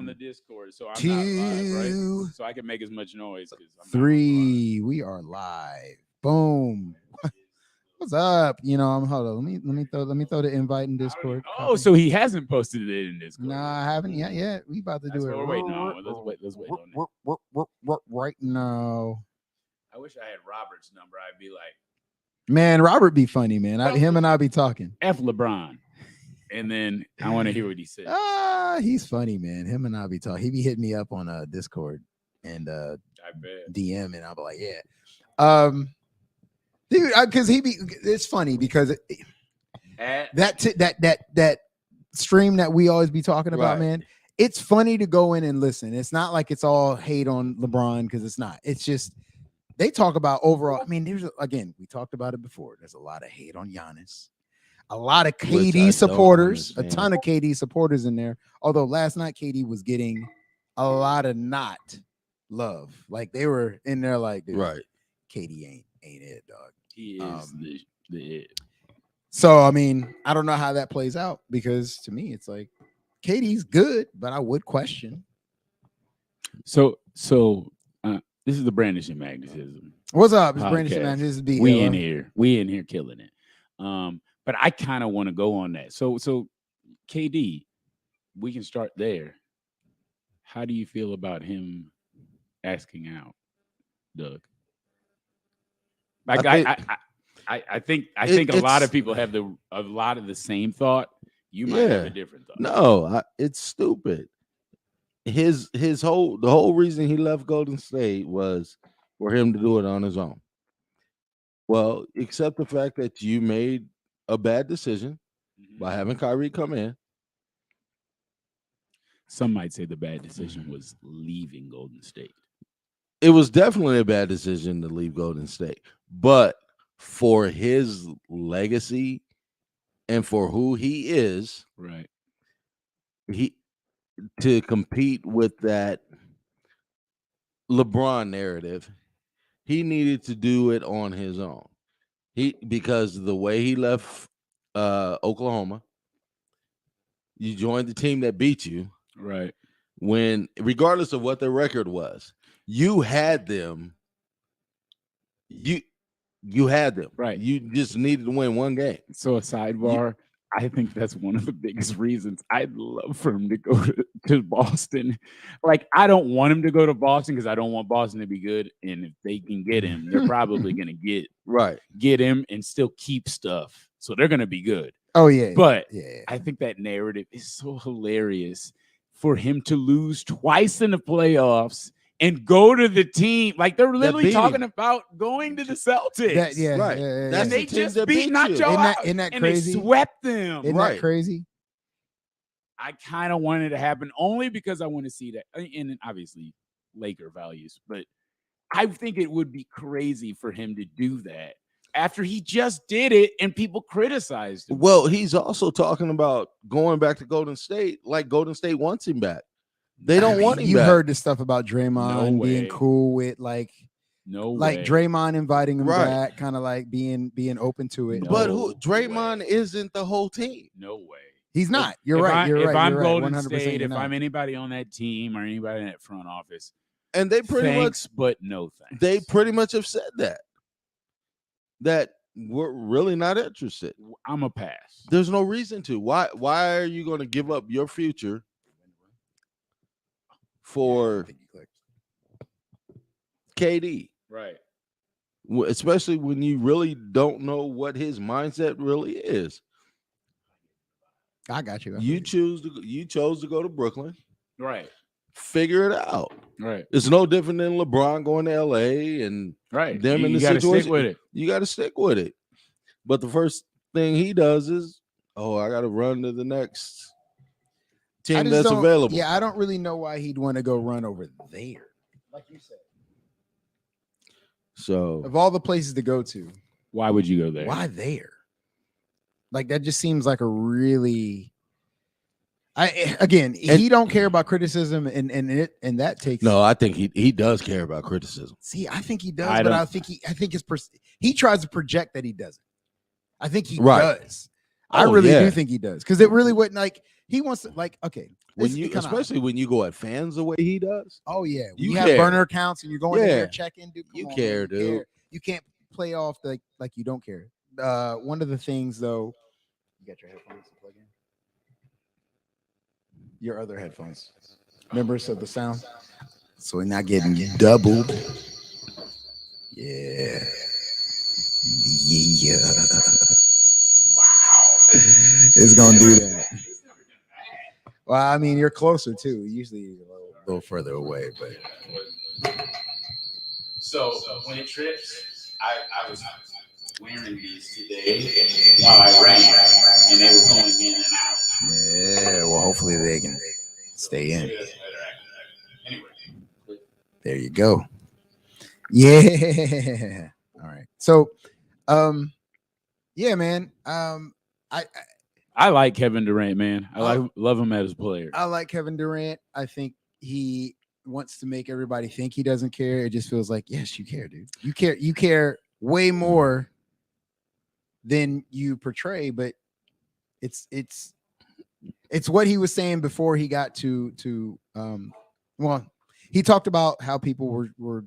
the Discord, so I'm not live, right? 2, So I can make as much noise because I'm 3. We are live. Boom. What's up? I'm hold on. Let me throw the invite in Discord. Oh, so he hasn't posted it in Discord. No, I haven't yet. We about to That's do it. what we're waiting on. Let's wait on it. Right now. I wish I had Robert's number. I'd be like, Man, Robert be funny, man. Him and I be talking. F LeBron. And then I want to hear what he said. He's funny, man. Him and I be talking. He be hitting me up on Discord and I bet. DM, and I'll be like, yeah. Dude, because it's funny because that stream that we always be talking about, man. It's funny to go in and listen. It's not like it's all hate on LeBron because it's not. It's just they talk about overall. I mean, we talked about it before. There's a lot of hate on Giannis. A lot of KD supporters, a ton of KD supporters in there. Although last night KD was getting a lot of not love. Like they were in there like, dude, right. KD ain't it, dog. He is the it. So, I mean, I don't know how that plays out because to me, it's like KD's good, but I would question. So this is the Brandishing Magnutism. What's up? It's Brandishing Magnutism. We in here killing it. But I kind of want to go on that. So KD, we can start there. How do you feel about him asking out, Doug? Like I think a lot of people have a lot of the same thought. You might have a different thought. No, it's stupid. The whole reason he left Golden State was for him to do it on his own. Well, except the fact that you made a bad decision by having Kyrie come in. Some might say the bad decision was leaving Golden State. It was definitely a bad decision to leave Golden State, but for his legacy and for who he is, right? To compete with that LeBron narrative, he needed to do it on his own. Because the way he left Oklahoma, you joined the team that beat you, right? When regardless of what their record was, you had them. You had them, right? You just needed to win one game. So a sidebar. I think that's one of the biggest reasons I'd love for him to go to Boston. Like, I don't want him to go to Boston because I don't want Boston to be good. And if they can get him, they're probably going to get him and still keep stuff. So they're going to be good. Oh, yeah. But I think that narrative is so hilarious for him to lose twice in the playoffs and go to the team. Like, they're literally talking about going to the Celtics. That's and they just beat Nacho out. Isn't that and crazy? They swept them. Isn't that crazy? I kind of wanted it to happen only because I want to see that. And obviously, Laker values. But I think it would be crazy for him to do that after he just did it and people criticized him. Well, he's also talking about going back to Golden State, like Golden State wants him back. They don't want him back. You heard the stuff about Draymond being cool with Draymond inviting him back, kind of like being open to it. But Draymond isn't the whole team. No way. He's not. You're right. If I'm Golden 100% State, if I'm anybody on that team or anybody in that front office, and they pretty much, but no thanks. They pretty much have said that we're really not interested. I'm a pass. There's no reason to. Why are you going to give up your future for KD? Right. Especially when you really don't know what his mindset really is. I got you. You chose to go to Brooklyn. Right. Figure it out. Right. It's no different than LeBron going to LA and them in the situation. Stick with it. You got to stick with it. But the first thing he does is, I got to run to the next team that's available. Yeah, I don't really know why he'd want to go run over there. Like you said. So, of all the places to go to, why would you go there? Why there? Like, that just seems like a really. He don't care about criticism, and that takes. No, I think he does care about criticism. See, I think he does, I think he tries to project that he doesn't. I think he does. I really do think he does, because it really wouldn't, like, he wants to, like, okay. when It you, kinda- especially when you go at fans the way he does, Oh yeah, when you you have care. burner accounts and you're going in there Yeah. checking, dude. Come You on, care, man, dude. You can't play off like you don't care. One of the things though, you got your headphones to plug in. Your other headphones, members of the sound, so we're not getting doubled. Yeah, yeah. It's gonna do that. Well, I mean, you're closer too. Usually, you're a little further away, but So when it trips, I was wearing these today while I ran, and they were going in and out. yeah. Well, hopefully they can stay in. Maybe that's better. Anyway, There you go. Yeah. All right. So, yeah, man. I like Kevin Durant, man. Love him as a player. I like Kevin Durant. I think he wants to make everybody think he doesn't care. It just feels like, yes, you care, dude. You care. You care way more than you portray. But it's what he was saying before he got to well, he talked about how people were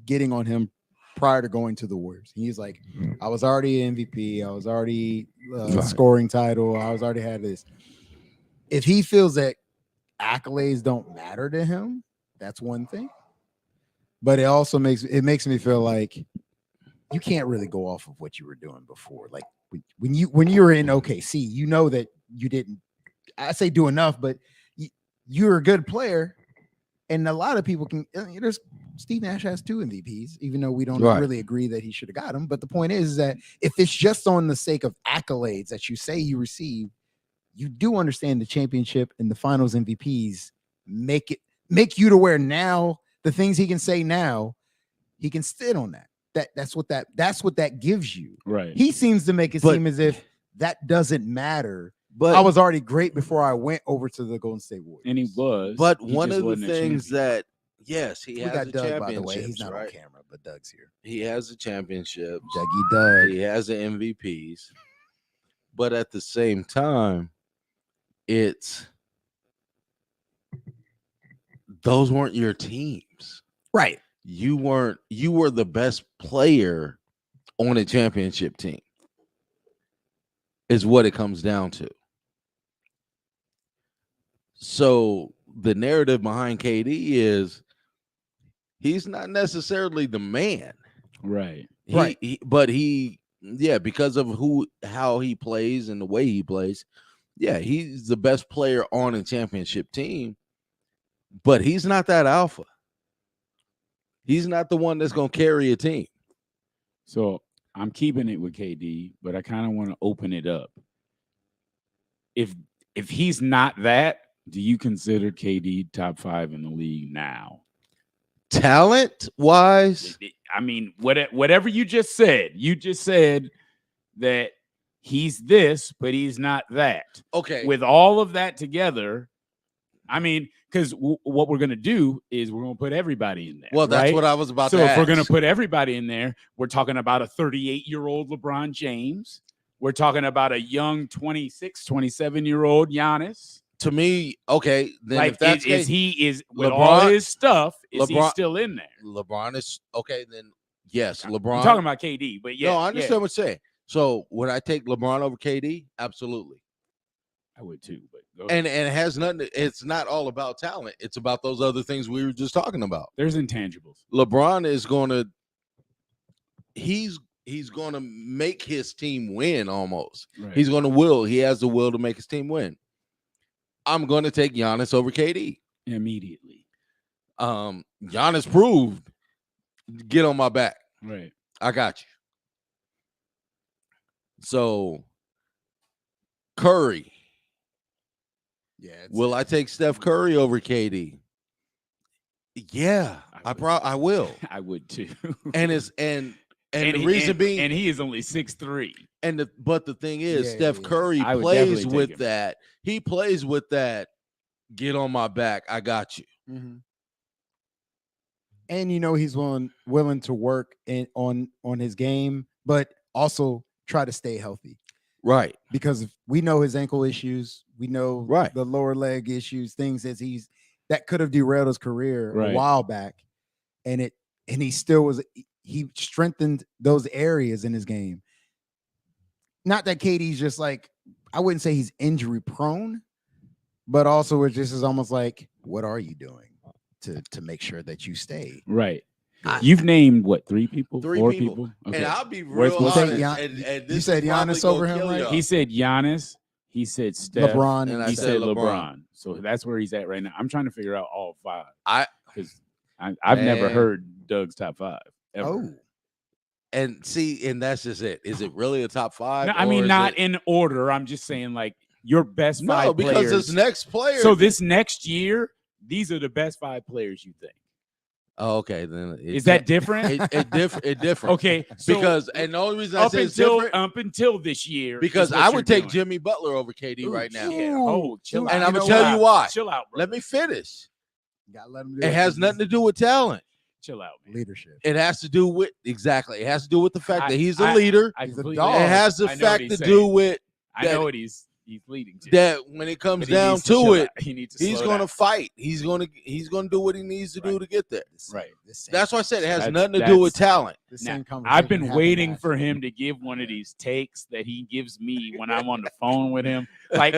getting on him prior to going to the Warriors. He's like, I was already an MVP. I was already scoring title. I was already had this. If he feels that accolades don't matter to him, that's one thing. But it also makes me feel like you can't really go off of what you were doing before. Like when you were in OKC, you know that you didn't. I say do enough, but you're a good player, and a lot of people can. There's Steve Nash has 2 MVPs, even though we don't really agree that he should have got them. But the point is that if it's just on the sake of accolades that you say you received, you do understand the championship and the finals MVPs make you to where now the things he can say now, he can sit on that. That's what that gives you. Right. He seems to make it seem as if that doesn't matter. but I was already great before I went over to the Golden State Warriors. And he was. But He one just of the wasn't a things champion. that he we has got the Doug, by the way. He's championships, not on right? camera, but Doug's here. He has the championships. Dougie Doug. He has the MVPs. But at the same time, it's those weren't your teams. Right. You were the best player on a championship team. Is what it comes down to. So the narrative behind KD is he's not necessarily the man. Right. But because of how he plays and the way he plays, he's the best player on a championship team. But he's not that alpha. He's not the one that's going to carry a team. So I'm keeping it with KD, but I kind of want to open it up. If he's not that, do you consider KD top 5 in the league now? Talent wise, I mean, whatever you just said that he's this, but he's not that. okay. With all of that together, I mean, because what we're going to do is we're going to put everybody in there. Well, that's right? what I was about to So if ask. we're going to put everybody in there, we're talking about a 38-year-old LeBron James. We're talking about a young 26, 27-year-old Giannis. To me, okay, then Like, if that's is he with LeBron- all his stuff, is he LeBron- still in there? LeBron is okay, then yes, LeBron. I'm talking about KD, but yeah. No, I understand what you're saying. So would I take LeBron over KD? Absolutely. I would too, but go And ahead. it has nothing. It's not all about talent. It's about those other things we were just talking about. There's intangibles. LeBron is going to. He's going to make his team win almost. Right. He's going to will. He has the will to make his team win. I'm going to take Giannis over KD Immediately. Giannis proved, get on my back. Right. I got you. So Curry. Yeah. Will I take Steph Curry over KD? Yeah, I will. I would too. And the reason being, and he is only 6'3". But the thing is, Yeah, Steph yeah. Curry I would plays definitely take with him. that. He plays with that. Get on my back. I got you. Mm-hmm. And he's willing to work on his game, but also try to stay healthy. Right. because we know his ankle issues, we know Right. the lower leg issues, things that could have derailed his career a Right. while back, and he still he strengthened those areas in his game. Not that KD's just like, I wouldn't say he's injury prone, but also it just is almost like, what are you doing to make sure that you stay? Right. I- You've named what, 3 people? 3 4 people. Okay. And I'll be Where's- real what's- honest. Say And you this said is probably Giannis gonna over him, kill right? y'all. He said Giannis. He said Steph. LeBron, and I He said said LeBron. LeBron. So that's where he's at right now. I'm trying to figure out all 5 I because I've never Man. heard Doug's top 5 ever. Oh, and see, and that's just it. Is it really a top 5? No, I or mean is not it- in order. I'm just saying like your best 5 No, because players. this next player. So this next year, these are the best 5 players you think. Oh, okay, then Is that different? it different? Okay, so Because and the only reason I up say it's until different this year, because is what I you're would take doing. Jimmy Butler over KD Ooh, right now. shit. Ooh. Oh, chill And out. I'ma Chill tell out. you why. Chill out, bro. Let me finish. gotta let him do It has nothing to do with talent. Chill out, man. leadership. It has to do with exactly. It has to do with the fact that he's a I- leader. I He's a completely- dog. It has the I know what fact he's to saying. do with I that- know what he's leading to. that when it comes But he down needs to chill it, out. He needs to he's slow going to down. fight. He's going to do what he needs to do Right. to get there. Right. That's why I said it has That's- nothing to do with that's- talent. The Now, same conversation I've been happened waiting last for year. him to give one of these takes that he gives me when I'm on the phone with him. Like,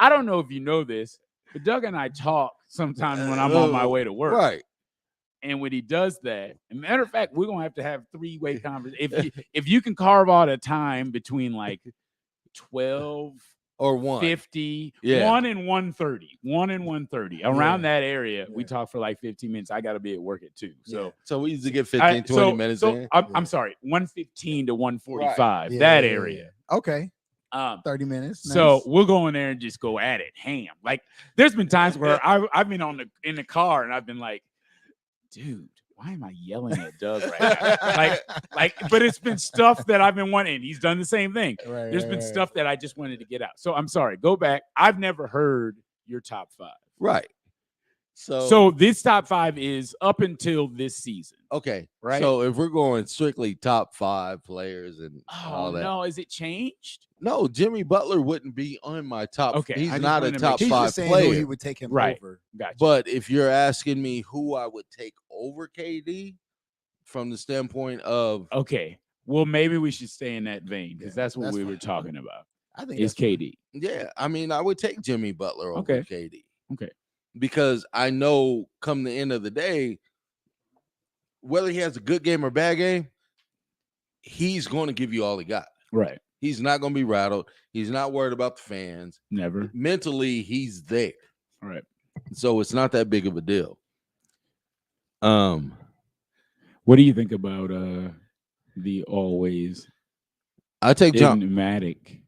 I don't know if you know this, but Doug and I talk sometimes when I'm on my way to work. Right. And when he does that, and matter of fact, we're gonna have 3-way conversation. If you can carve out a time between like 12, Or one. 50, Yeah. 1 and 1:30, 1 and 1:30, around Yeah. that area, we Yeah. talk for like 15 minutes. I got to be at work at 2. So So we used to get 15, 20 minutes in. I'm Yeah. sorry, 1:15 to 1:45, Yeah, that yeah, yeah, area. yeah. Okay, 30 30 minutes. So nice. we'll go in there and just go at it, ham. Like there's been times where I've been in the car and I've been like, dude, why am I yelling at Doug right now? But it's been stuff that I've been wanting. He's done the same thing. Right, There's right, been right. stuff that I just wanted to get out. So I'm sorry. Go back. I've never heard your top 5. Right. So this top 5 is up until this season. okay. Right. So if we're going strictly top 5 players and all Oh that. no, is it changed? No, Jimmy Butler wouldn't be on my top. Okay, I He's just not a wanted to top make He's sure. 5 just saying player. who he would take him Right. over. Gotcha. But if you're asking me who I would take over KD from the standpoint of Okay. Well, maybe we should stay in that vein because Yeah, that's what that's we were fine. talking about. I think Is that's fine. KD. yeah, I mean, I would take Jimmy Butler over Okay. KD. Okay. Because I know come the end of the day, whether he has a good game or bad game, he's going to give you all he got. Right. He's not going to be rattled. He's not worried about the fans. Never. Mentally, he's there. All right. So it's not that big of a deal. What do you think about the always I take John. enigmatic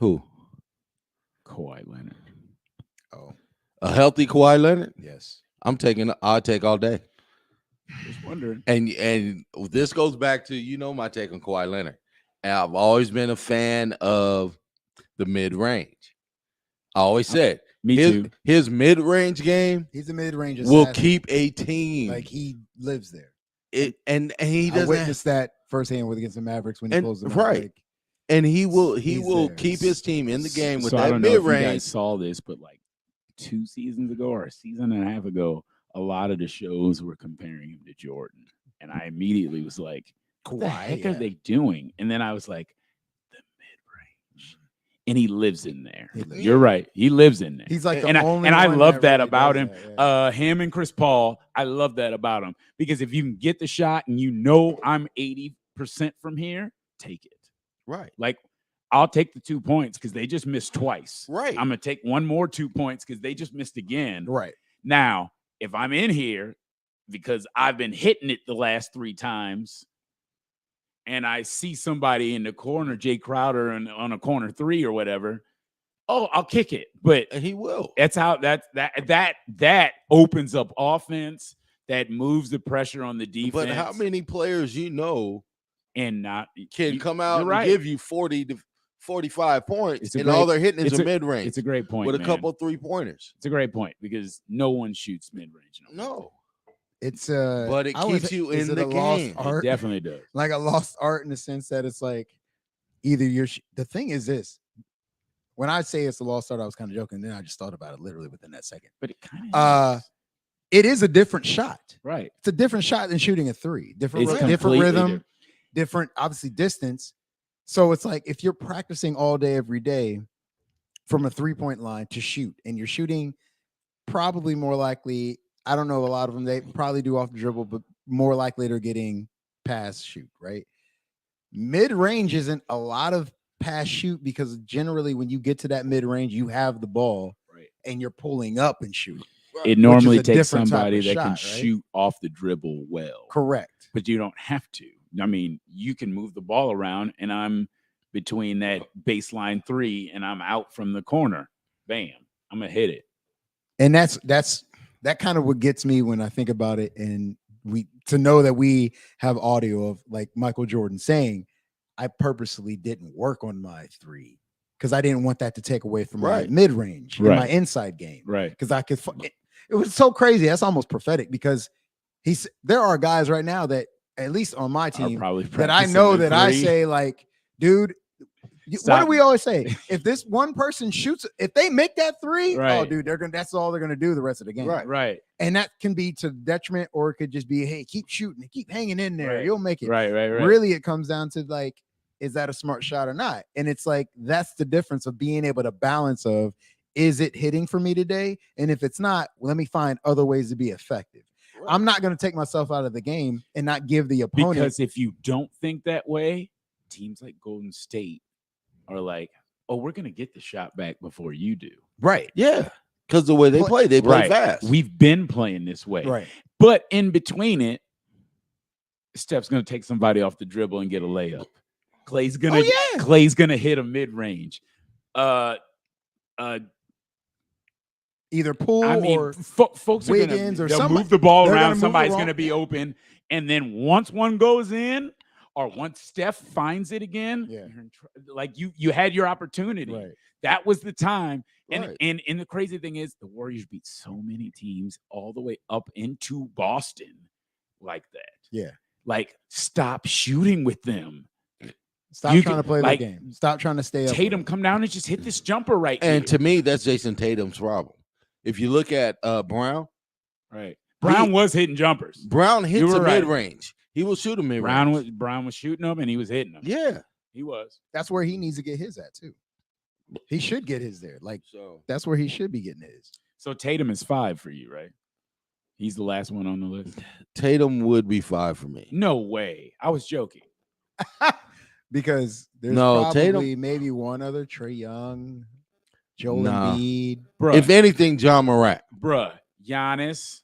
Who? Kawhi Leonard? Oh, A healthy Kawhi Leonard? yes. I'll take all day. Just wondering. And this goes back to my take on Kawhi Leonard. And I've always been a fan of the mid range. I always said Me too. his mid range game He's a mid-range will assassin. keep a team. Like he lives there. It and he I doesn't. witnessed that firsthand against the Mavericks when he And- closed them out. right. Like, and he will He's there. keep his team in the game with So I that don't know mid if you guys range. saw this, but like 2 seasons ago or a season and a half ago, a lot of the shows were comparing him to Jordan. And I immediately was like, what the heck are yeah. they doing? And then I was like, the mid-range. And he lives in there. He lives You're right. He lives in there. He's like the and only I one love that really about does him. that, yeah. Him and Chris Paul, I love that about him. Because if you can get the shot and I'm 80% from here, take it. Right. Like, I'll take the 2 points because they just missed twice. Right. I'm going to take one more 2 points because they just missed again. Right. Now, if I'm in here because I've been hitting it the last 3 times and I see somebody in the corner, Jay Crowder, on a corner 3 or whatever, I'll kick it. But And he will. that's how that opens up offense, that moves the pressure on the defense. But how many players and not can come out and right. give you 40 to 45 points It's a and all great- they're hitting is it's a a- mid range It's a great point. with a man. couple 3-pointers. It's a great point because no one shoots mid-range. No. It's But it I would keeps say- you is in it the a lost game. It It art? definitely does. Like a lost art in the sense that it's like either you're the thing is this. When I say it's a lost art, I was kind of joking. Then I just thought about it literally within that second. But it kind of it is a different shot. right. It's a different shot than shooting a three. Different, It's different completely rhythm, different, obviously distance. So it's like if you're practicing all day, every day from a 3-point line to shoot, and you're shooting probably more likely, I don't know, a lot of them, they probably do off the dribble, but more likely they're getting pass shoot, right? Mid range isn't a lot of pass shoot because generally when you get to that mid range, you have the ball Right. and you're pulling up and shooting. It normally a takes different type somebody of that shot, can right? shoot off the dribble well. Correct. But you don't have to. I mean, you can move the ball around, and I'm between that baseline 3, and I'm out from the corner. Bam, I'm gonna hit it. And that's that kind of what gets me when I think about it. And to know that we have audio of like Michael Jordan saying, I purposely didn't work on my 3 because I didn't want that to take away from my mid range and my inside game. Right. Because I could. It was so crazy. That's almost prophetic because there are guys right now that, at least on my team, that I know that I say like, dude, what do we always say? If this one person shoots, if they make that 3, oh, dude, that's all they're gonna do the rest of the game. Right. And that can be to detriment, or it could just be, hey, keep shooting, keep hanging in there, you'll make it. Right. Really, it comes down to like, is that a smart shot or not? And it's like that's the difference of being able to balance of, is it hitting for me today? And if it's not, let me find other ways to be effective. Right. I'm not going to take myself out of the game and not give the opponent. Because if you don't think that way, teams like Golden State are like, oh, we're going to get the shot back before you do. Right. Yeah. Because the way they play fast. We've been playing this way. Right. But in between it, Steph's going to take somebody off the dribble and get a layup. Clay's going to hit a mid-range. Either pull or folks are Wiggins gonna, or they'll somebody, move the ball around. Somebody's going to be open, and then once one goes in, or once Steph finds it again, like you had your opportunity. Right. That was the time. And the crazy thing is, the Warriors beat so many teams all the way up into Boston like that. Yeah. Like, stop shooting with them. Stop trying to play the game. Stop trying to stay up. Tatum, come down and just hit this jumper right here. And to me, that's Jason Tatum's problem. If you look at Brown, right? Brown was hitting jumpers. Brown hits a mid-range. He will shoot a mid-range. Brown was shooting them, and he was hitting them. Yeah, he was. That's where he needs to get his at too. He should get his there. Like, so that's where he should be getting his. So Tatum is 5 for you, right? He's the last one on the list. Tatum would be 5 for me. No way. I was joking. Because there's probably maybe one other, Trae Young, Joel Embiid. Bruh. If anything, John Morant. Giannis.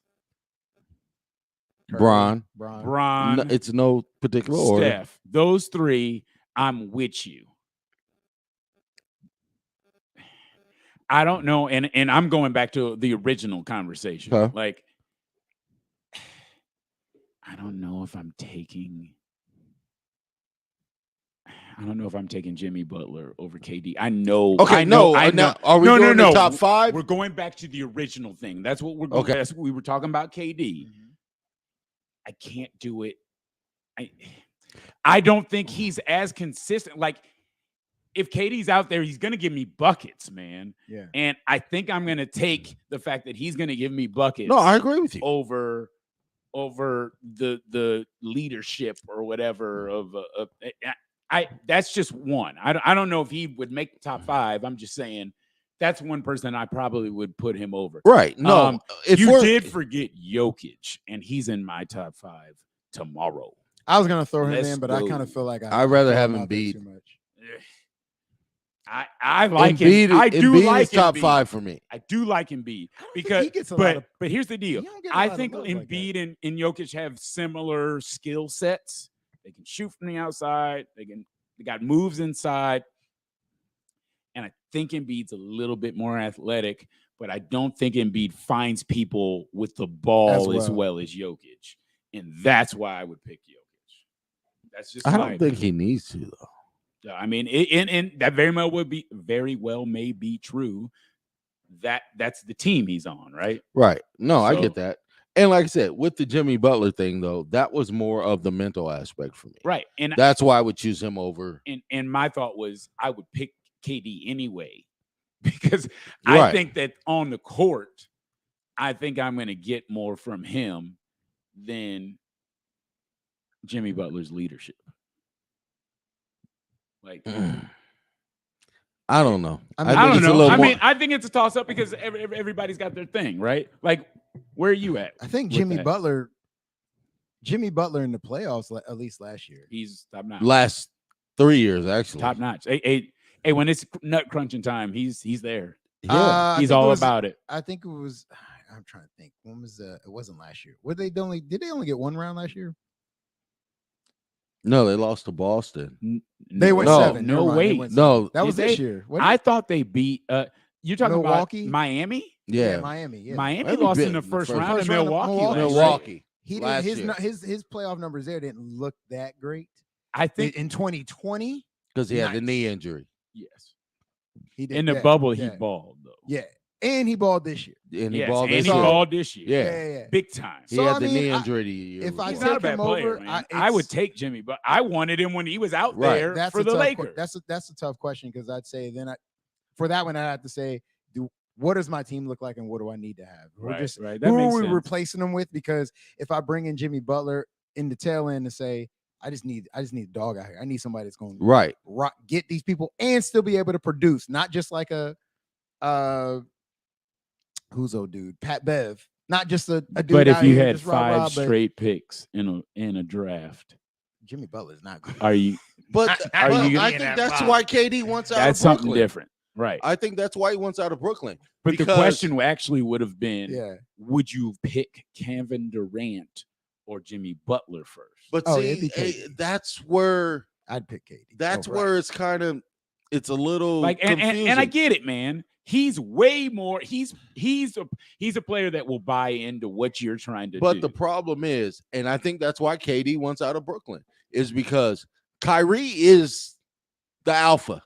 Bron. Bron. No, it's no particular order. Steph. Those 3, I'm with you. I don't know, and I'm going back to the original conversation. Huh? Like, I don't know if I'm taking Jimmy Butler over KD. I know. Okay, no. Are we doing the top 5? We're going back to the original thing. That's what we're going. Okay. That's what we were talking about. KD. Mm-hmm. I can't do it. I don't think he's as consistent. Like, if KD's out there, he's going to give me buckets, man. Yeah. And I think I'm going to take the fact that he's going to give me buckets. No, I agree with you. Over the leadership or whatever of that's just one. I don't know if he would make the top 5. I'm just saying that's one person I probably would put him over. Right. No, you did forget Jokic, and he's in my top 5 tomorrow. I was gonna throw him in, but I kind of feel like I'd rather have Embiid. Too much. I like Embiid. I do Embiid like is top Embiid. 5 for me. I do like Embiid because but here's the deal. I think Embiid and Jokic have similar skill sets. They can shoot from the outside. They got moves inside. And I think Embiid's a little bit more athletic, but I don't think Embiid finds people with the ball as well as Jokic. And that's why I would pick Jokic. That's just I don't think he needs to, though. I mean, and that very well may be true. That's the team he's on, right? Right. No, I get that. And like I said, with the Jimmy Butler thing, though, that was more of the mental aspect for me. Right. And That's why I would choose him over. and my thought was I would pick KD anyway because Right. I think that on the court, I think I'm going to get more from him than Jimmy Butler's leadership. Like, I don't know. I mean, I don't it's a know. little I more- mean, I think it's a toss up because everybody's got their thing, right? Like, where are you at? I think with Jimmy that? Butler in the playoffs, at least last year. He's top notch. last 3 years, actually. Top notch. Hey, when it's nut crunching time, he's there. Yeah. I He's think it all was- about it. I think it was. I'm trying to think. When was it wasn't last year. Did they only get one round last year? No, they lost to Boston. They went No, 7. No Never mind, they way. went No. 7. That was Did this they? year. What I thought they beat. You're talking Milwaukee? about Miami. Yeah. Miami. Yeah. Miami Miami lost beat in the the first first round round in of Milwaukee. Milwaukee. last year. Milwaukee. He didn't. last year. His playoff numbers there didn't look that great. I think In 2020, Because he had the Nice. knee injury. yes. he did In the yeah, bubble, he yeah, balled though. Yeah, and he balled this year. And he Yes, balled and this he year. balled this year. Yeah. Big time. He So, had I the mean, knee I- injury the year if I He's before. not a take bad him player, over, man. I I would it's- take Jimmy, but I wanted him when he was out Right. there That's for a the tough Lakers. That's a tough question because I'd say for that one I have to say, what does my team look like and what do I need to have? We're right, just right. That who makes are we sense. replacing them with? Because if I bring in Jimmy Butler in the tail end to say, I just need a dog out here. I need somebody that's going to Right. get these people and still be able to produce, not just like a who's old dude, Pat Bev, not just a dude. But if out you here had just rah-rah, 5 but straight picks in a draft, Jimmy Butler's not good. are you? But, Are but you I gonna- think that's why KD wants out That's of Brooklyn. something different, right? I think that's why he wants out of Brooklyn. But the because- question actually would have been: Yeah. would you pick Kevin Durant or Jimmy Butler first? But Oh, it'd see, be KD. that's where I'd pick KD. that's Oh, where right. it's kind of it's a little like, and I confusing. get it, man. He's way more. He's a player that will buy into what you're trying to But do. the problem is, and I think that's why KD wants out of Brooklyn, is because Kyrie is the alpha.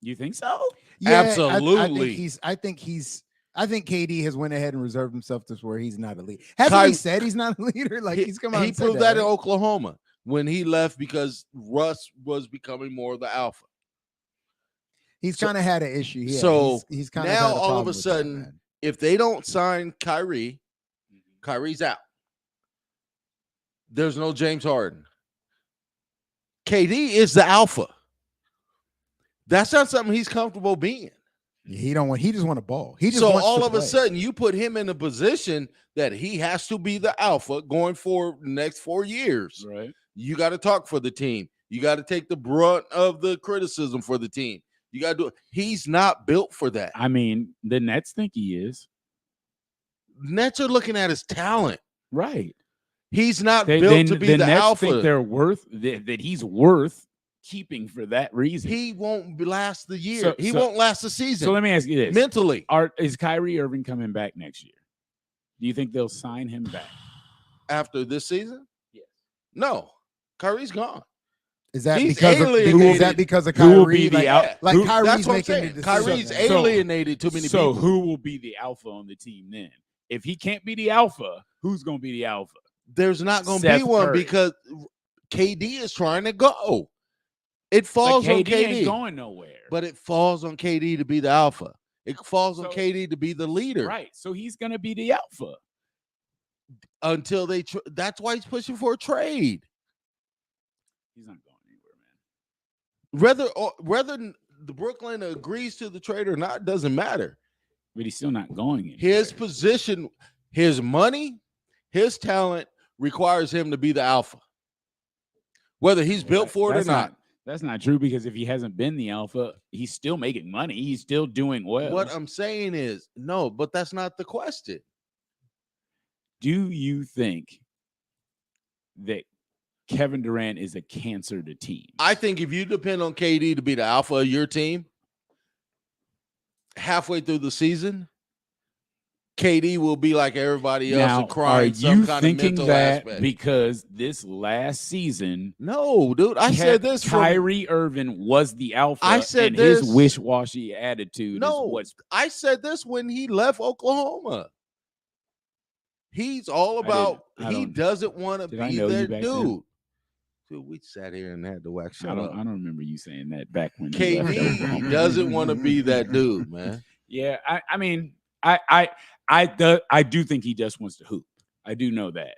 You think so? Absolutely. I think KD has went ahead and reserved himself to where he's not a leader. Hasn't Ky- he said he's not a leader? Like he's come out He and said proved that in right? Oklahoma when he left because Russ was becoming more of the alpha. He's So- kind of had an issue. Yeah, so he's kind now of all of a sudden, if they don't sign Kyrie, Kyrie's out. There's no James Harden. KD is the alpha. That's not something he's comfortable being. he just want a ball. He just So wants all to of a play. sudden, you put him in a position that he has to be the alpha going for the next 4 years. Right. You got to talk for the team. You got to take the brunt of the criticism for the team. You got to do it. He's not built for that. I mean, the Nets think he is. Nets are looking at his talent. Right. He's not They, built to be the Nets alpha. think they're worth that he's worth keeping for that reason. He won't last the year. So- He so- won't last the season. So let me ask you this: mentally, Is Kyrie Irving coming back next year? Do you think they'll sign him back? after this season, Yes. no. Kyrie's gone. Is that He's because of, alienated. is that because of Who will Kyrie? be the Like, out- like who- Kyrie's That's what I'm making the saying. decision. Kyrie's So- alienated too many So people. who will be the alpha on the team then? If he can't be the alpha, who's going to be the alpha? There's not going to Seth be one Curry. because KD is trying to go. It But falls on KD ain't KD, going nowhere. but it falls on KD to be the alpha. It falls on So- KD to be the leader right. So he's going to be the alpha. until they. That's why he's pushing for a trade. He's not going anywhere, man. Whether the Brooklyn agrees to the trade or not doesn't matter. But he's still not going anywhere. His position, his money, his talent requires him to be the alpha. Whether he's built for it or not. That's not true because if he hasn't been the alpha, he's still making money. He's still doing well. What I'm saying is, no, but that's not the question. Do you think that Kevin Durant is a cancer to teams? I think if you depend on KD to be the alpha of your team, halfway through the season, KD will be like everybody else Now, and crying are some you kind thinking of mental that aspect. because this last season, No, dude, I said this from Kyrie Irving was the alpha. I said and his this- wish-washy attitude No. is what's I said this when he left Oklahoma. He's all about. I He don't- doesn't want to did I be know you that back dude. then? Dude, we sat here and had to wax. I Shut don't up. remember you saying that back when you left KD Oklahoma. doesn't want to be that dude, man. Yeah, I mean, I do think he just wants to hoop. I do know that,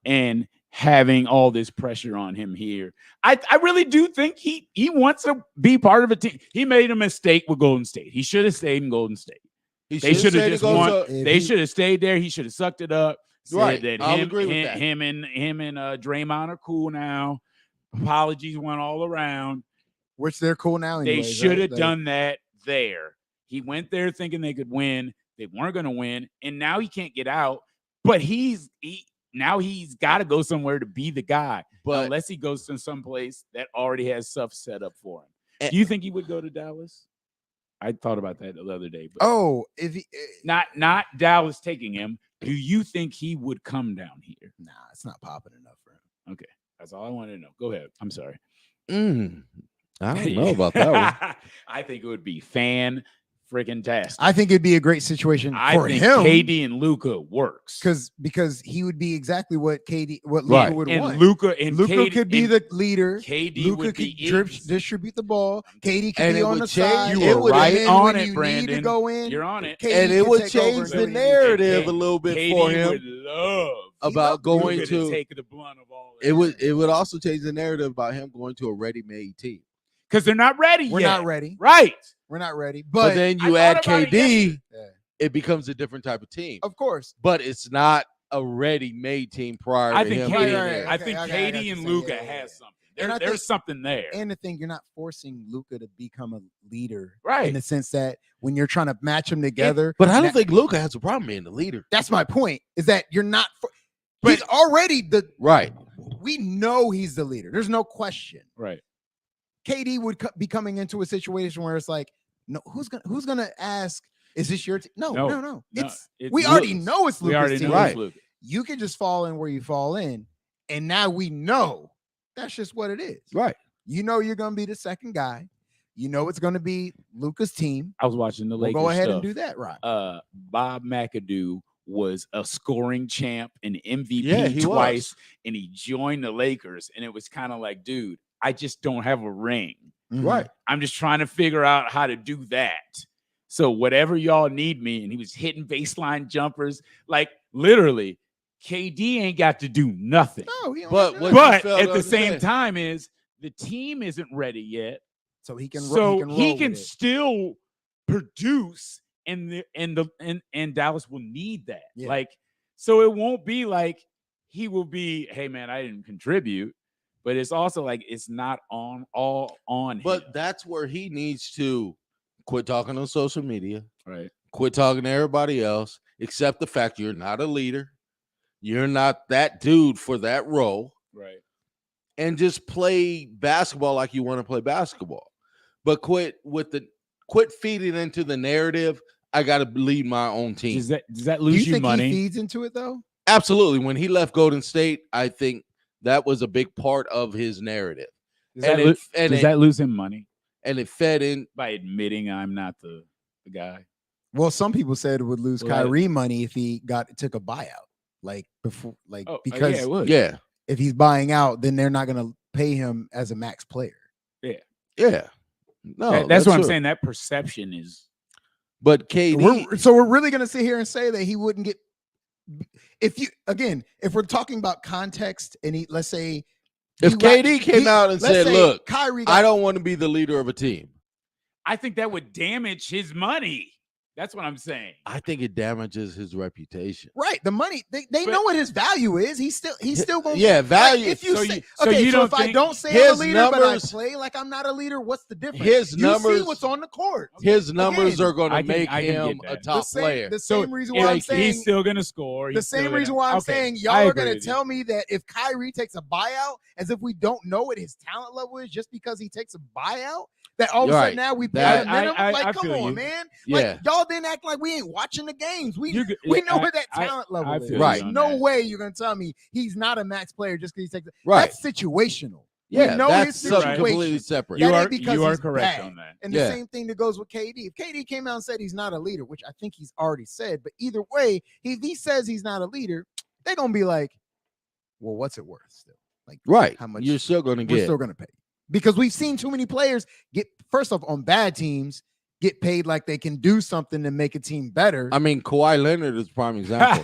and having all this pressure on him here, I really do think he wants to be part of a team. He made a mistake with Golden State. He should have stayed in Golden State. They should have just won. They should have stayed there. He should have sucked it up. Said Right. that I'll agree with that. him and Draymond are cool now. Apologies went all around. Which they're cool now. They Anyways, should have right? done that there. He went there thinking they could win. They weren't going to win, and now he can't get out. But he's got to go somewhere to be the guy. But unless he goes to some place that already has stuff set up for him. And, do you think he would go to Dallas? I thought about that the other day. But if he, not Dallas taking him, do you think he would come down here? Nah, it's not popping enough for him. Okay, that's all I wanted to know. Go ahead. I'm sorry. I don't know about that one. I think it would be fan-friggin-tastic. I think it'd be a great situation for think him. KD and Luka works because he would be exactly what Luka would and want. Luka could be the leader. KD Luka would could be distribute the ball. KD could And be it on would the change- side. you were right then on when it, you Brandon. need to go in. You're on it. KD And it could would take change over the when he- narrative a little bit KD for him would love about going Luka to. take the blunt of all It would also change the narrative about him going to a ready-made team. because they're not ready We're yet. not ready. Right. We're not ready. But But then I you thought add about it KD, yesterday. it becomes a different type of team. of course, But it's not a ready-made team prior I to think him KD, being right, there. right. I think Okay, I got KD you and saying, Luka yeah, has something. And I There's think- something there. and the thing, you're not forcing Luka to become a leader, Right. In the sense that when you're trying to match them together, But I don't think Luka has a problem being the leader. that's my point. Is that you're not. But- He's already the. Right. We know he's the leader. There's no question. Right. KD would be coming into a situation where it's like, no, who's gonna ask? Is this your team? No. No, It's it's we already Luka's. know it's We Luka's already team. know Right. it's Luka. You can just fall in where you fall in, and now we know that's just what it is. Right. You know you're gonna be the second guy. You know it's gonna be Luka's team. I was watching the We'll Lakers go ahead stuff. and do that, right? Bob McAdoo was a scoring champ and MVP Yeah, he twice, was. and he joined the Lakers. And it was kind of like, dude, I just don't have a ring. Right. I'm just trying to figure out how to do that. So whatever y'all need me, and he was hitting baseline jumpers, like literally, KD ain't got to do nothing. No, he don't But have to. what- But fail at to the same understand. time, is the team isn't ready yet, so he can. so roll he with can it. still produce, and Dallas will need that. Yeah. Like, so it won't be like he will be, hey man, I didn't contribute, but it's also like it's not all on him. But that's where he needs to quit talking on social media, Right. quit talking to everybody else, accept the fact you're not a leader, you're not that dude for that role, Right. and just play basketball like you want to play basketball. But quit feeding into the narrative. I got to lead my own team. Does that Do lose you you think money? he feeds into it though? Absolutely. When he left Golden State, I think that was a big part of his narrative. Does And that lose him money and it fed in. by admitting I'm not the guy? Well, some people said it would lose Well, Kyrie money if he took a buyout, like before, because yeah, it would. Yeah. if he's buying out, then they're not going to pay him as a max player. Yeah. No, that's what I'm true. saying. That perception is But KD, So we're really going to sit here and say that he wouldn't get. If we're talking about context, and let's say if KD came out and let's said, say "Look, Kyrie, I don't want to be the leader of a team," I think that would damage his money. That's what I'm saying. I think it damages his reputation. right, the money they But- know what his value is. He's still going. Yeah, value. If you So say, you- so okay, you so don't if I think don't say I'm his a leader, but I numbers- play like I'm not a leader, what's the difference? His You see numbers- what's on the court. His numbers Again, are going to I can- make I can him get a that. top the player. same reason if why I'm saying he's still gonna score. the he's still same gonna- reason why I'm okay, saying I y'all are agree going to with you. tell me that if Kyrie takes a buyout, as if we don't know what his talent level is just because he takes a buyout, that all of a Right. sudden now we pay That- him minimum. I Like, come feel on, you. man. Yeah. Like, y'all didn't act like we ain't watching the games. We You- we know I- what that I- talent level I is. feel you There's on no that. way you're going to tell me he's not a max player just because he takes it. Right. That's situational. Yeah, know that's his something situation. completely separate. That You ain't are because you are he's correct bad. on that. And Yeah. the same thing that goes with KD. If KD came out and said he's not a leader, which I think he's already said, but either way, if he says he's not a leader, they're gonna be like, well, what's it worth still? Like, Right. how much You're still going to we're get. still gonna pay. Because we've seen too many players get, first off, on bad teams, get paid like they can do something to make a team better. I mean, Kawhi Leonard is a prime example.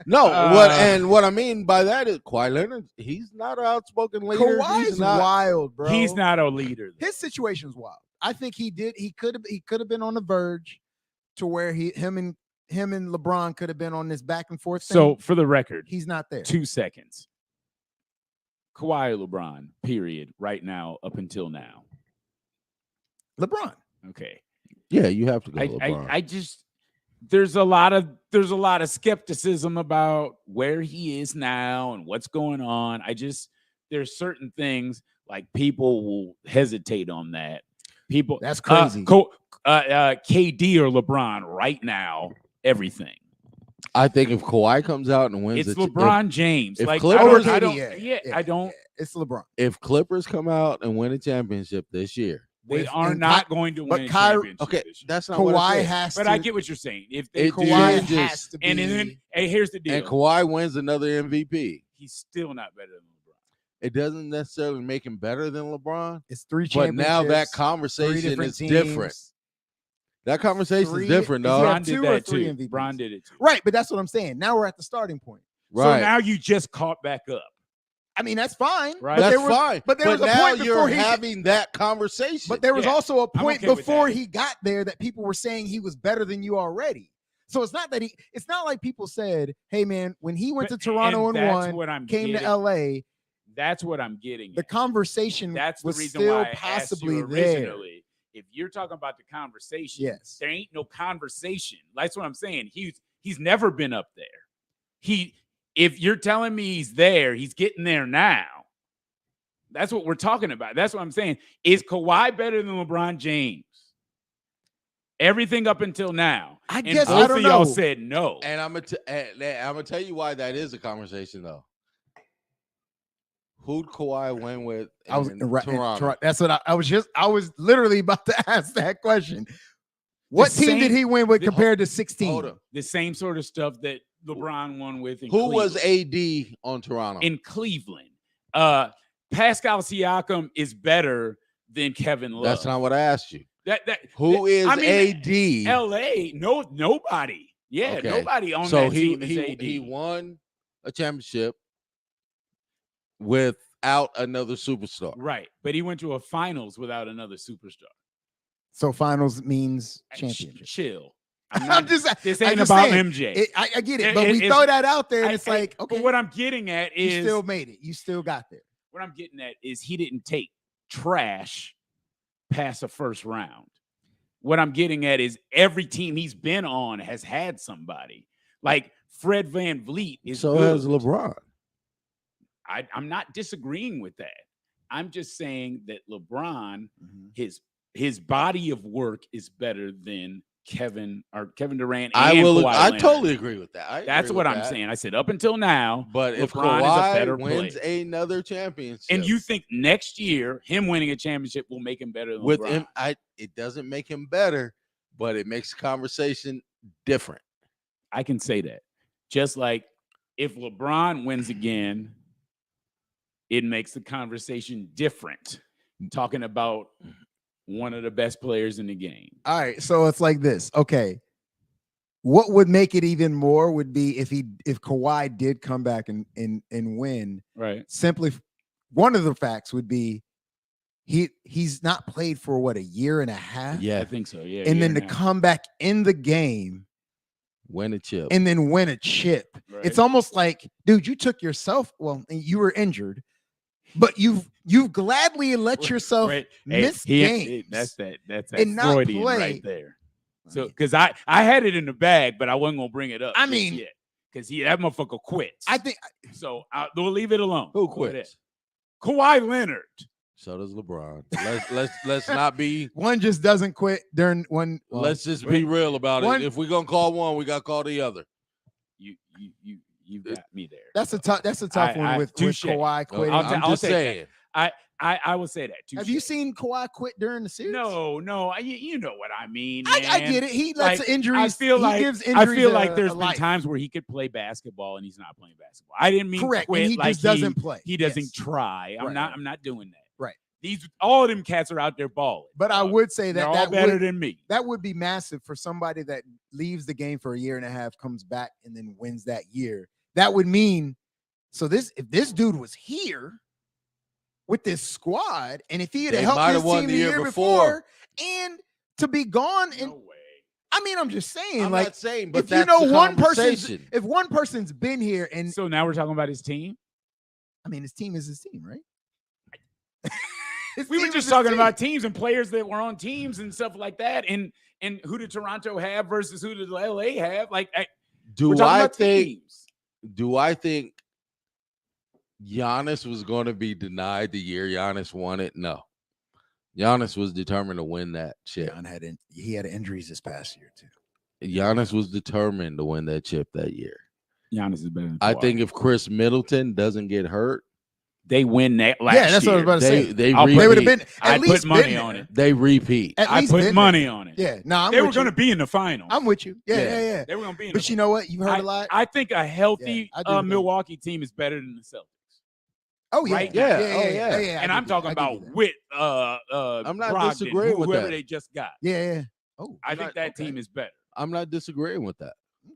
No, what I mean by that is Kawhi Leonard, he's not an outspoken leader. Kawhi's He's not. wild, bro. he's not a leader. though. His situation's wild. I think he could have been on the verge to where him and LeBron could have been on this back and forth thing. So for the record, He's not there. 2 seconds. Kawhi or LeBron, period, right now, up until now. LeBron. Okay. Yeah, you have to go LeBron. I just there's a lot of skepticism about where he is now and what's going on. There's certain things like people will hesitate on that. People That's crazy. KD or LeBron right now, everything. I think if Kawhi comes out and wins, It's LeBron James. if Like Clippers- I don't, Yeah, I don't. It's LeBron. if Clippers come out and win a championship this year, They are and not going to but win a Kyrie- championship. okay, this year. that's not what I Kawhi said. has But to. I get what you're saying. If they It do, Kawhi changes. has to be. and then hey, here's the deal. And Kawhi wins another MVP, He's still not better than LeBron. it doesn't necessarily make him better than LeBron. It's 3 But championships. now that 3 conversation different is teams. different. That conversation Three- is different, is dog. that Bron did 2 or that 3 too. MVPs? Bron did it too. Right, but that's what I'm saying. Now we're at the starting point. Right. So now you just caught back up. I mean, that's fine. Right. But That's there was, fine. But there was a now point you're before he. having that conversation. But there was Yeah, also a I'm point okay with before that. he got there that people were saying he was better than you already. So it's not that it's not like people said, "Hey man, when he went But- to Toronto and that's won, what I'm came getting. to LA, That's what I'm getting. the at. conversation That's the was reason still why I asked possibly you there." originally. If you're talking about the conversation, Yes. there ain't no conversation. That's what I'm saying. He's never been up there. If you're telling me he's there, he's getting there now. That's what we're talking about. That's what I'm saying. Is Kawhi better than LeBron James? Everything up until now. I And guess both I don't of y'all know. said no. and I'm gonna tell you why that is a conversation though. Who'd Kawhi win with? I was in right, Toronto. That's what I was literally about to ask that question. What The team did same- he win with the- compared to 16? Hold up. The same sort of stuff that LeBron won with in Who was Cleveland. AD on Toronto? in Cleveland? Pascal Siakam is better than Kevin Love. That's not what I asked you. Who that- is I mean, AD? LA, nobody. Yeah, Okay. nobody on So that team is AD. he won a championship without another superstar. Right, but he went to a finals without another superstar. So finals means Ch- championship. Chill. This This I'm ain't just about saying, MJ. I get it, It- but we it's- throw that out there, and I- it's like, okay, But what I'm getting at you is still made it. You still got there. what I'm getting at is he didn't take trash past a first round. What I'm getting at is every team he's been on has had somebody. Like Fred Van Vliet is So good. has LeBron. I'm not disagreeing with that. I'm just saying that LeBron, Mm-hmm. his body of work is better than Kevin Durant. I and will. Kawhi I Leonard. totally agree with that. That's what I'm saying. I said up until now, But if LeBron is a better Kawhi wins player. another championship, And you think next year him winning a championship will make him better than with LeBron? him, it doesn't make him better, but it makes the conversation different. I can say that. Just like if LeBron wins again, it makes the conversation different. Talking about one of the best players in the game. All right, so it's like this. Okay, what would make it even more would be if Kawhi did come back and win. Right. Simply, one of the facts would be he's not played for what, a year and a half. I think so. Yeah. And year then to a half. come back in the game Win a chip. and then win a chip. Right. It's almost like, dude, you took yourself. Well, you were injured, but you've gladly let yourself Right. miss games. That's that and not Freudian play. right there. So because I had it in the bag, but I wasn't gonna bring it up. I mean, because that motherfucker quits. I think so. We'll leave it alone. Who Go ahead. quits? Kawhi Leonard. So does LeBron. Let's not be. one just doesn't quit during one. Well, Let's just be real about one- it. If we're gonna call one, we got to call the other. You got me there. that's a tough one with touche. Kawhi quitting. I'll I'm just take that. saying. I will say that. Have you seen Kawhi quit during the series? No. You know what I mean. I get it. He lets Like, injuries. I feel like there's been times where he could play basketball and he's not playing basketball. I didn't mean correct. quit. And he like just doesn't play. He doesn't try. I'm Right. not doing that. Right. All of them cats are out there balling. But I would say they're that all better than me. That would be massive for somebody that leaves the game for a year and a half, comes back, and then wins that year. That would mean if this dude was here with this squad, and if he had helped his team the year before, and to be gone, and no way. I mean, I'm just saying, I'm like, not saying, but if that's you know the if one person's been here, and so now we're talking about his team. I mean, his team is his team, right? We were just talking about teams and players that were on teams and stuff like that, and who did Toronto have versus who did LA have? Like, do I think Giannis was going to be denied the year Giannis won it? No. Giannis was determined to win that chip. He had injuries this past year too. Giannis was determined to win that chip that year. Giannis is better than I think if Chris Middleton doesn't get hurt, they win that last year. Yeah, that's what I was about to say. They would have been. I put money on it. They repeat. I put money on it. Yeah, no, they were going to be in the finals. I'm with you. Yeah. They were going to be. But you know what? You've heard a lot. I think a healthy Milwaukee team is better than the Celtics. Oh yeah, right? Yeah. And I'm talking about with I'm not Brogdon, disagreeing with whoever that. they just got. Yeah. Oh, I think that team is better. I'm not disagreeing with that.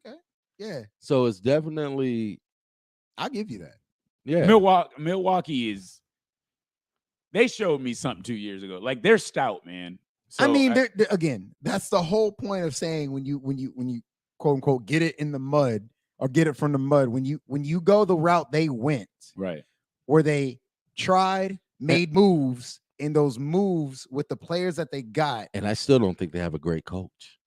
Okay. Yeah. So it's definitely. I'll give you that. Yeah. Milwaukee is. They showed me something 2 years ago. Like, they're stout, man. So, I mean, again, that's the whole point of saying when you quote unquote get it in the mud or get it from the mud. When you go the route they went, right, where they tried, made moves, and those moves with the players that they got. And I still don't think they have a great coach.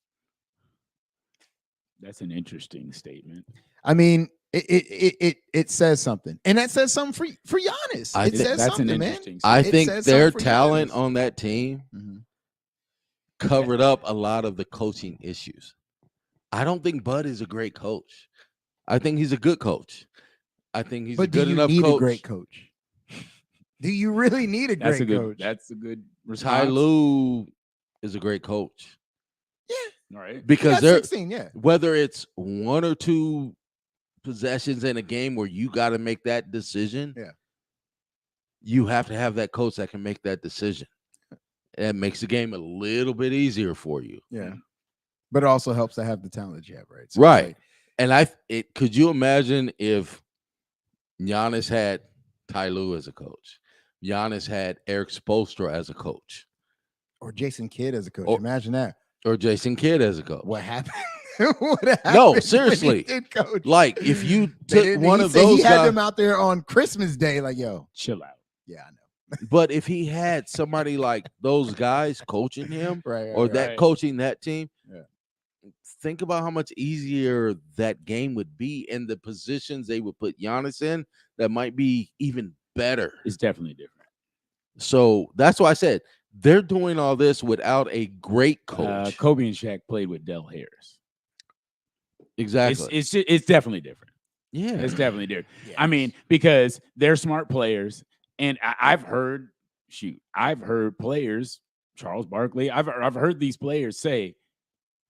That's an interesting statement. I mean, it says something, and that says something for Giannis. It says that's something, an man. interesting I think their talent Giannis. on that team covered up a lot of the coaching issues. I don't think Bud is a great coach. I think he's a good coach. I think he's a good enough coach. Do you need a great coach? Do you really need a great coach? That's a good response. Ty Lue is a great coach. Yeah. All right. Because they're 16, whether it's one or two possessions in a game where you got to make that decision, you have to have that coach that can make that decision. That makes the game a little bit easier for you. Yeah. But it also helps to have the talent that you have, right? So right. And could you imagine if Giannis had Ty Lue as a coach? Giannis had Eric Spoelstra as a coach. Or Jason Kidd as a coach. Imagine that. Or Jason Kidd as a coach. What happened? What happened? No, seriously. Coach? Like, if you took one of those he guys, had them out there on Christmas Day, like, yo, chill out. Yeah, I know. But if he had somebody like those guys coaching him, coaching that team, think about how much easier that game would be, and the positions they would put Giannis in that might be even better. It's definitely different. So that's why I said they're doing all this without a great coach. Kobe and Shaq played with Del Harris. Exactly. It's definitely different. Yeah, it's definitely different. Yes. I mean, because they're smart players, and I've heard players, Charles Barkley. I've heard these players say,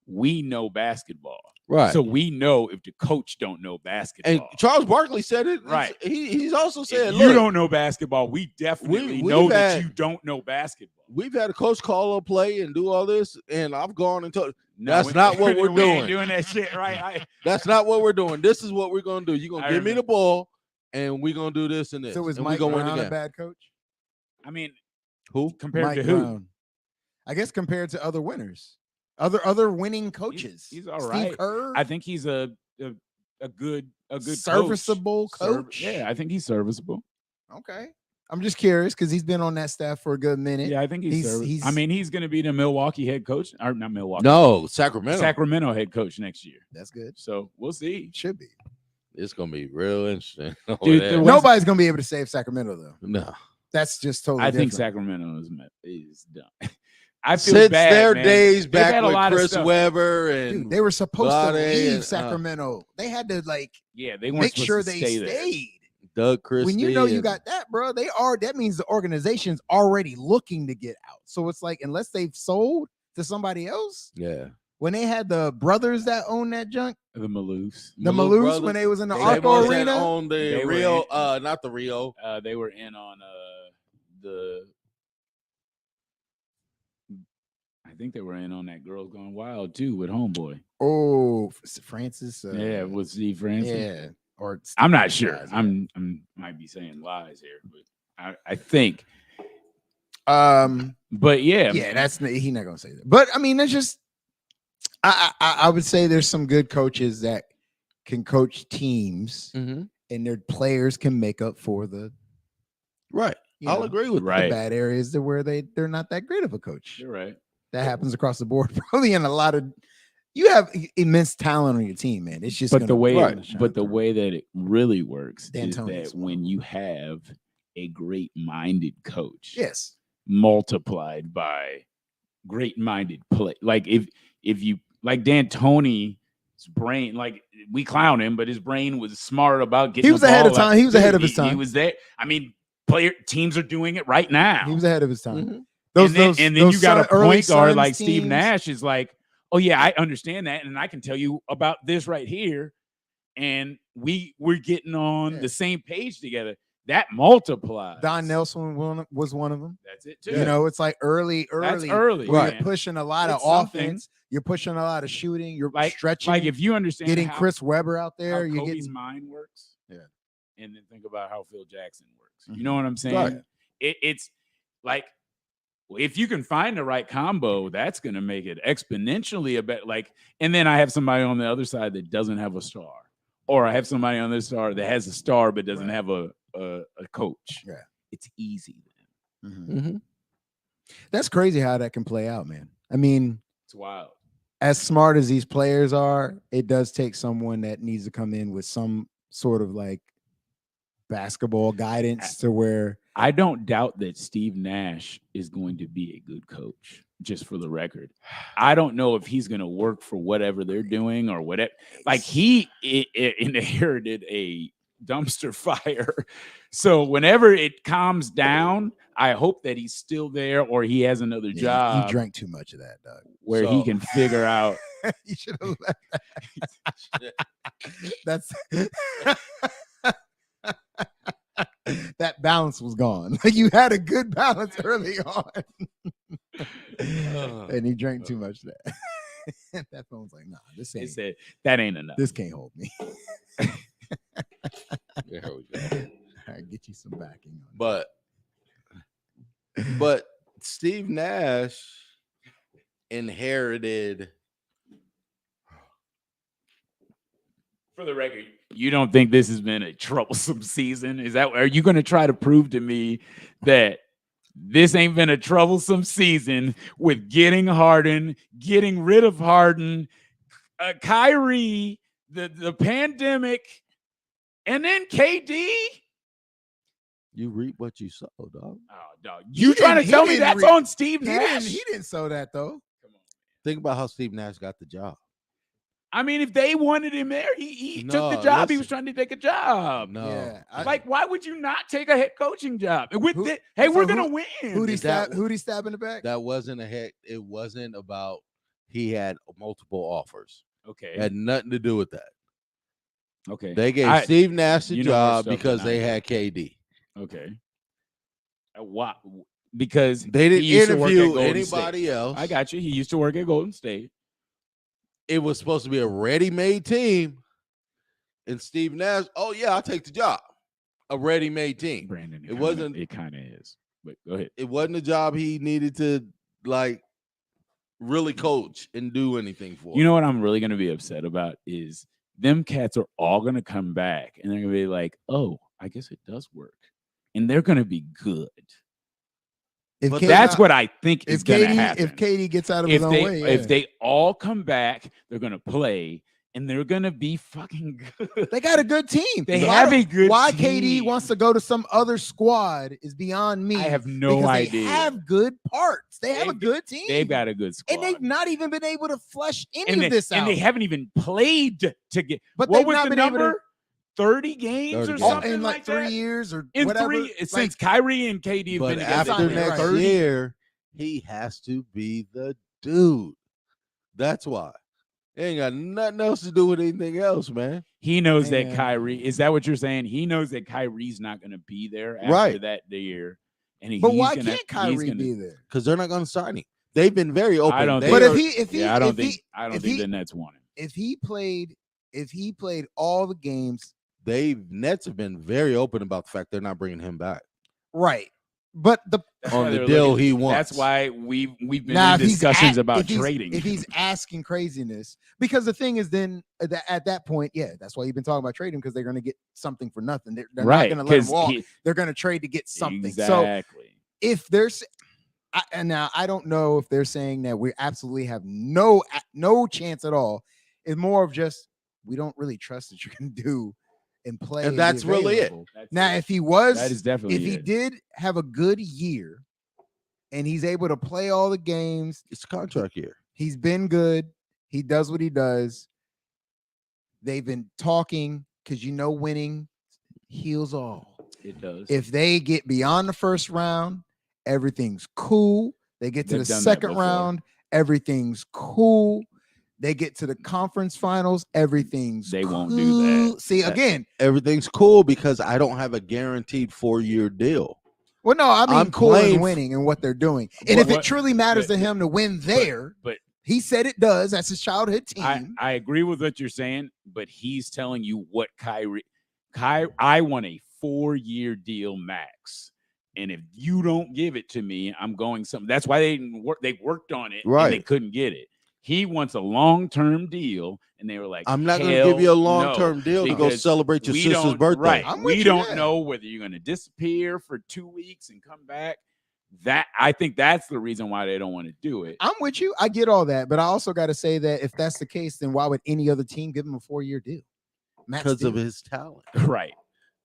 "We know basketball." Right. So we know if the coach don't know basketball. And Charles Barkley said it. Right. He's also said, if you don't know basketball, we definitely know that you don't know basketball. We've had a coach call a play and do all this, and I've gone and told that's not what we're doing. Ain't doing that shit, right? That's not what we're doing. This is what we're going to do. You're going to give me the ball, and we're going to do this and this. So is and Mike we're Brown a bad coach? I mean, who? Compared Mike to who? Brown. I guess compared to other winners. Other winning coaches. He's all right. Steve Kerr. I think he's a good serviceable coach. Yeah, I think he's serviceable. Okay. I'm just curious because he's been on that staff for a good minute. Yeah, I think he's I mean, he's going to be the Milwaukee head coach, or not Milwaukee. No, Sacramento. Sacramento head coach next year. That's good. So we'll see. Should be. It's going to be real interesting. Dude, nobody's going to be able to save Sacramento though. No, that's just totally. I different. think Sacramento is dumb. I feel since bad, their man. days back with Chris Webber and dude, they were supposed to leave and, Sacramento. They had to they make sure they stayed. stayed. Doug Christie. When you know you got that, bro, that means the organization's already looking to get out. So it's like, unless they've sold to somebody else. Yeah. When they had the brothers that owned that junk, The Maloofs. the Maloofs, when they was in the they Arco ones that Arena, owned the They were Rio, in- not the Rio. They were in on the. I think they were in on that Girls Gone Wild too with Homeboy. oh, Francis, Yeah, with Steve Francis. yeah, or I'm not sure. guys, yeah. I'm might be saying lies here, but I think. But yeah, he's not gonna say that. But I mean, it's just I would say there's some good coaches that can coach teams, Mm-hmm. and their players can make up for the Right. I'll agree with the Right. bad areas where they're not that great of a coach. You're right. That happens across the board. Probably in a lot of you have immense talent on your team, man. It's just But the way, shine but the through. way that it really works is D'Antoni's that one. when you have a great-minded coach, Yes, multiplied by great-minded play, like if you like D'Antoni's brain, like we clown him, but his brain was smart about getting. he was the ahead of ball out. time. He was ahead Dude, of his He time. was there. I mean, teams are doing it right now. He was ahead of his time. Mm-hmm. and then you got a early point guard Suns like Steve teams. Nash is like, oh yeah, I understand that, and I can tell you about this right here, and we're getting on the same page together. That multiplies. Don Nelson was one of them. That's it too. You know, it's like early. That's early. Where man. you're pushing a lot It's of something. offense. You're pushing a lot of shooting. You're like stretching. Like if you understand getting how, Chris Webber out how there, you're Kobe's getting mind works. Yeah. And then think about how Phil Jackson works. Mhm. You know what I'm saying? Right. It's like if you can find the right combo, that's going to make it exponentially a better. Like, and then I have somebody on the other side that doesn't have a star, or I have somebody on this star that has a star but doesn't have a coach. Yeah. It's easy then. Mhm. Mm-hmm. That's crazy how that can play out, man. I mean, It's wild. as smart as these players are, it does take someone that needs to come in with some sort of like basketball guidance to where I don't doubt that Steve Nash is going to be a good coach, just for the record. I don't know if he's going to work for whatever they're doing or whatever. Like he inherited a dumpster fire. So whenever it calms down, I hope that he's still there or he has another job. He drank too much of that, Doug. Where he can figure out. You should have left that. That balance was gone. Like you had a good balance early on. And he drank too much of that. That phone's like, nah, this It ain't said that ain't enough. this can't hold me. There we go. All right, get you some backing on But Steve Nash inherited. For the record, you don't think this has been a troublesome season? Are you going to try to prove to me that this ain't been a troublesome season with getting Harden, getting rid of Harden, Kyrie, the pandemic, and then KD? You reap what you sow, dog. Oh, dog. You trying to he tell me didn't that's reap- on Steve He Nash? didn't sow that though. Think about how Steve Nash got the job. I mean, if they wanted him there, he took the No, job. He listen. was trying to take a job. No, Yeah, Like, why would you not take a head coaching job? With Who- hey, so we're who- gonna win. Who'd he Is that- stab? Who'd he stab in the back? that wasn't a head. It wasn't about. He had multiple offers. Okay. It had nothing to do with that. Okay. They gave Steve Nash the you know more job stuff because than they I had KD. Okay. Why? Because They he didn't used to work at interview Golden anybody State. else. I got you. He used to work at Golden State. It was supposed to be a ready-made team, and Steve Nash. Oh yeah, I'll take the job. A ready-made team. Brandon, It wasn't- It kind of is. But go ahead. It wasn't a job he needed to like really coach and do anything for. You know what I'm really gonna be upset about is them cats are all gonna come back and they're gonna be like, "Oh, I guess it does work," and they're gonna be good. If But KD That's what I think is if gonna KD happen. if KD gets out of his own way, If they all come back, they're gonna play and they're gonna be fucking good. they got a good team. They Why have don't- a good Why team. KD wants to go to some other squad is beyond me. I have no because idea. They have good parts. They have a good team. They've got a good squad. and they've not even been able to flesh any and of this out. and they haven't even played to get. But What they've was not the been able to- number? 30 games 30 or games. something in like like 3 that? years or In whatever. 3 since Kyrie and KD have But been together. after Right. next 30 year, he has to be the dude. That's why. It ain't got nothing else to do with anything else, man. He knows Hey, that man. Kyrie, is that what you're saying? He knows that Kyrie's not going to be there after Right. that year. And But he's why gonna, can't Kyrie gonna, be there? Because they're not going to sign him. They've been very open. I don't They think, But are- I don't think if the Nets want him. if he played all the games, Nets have been very open about the fact they're not bringing him back right? But That's on why the they're deal looking- he wants. That's why we've been now in discussions about if he's- trading. If he's asking craziness, because the thing is, then at that point, yeah, that's why you've been talking about trading, because they're going to get something for nothing. They're right, not going to let him 'cause walk. They're going to trade to get something. So Exactly. if there's and now I don't know if they're saying that we absolutely have no chance at all. It's more of just we don't really trust that you can do and play. And be that's really it. available. Now, if he was, that is definitely if he it. did have a good year and he's able to play all the games, It's a contract year. he's been good. He does what he does. They've been talking because winning heals all. It does. If they get beyond the first round, everything's cool. They get to They've the done that second before. round, everything's cool. They get to the conference finals, everything's They won't cool. do that. See, again, Everything's cool because I don't have a guaranteed 4-year deal. well, no, I mean I'm cool playing and f- winning and what they're doing. And if it What- truly matters but- to him to win there, but he said it does. That's his childhood team. I agree with what you're saying, but he's telling you what I want a 4-year deal max. And if you don't give it to me, I'm going something. That's why they didn't work. They worked on it, Right. and they couldn't get it. He wants a long-term deal, and they were like, I'm not going to "Hell give you a no," long-term deal to go because celebrate your we sister's don't- birthday. Right. I'm with We you don't there. know whether you're going to disappear for 2 weeks and come back. That I think that's the reason why they don't want to do it. I'm with you. I get all that. But I also got to say that if that's the case, then why would any other team give him a 4-year deal? Max Because of did. his talent. Right.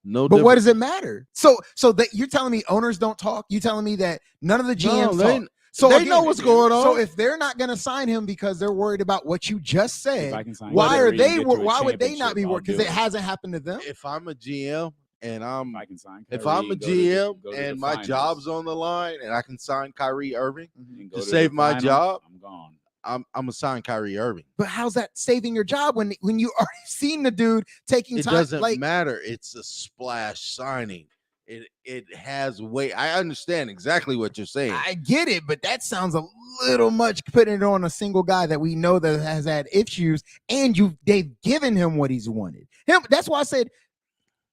No, But what different. does it matter? So that you're telling me owners don't talk? You telling me that none of the GMs they- talk? So they again, know what's going on. So if they're not going to sign him because they're worried about what you just If I said, can sign why Kyrie are and they? get to a Why would they not be championship, worried? I'll Because do it hasn't happened to them. If I'm a GM and If I can sign if Kyrie I'm a and go to GM go to and the my finals job's on the line and I can sign Kyrie Irving and to go save the my finals, job, I'm gone. I'm gonna sign Kyrie Irving. But how's that saving your job when you already seen the dude taking It time? doesn't Like, matter. It's a splash signing. It has weight. I understand exactly what you're saying. I get it, but that sounds a little much putting it on a single guy that we know that has had issues, and they've given him what he's wanted. That's why I said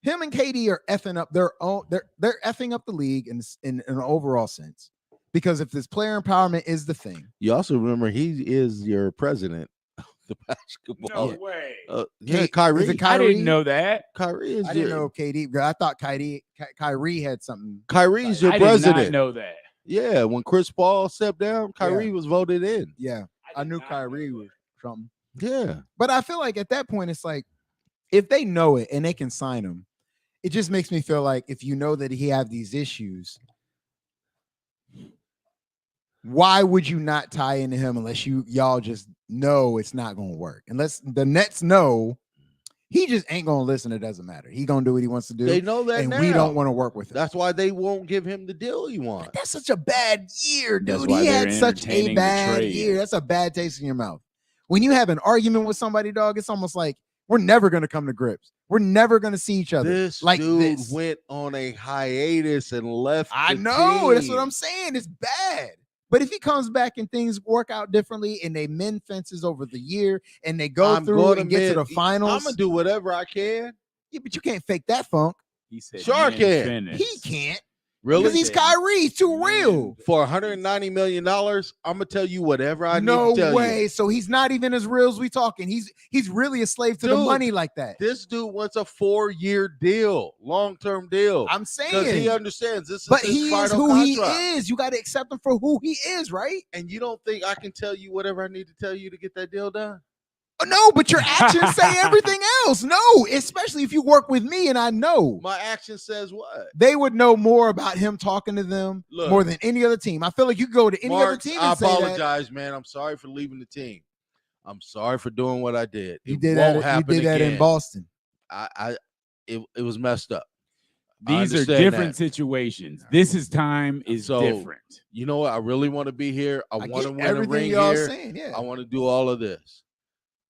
him and KD are effing up their own. They're effing up the league in an overall sense, because if this player empowerment is the thing, You also remember he is your president of the basketball. No way. Yeah, Kyrie. is it I Kyrie? didn't know that. Kyrie is I your didn't know KD. I thought Kyrie had something. Kyrie's your I did not president. know that. Yeah, when Chris Paul stepped down, Kyrie was voted in. Yeah, I did knew not Kyrie know was something. Yeah. But I feel like at that point, it's like if they know it and they can sign him, it just makes me feel like if you know that he have these issues, why would you not tie into him unless y'all just know it's not going to work? Unless the Nets know he just ain't going to listen. It doesn't matter. He going to do what he wants to do. They know that and now. we don't want to work with him. That's why they won't give him the deal he wants. That's such a bad year, That's dude. why He they're had such a entertaining the bad trade. year. That's a bad taste in your mouth. When you have an argument with somebody, dog, it's almost like we're never going to come to grips. We're never going to see each other. This like dude this. went on a hiatus and left. I the know. That's what team. I'm saying. It's bad. But if he comes back and things work out differently and they mend fences over the year and they go I'm through gonna and get to the I'm finals, gonna do whatever I can. yeah, but you can't fake that funk. He said, Sure I "Man, can." finish." He can't. Really? Because he's Kyrie. He's too real. For $190 million, I'm gonna tell you whatever I No need to tell way. you. So he's not even as real as we talking. He's really a slave to the Dude, money like that. This dude wants a 4-year deal, long-term deal. I'm Because he saying. understands this is But his he is final who contract. he is. You got to accept him for who he is, right? And you don't think I can tell you whatever I need to tell you to get that deal done? No, but your actions say everything else. No, especially if you work with me and I know. My action says what? They would know more about him talking to them Look, more than any other team. I feel like you go to any other Marks, team I and say that. apologize, man. I'm sorry for leaving the team. I'm sorry for doing what I did. You It did won't that. You happen did that in again. Boston. I it was messed up. These are different situations. This is time is different. You know what? I really want to be here. I want to win a ring here. Saying, yeah. I want to do all of this.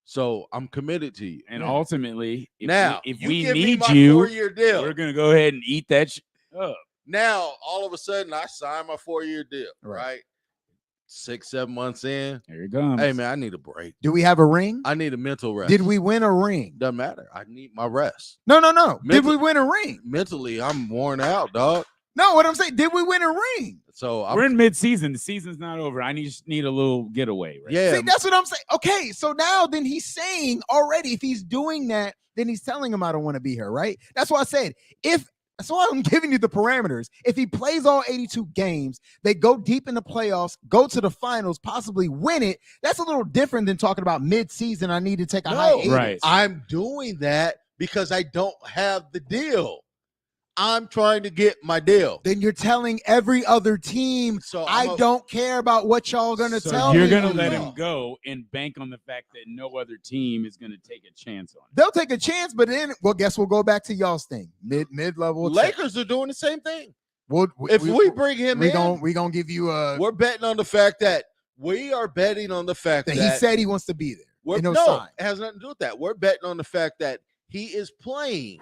So I'm committed to you. And ultimately, if you we give need me my you, 4-year deal. We're gonna go ahead and eat that up. Now, all of a sudden, I sign my 4-year deal. Right. 6-7 months in. There it comes. Hey man, I need a break. Do we have a ring? I need a mental rest. Did we win a ring? Doesn't matter. I need my rest. No. Did we win a ring? Mentally, I'm worn out, dog. No, what I'm saying, did we win a ring? So we're in mid-season. The season's not over. I just need a little getaway. Right? Yeah. See, that's what I'm saying. Okay, so now then he's saying already, if he's doing that, then he's telling him I don't want to be here, right? That's why I said, that's why I'm giving you the parameters. If he plays all 82 games, they go deep in the playoffs, go to the finals, possibly win it. That's a little different than talking about mid-season. I need to take a hiatus. Right. I'm doing that because I don't have the deal. I'm trying to get my deal. Then you're telling every other team, so I don't care about what y'all going to tell me. You're going to let him go and bank on the fact that no other team is going to take a chance on him. They'll take a chance, but then, well, guess we'll go back to y'all's thing. Mid-level. Lakers are doing the same thing. If we bring him in, we're going to give you a... We're betting on the fact that we are betting on the fact that... he said he wants to be there. No, it has nothing to do with that. We're betting on the fact that he is playing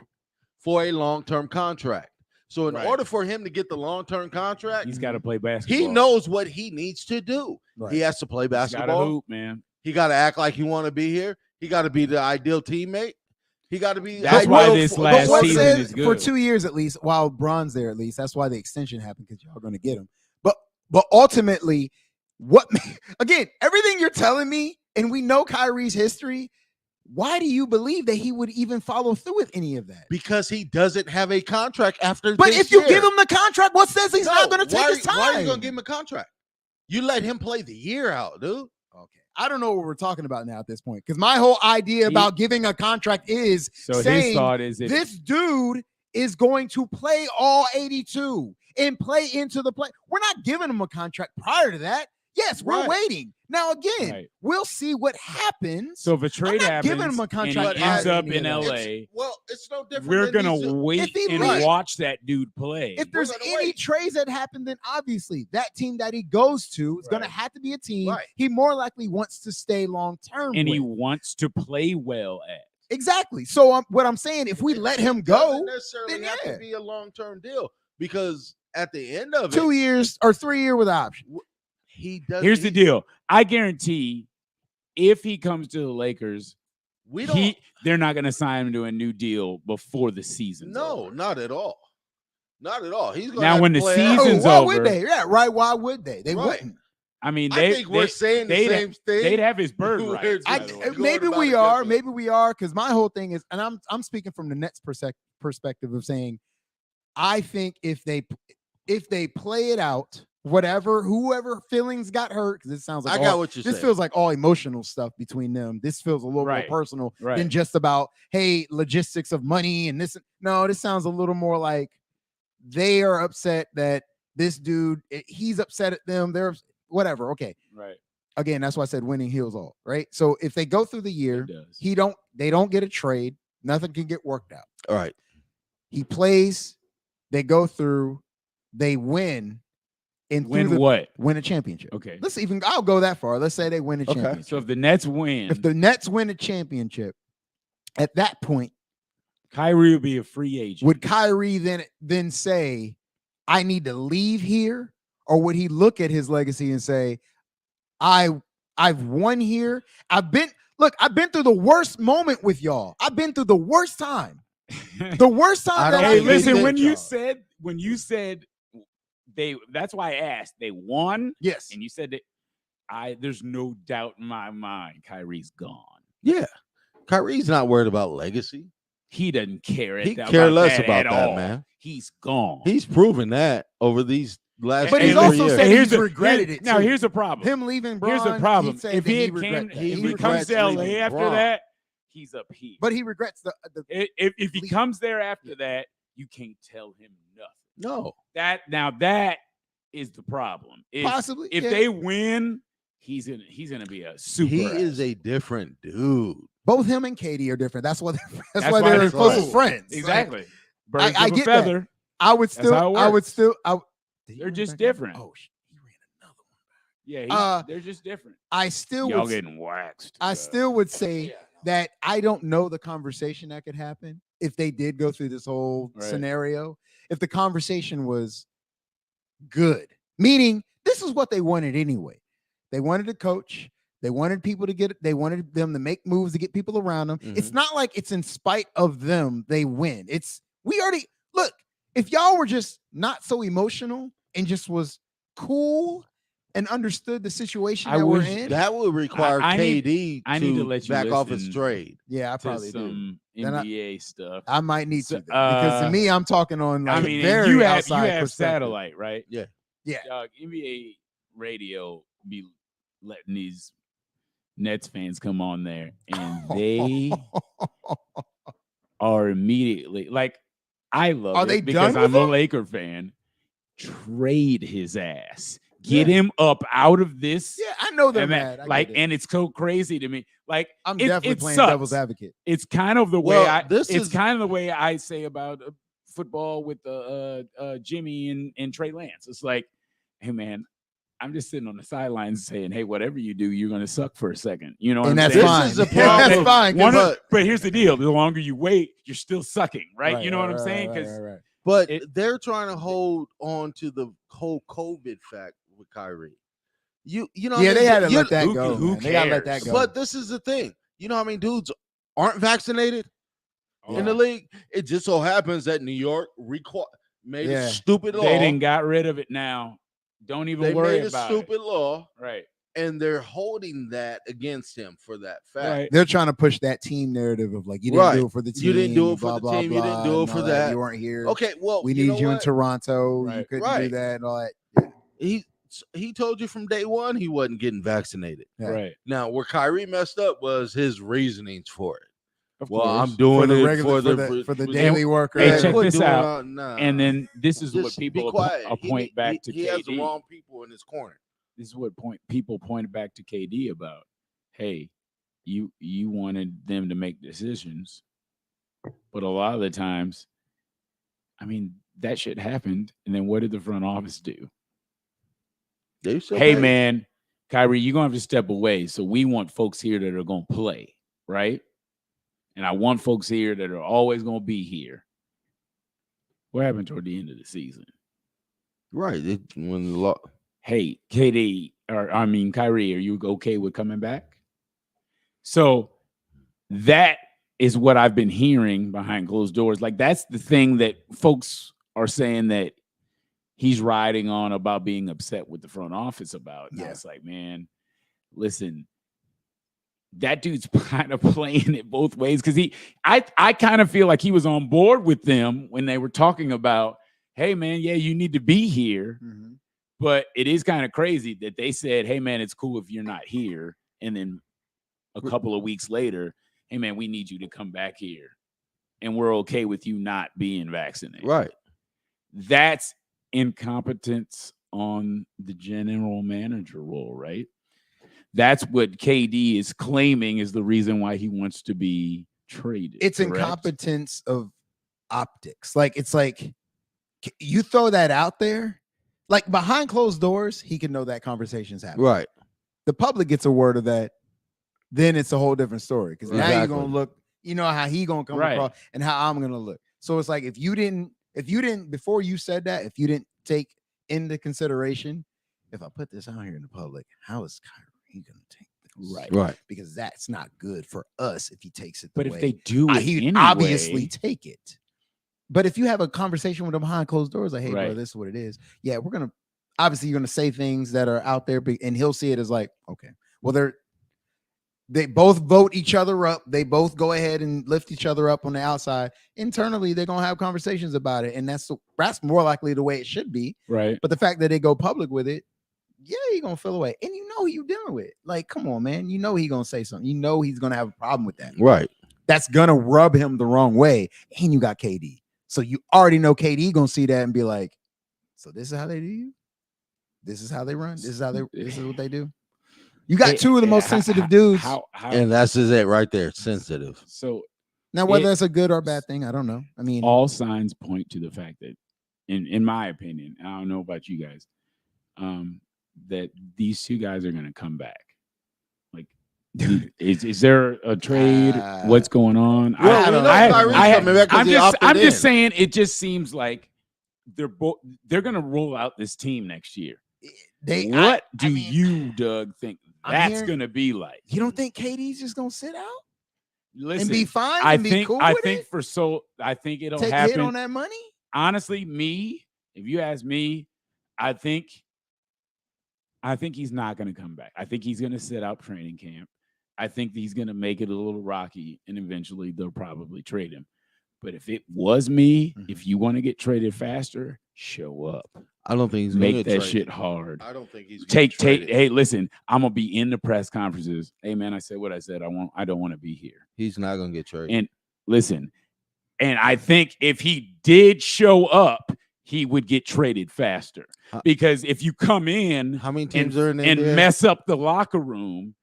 for a long-term contract. So in order for him to get the long-term contract, he's got to play basketball. He knows what he needs to do. Right. He has to play basketball. He's gotta hoop, man. He got to act like he want to be here. He got to be the ideal teammate. He got to be. That's why this last season is good. For 2 years at least, while Bron's there at least. That's why the extension happened, because y'all are going to get him. But ultimately, again, everything you're telling me, and we know Kyrie's history. Why do you believe that he would even follow through with any of that? Because he doesn't have a contract after But this if you year. give him the contract, what says he's not going to take his time? Why are you going to give him a contract? You let him play the year out, dude. Okay. I don't know what we're talking about now at this point, because my whole idea about giving a contract is saying his thought is this dude is going to play all 82 and play into the play. We're not giving him a contract prior to that. Yes, we're waiting. Now, again, we'll see what happens. So if a trade happens giving him a contract and he ends up in LA, it's no different. We're going to wait and watch that dude play. If there's any trades that happen, then obviously that team that he goes to is going to have to be a team he more likely wants to stay long-term and with. he wants to play well at. Exactly. So what I'm saying, if we let him go, necessarily then have to be a long-term deal, because at the end of 2 years or 3 year with option. Here's the deal. I guarantee if he comes to the Lakers, they're not going to sign him to a new deal before the season. No, not at all. Not at all. He's going now when the season's why over. Would they? Yeah, right. Why would they? They wouldn't. I mean, I think we're saying the same thing. They'd have his bird rights. Maybe we are. Maybe we are. Because my whole thing is, and I'm speaking from the Nets perspective of saying, I think if they play it out, whoever feelings got hurt, because it sounds like this feels like all emotional stuff between them. This feels a little more personal than just about, hey, logistics of money and this. No, this sounds a little more like they are upset that this dude, he's upset at them. They're whatever. Okay. Right. Again, that's why I said winning heals all. Right. So if they go through the year, they don't get a trade. Nothing can get worked out. All right. He plays. They go through. They win. And win a championship. Okay. I'll go that far. Let's say they win a championship. So if the Nets win. If the Nets win a championship, at that point, Kyrie will be a free agent. Would Kyrie then say, I need to leave here? Or would he look at his legacy and say, I've won here. I've been through the worst moment with y'all. I've been through the worst time. The worst time. Hey, listen, when you said that's why I asked. They won. Yes. And you said that there's no doubt in my mind Kyrie's gone. Yeah. Kyrie's not worried about legacy. He doesn't care. He cares less about that, all. Man. He's gone. He's proven that over these last But he's also said he's regretted it. Now, here's the problem. Him leaving Bron, here's the problem. If he comes to LA after that, he's up here. But he regrets the if he comes there after that, you can't tell him nothing. No. That is the problem. Possibly. If they win, he's gonna be a super. He is a different dude. both him and Katie are different. That's why That's why why they're they're close close. friends. Like, Exactly. Birds I of a get that. feather. I would That's how it still. works. Did he They're run just back in? different. Oh, he ran another one. Yeah, they're just different. I still Y'all would. getting waxed. I still would say that I don't know the conversation that could happen if they did go through this whole Right. scenario. If the conversation was good, meaning this is what they wanted anyway. They wanted to coach. They wanted people to get. They wanted them to make moves to get people around them. It's not like it's in spite of them they win. It's we already look. If y'all were just not so emotional and just was cool and understood the situation I that we're wish in, That would require I need- KD I need to to let you back off his listen trade. yeah, I to probably do. some Then NBA stuff. I might need So, to then, because to me, I'm talking on like I mean, and very you outside have perspective. satellite, right? Yeah. Yeah, NBA radio be letting these Nets fans come on there, and they are immediately like, I love Are it they because done I'm with a him? Laker fan. Trade his ass, get Yeah. him up out of this. Yeah, I know they're and mad. I get it. and it's so crazy to me. Like, I'm it, definitely it playing sucks. devil's advocate. It's kind of the Well, way I. this It's is- kind of the way I say about football with Jimmy and Trey Lance. It's like, hey man, I'm just sitting on the sidelines saying, hey, whatever you do, you're gonna suck for a second. You know what And I'm that's saying? fine. This is the That's problem. fine. 'Cause- But here's the deal: the longer you wait, you're still sucking, right? You know what I'm saying? Right, Because right. But It- they're trying to hold on to the whole COVID fact with Kyrie. You know, Yeah, they had to you- let that who- go. who Man. They gotta let that cares? go. But this is the thing. You know how many dudes aren't vaccinated in Yeah. the league? It just so happens that New York made Yeah. a stupid law. they didn't got rid of it now. Don't even They worry made a about stupid law, it. Right. and they're holding that against him for that fact. Right. They're trying to push that team narrative of like you didn't Right. do it for the team. You didn't do it for blah, the blah, team, you didn't blah, do it and for all that. You weren't here. Okay, well, we you need know you in what? Toronto. You Right. couldn't Right. do that and all that. He told you from day one he wasn't getting vaccinated. Yeah. Right. Now, where Kyrie messed up was his reasonings for it. Of Well, course. I'm doing For the it regular, for for the for- daily worker. Hey, Yeah, check quit this doing out. all- nah. And then this is what Just be people quiet. point back to he KD. has the wrong people in his corner. This is what people pointed back to KD about. Hey, you wanted them to make decisions, but a lot of the times, I mean, that shit happened. And then what did the front office do? They still Hey paid. man, Kyrie, you're gonna have to step away. So we want folks here that are gonna play, right? And I want folks here that are always gonna be here. What happened toward the end of the season? Right. When the law. Hey, Kyrie, are you okay with coming back? So that is what I've been hearing behind closed doors. Like, that's the thing that folks are saying that he's riding on about being upset with the front office about. And I Yeah. was like, man, listen, that dude's kind of playing it both ways. Cause I kind of feel like he was on board with them when they were talking about, hey man, yeah, you need to be here. Mhm. But it is kind of crazy that they said, hey man, it's cool if you're not here. And then a couple of weeks later, hey man, we need you to come back here. And we're okay with you not being vaccinated. Right. That's incompetence on the general manager role, right? That's what KD is claiming is the reason why he wants to be traded. It's correct? incompetence of optics. Like it's like you throw that out there, like behind closed doors, he can know that conversation's happening. Right. The public gets a word of that, then it's a whole different story. Because now you're Exactly. gonna look, you know how he gonna come Right. across and how I'm gonna look. So it's like if you didn't before you said that, if you didn't take into consideration, if I put this out here in the public, how is Kyrie gonna take this? Right. Right. Because that's not good for us if he takes it. But the if way they do it he'd anyway, obviously take it. But if you have a conversation with him behind closed doors, like, hey, bro, Right. this is what it is. Yeah, we're gonna obviously you're gonna say things that are out there, and he'll see it as like, okay, well, they both vote each other up. They both go ahead and lift each other up on the outside. Internally, they're gonna have conversations about it, and that's more likely the way it should be. right? But the fact that they go public with it, yeah, you're gonna feel away, and you know who you dealing with. Like, come on, man, you know he's gonna say something. You know he's gonna have a problem with that. Right. That's gonna rub him the wrong way. And you got KD, so you already know KD gonna see that and be like, so this is how they do you. This is how they run. This is what they do. You got two of the most sensitive dudes. How And that's just it right there. Sensitive. so Now, whether that's a good or bad thing, I don't know. I mean, all signs point to the fact that, in my opinion, I don't know about you guys, that these two guys are going to come back. Like, is there a trade? What's going on? Well, we know Kyrie's coming back because I'm just saying, it just seems like they're going to roll out this team next year. What do you, Doug, think that's going to be like? You don't think KD's just going to sit out? Listen, and be fine I and think, be cool I with think it? I think it'll Take happen. hit on that money? Honestly, if you ask me, I think he's not going to come back. I think he's going to sit out training camp. I think he's going to make it a little rocky, and eventually they'll probably trade him. But if it was me, if you want to get traded faster, show up. I don't think he's make gonna that get shit hard. I don't think he's take. Hey, listen, I'm gonna be in the press conferences. Hey, man, I said what I said. I don't want to be here. He's not gonna get traded. And listen, and I think if he did show up, he would get traded faster. Because if you come in, how many teams are in the and NBA? Mess up the locker room,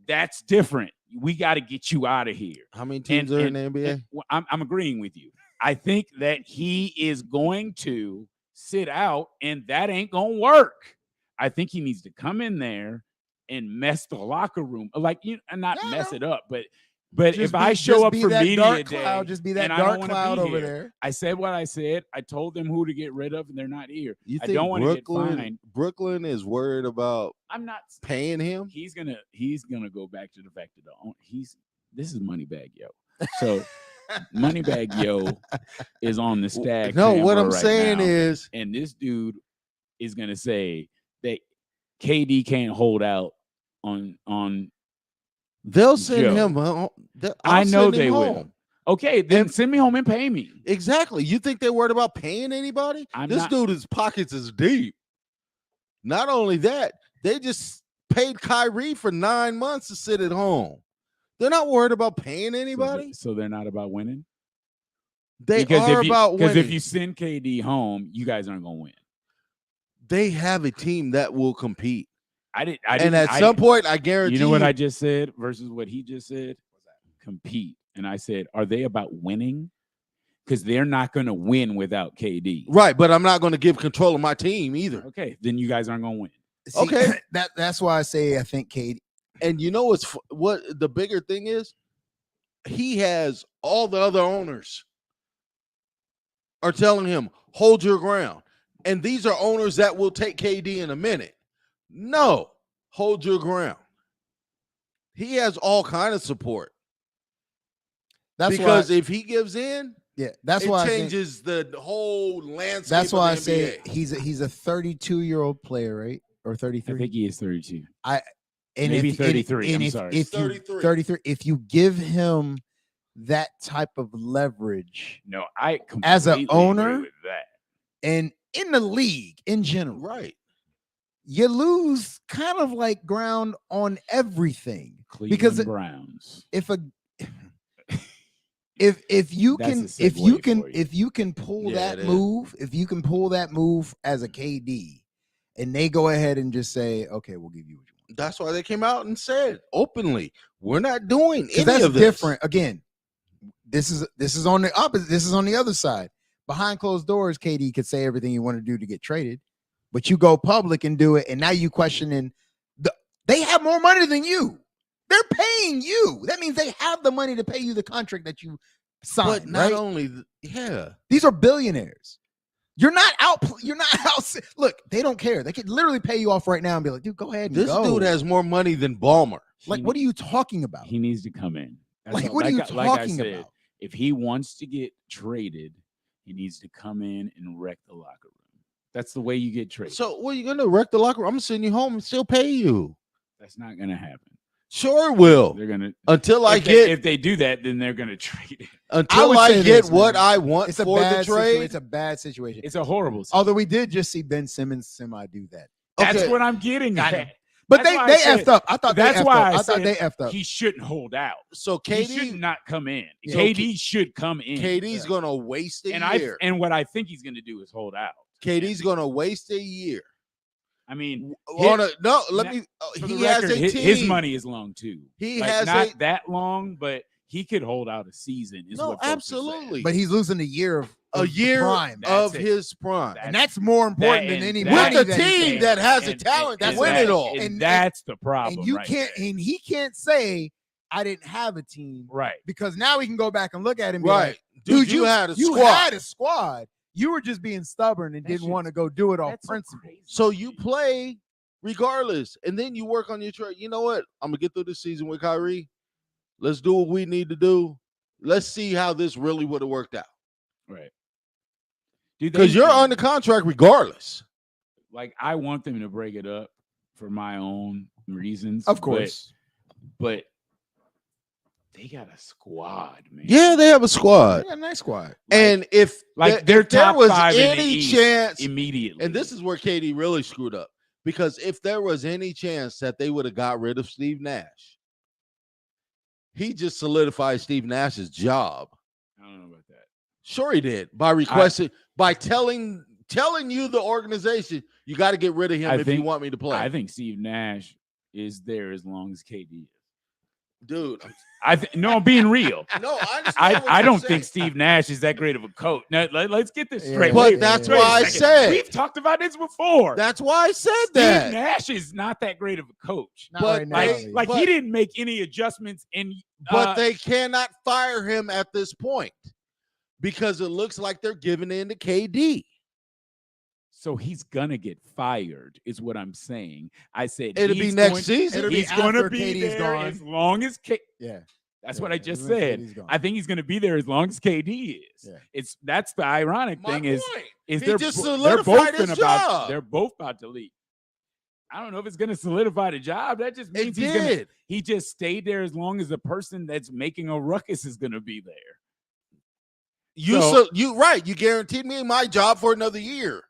that's different. We got to get you out of here. How many teams are in the NBA? I'm agreeing with you. I think that he is going to sit out, and that ain't gonna work. I think he needs to come in there and mess the locker room, like not mess it up, but if I show up for media day, just be that dark cloud over there. I said what I said. I told them who to get rid of, and they're not here. You I think don't want to get fined. Brooklyn is worried about? I'm not paying him. He's gonna go back to the fact that this is Moneybag Yo. So Moneybag Yo is on the stag. No, what I'm right saying now, is, and this dude is gonna say that KD can't hold out on. They'll send Joe. him. I know they will. Okay, then send me home and pay me. Exactly. You think they're worried about paying anybody? Dude's pockets is deep. Not only that, they just paid Kyrie for 9 months to sit at home. They're not worried about paying anybody. So they're not about winning? They are about winning. Because if you send KD home, you guys aren't going to win. They have a team that will compete. And at some point, I guarantee you know what I just said versus what he just said? Compete. And I said, are they about winning? Because they're not going to win without KD. Right, but I'm not going to give control of my team either. Okay, then you guys aren't going to win. See, okay, that's why I say I think KD. And you know what the bigger thing is? He has all the other owners are telling him, hold your ground. And these are owners that will take KD in a minute. No, hold your ground. He has all kind of support. That's because why, if he gives in, that's why it changes the whole landscape. That's why I NBA. say he's a 32-year-old player, right? Or 33. I think he is 32. Maybe 33. I'm sorry. 33. If you give him that type of leverage, no, I as an owner agree with that, and in the league in general, right? You lose kind of like ground on everything. Cleveland because Browns. If you can pull that move as a KD, and they go ahead and just say, okay, we'll give you what you want. That's why they came out and said openly, we're not doing any that's of this. Different. Again, this is on the opposite. This is on the other side. Behind closed doors, KD could say everything you want to do to get traded, but you go public and do it, and now you questioning they have more money than you. They're paying you. That means they have the money to pay you the contract that you signed. But not right? only, these are billionaires. You're not out. Look, they don't care. They could literally pay you off right now and be like, dude, go ahead. This dude has more money than Ballmer. What are you talking about? He needs to come in. What are you talking about? If he wants to get traded, he needs to come in and wreck the locker room. That's the way you get traded. So, what are you going to wreck the locker room? I'm going to send you home and still pay you. That's not going to happen. Sure it will. They're gonna if they do that, then they're gonna trade it. Until I get what I want for the trade. It's a bad situation. It's a horrible situation. Although we did just see Ben Simmons do that. That's what I'm getting at. But they effed up. I thought that's why I thought they effed up. He shouldn't hold out. So KD should not come in. So KD should come in. KD's gonna waste a year. And what I think he's gonna do is hold out. KD's gonna waste a year. I mean, Let na- me. for the He has record, a team. his money is long too. He Like, has not that long, but he could hold out a season. Is No, what folks are saying. absolutely. But he's losing a year of a year prime. of That's it. his prime. And that's more important than any With money a that he's team getting. that has the and- talent to and win that- it all. And that's the problem. And you right can't, there. and he can't say, I didn't have a team. Right. Because now we can go back and look at him and be Right. like, Dude, you had a you squad. had a squad. You were just being stubborn and That didn't want to go do it off That's principle. crazy. So you play regardless, and then you work on your trade. You know what? I'm gonna get through this season with Kyrie. Let's do what we need to do. Let's see how this really would have worked out. Right. Because you're under contract regardless. Like, I want them to break it up for my own reasons. Of course. But they got a squad, man. Yeah, they have a squad. They got a nice squad. And if They're if there top was 5 in the any East chance, immediately. and this is where KD really screwed up, because if there was any chance that they would have got rid of Steve Nash, he just solidified Steve Nash's job. I don't know about that. Sure, he did by requesting, by telling you the organization you got to get rid of him if you want me to play. I think Steve Nash is there as long as KD is. Dude, No, I'm being real. no, I understand what I you're don't saying. think Steve Nash is that great of a coach. Now, let's get this Yeah, straight. But Wait, that's wait a why I second. said. We've talked about this before. That's why I said Steve that. Nash is not that great of a coach. Not But right now. Like but- he didn't make any adjustments in. But they cannot fire him at this point because it looks like they're giving in to KD. So he's gonna get fired, is what I'm saying. I said It'll be he's next going- season. It'll be He's going to after be KD's there gone. as long as Yeah. That's Yeah, what I just as long as said. KD's gone. I think he's going to be there as long as KD is. Yeah. That's the ironic My thing is point. is He they're just they're both solidified his gonna job. they're both about to leave. I don't know if it's going to solidify the job. That just It means he's going to did. he just stayed there as long as the person that's making a ruckus is going to be there. You right. You guaranteed me my job for another year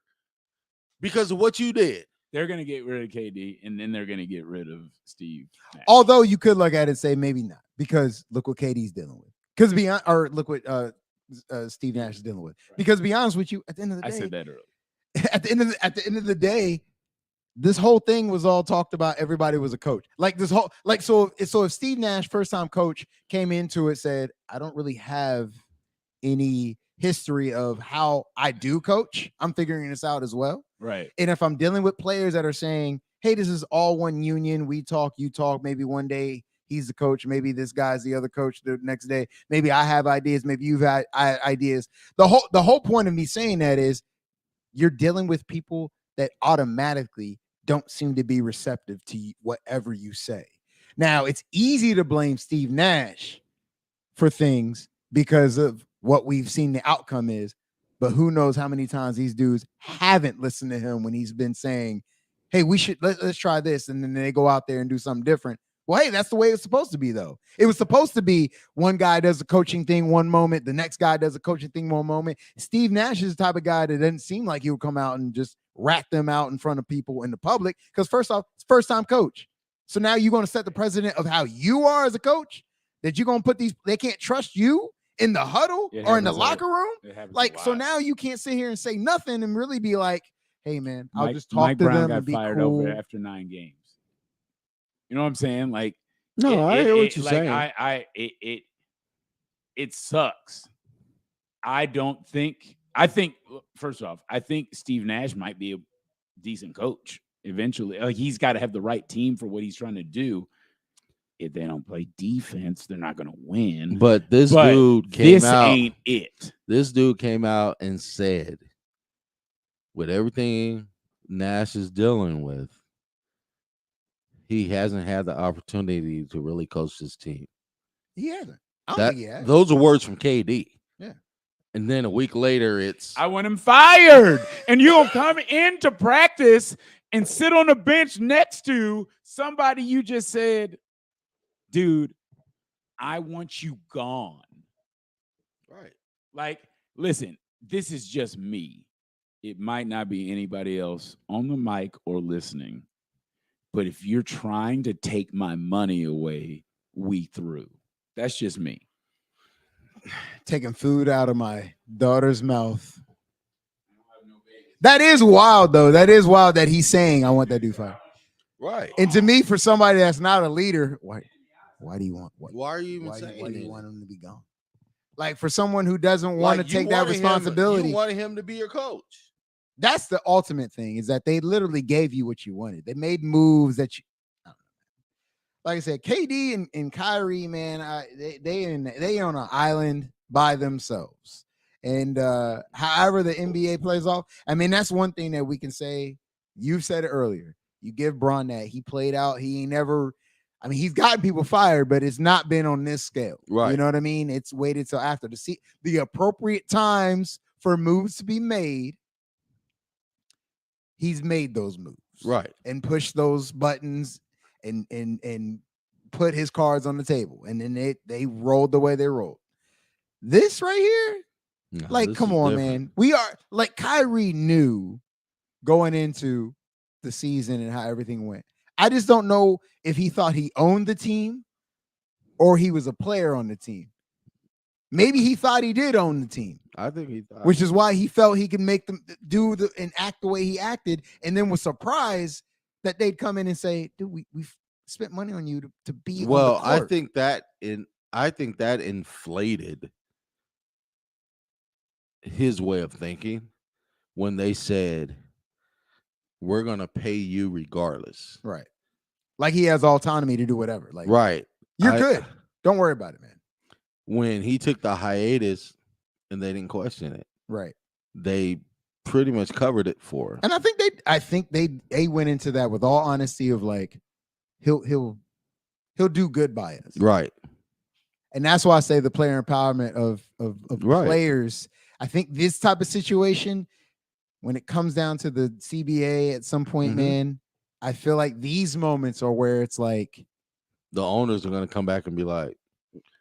because of what you did. They're going to get rid of KD and then they're going to get rid of Steve Nash. Although you could look at it and say maybe not, because look what KD's dealing with. Because beyond, or look what Steve Nash is dealing with. Right. Because to be honest with you, at the end of the I day, said that earlier. at the end of the day, this whole thing was all talked about. Everybody was a coach. Like this whole so if Steve Nash, first time coach, came into it, said, I don't really have any history of how I do coach. I'm figuring this out as well. Right. And if I'm dealing with players that are saying, hey, this is all one union, we talk, you talk, maybe one day he's the coach, maybe this guy's the other coach the next day, maybe I have ideas, maybe you've had ideas. The whole point of me saying that is you're dealing with people that automatically don't seem to be receptive to whatever you say. Now, it's easy to blame Steve Nash for things because of what we've seen the outcome is, but who knows how many times these dudes haven't listened to him when he's been saying, hey, we should let's try this, and then they go out there and do something different. Well, hey, that's the way it's supposed to be, though. It was supposed to be one guy does a coaching thing one moment, the next guy does a coaching thing one moment. Steve Nash is the type of guy that doesn't seem like he would come out and just rat them out in front of people in the public, because first off, it's first-time coach. So now you're going to set the precedent of how you are as a coach, that you're going to put they can't trust you in the huddle or in the locker room. Like, so now you can't sit here and say nothing and really be like, hey, man, I'll just talk Mike to Brown them got and be fired cool. over after 9 games. You know what I'm saying? Like, No, I hear what you're saying. It sucks. I think first off, I think Steve Nash might be a decent coach eventually. Like, he's got to have the right team for what he's trying to do. If they don't play defense, they're not going to win. But this dude came out. Ain't it. This dude came out and said, with everything Nash is dealing with, he hasn't had the opportunity to really coach this team. He hasn't. I don't think he has. Those are words from KD. Yeah. And then a week later, I want him fired. And you'll come into practice and sit on the bench next to somebody you just said, dude, I want you gone. right. Like, listen, this is just me. It might not be anybody else on the mic or listening. But if you're trying to take my money away, we through. That's just me. Taking food out of my daughter's mouth. That is wild, though. That is wild that he's saying, "I want that dude fired." Right. And to me, for somebody that's not a leader, why do you want what? Why are you even Why saying do you anything? want him to be gone? Like for someone who doesn't want to you take that wanted responsibility, you wanted him to be your coach. that's the ultimate thing. Is that they literally gave you what you wanted. They made moves that you. Like I said, KD and Kyrie, man, they on an island by themselves. And however the NBA plays off, I mean, that's one thing that we can say. You've said it earlier. You give Bron that he played out. He ain't never. I mean, he's gotten people fired, but it's not been on this scale. Right. You know what I mean? It's waited till after to see the appropriate times for moves to be made. He's made those moves. Right. And pushed those buttons and put his cards on the table. And then they rolled the way they rolled. This right here, No, like, this come is on, different. man. We are like Kyrie knew going into the season and how everything went. I just don't know if he thought he owned the team or he was a player on the team. Maybe he thought he did own the team. I think he thought, which is why he felt he could make them do and act the way he acted, and then was surprised that they'd come in and say, "Dude, we've spent money on you to be well, on the court." I think that inflated his way of thinking when they said, "We're gonna pay you regardless." Right. Like he has autonomy to do whatever. Like, Right. you're good. Don't worry about it, man. When he took the hiatus and they didn't question it, Right. they pretty much covered it for him. And I think they went into that with all honesty of like, he'll do good by us. Right. And that's why I say the player empowerment of Right. players. I think this type of situation, when it comes down to the CBA at some point, Mhm. man, I feel like these moments are where it's like The owners are going to come back and be like,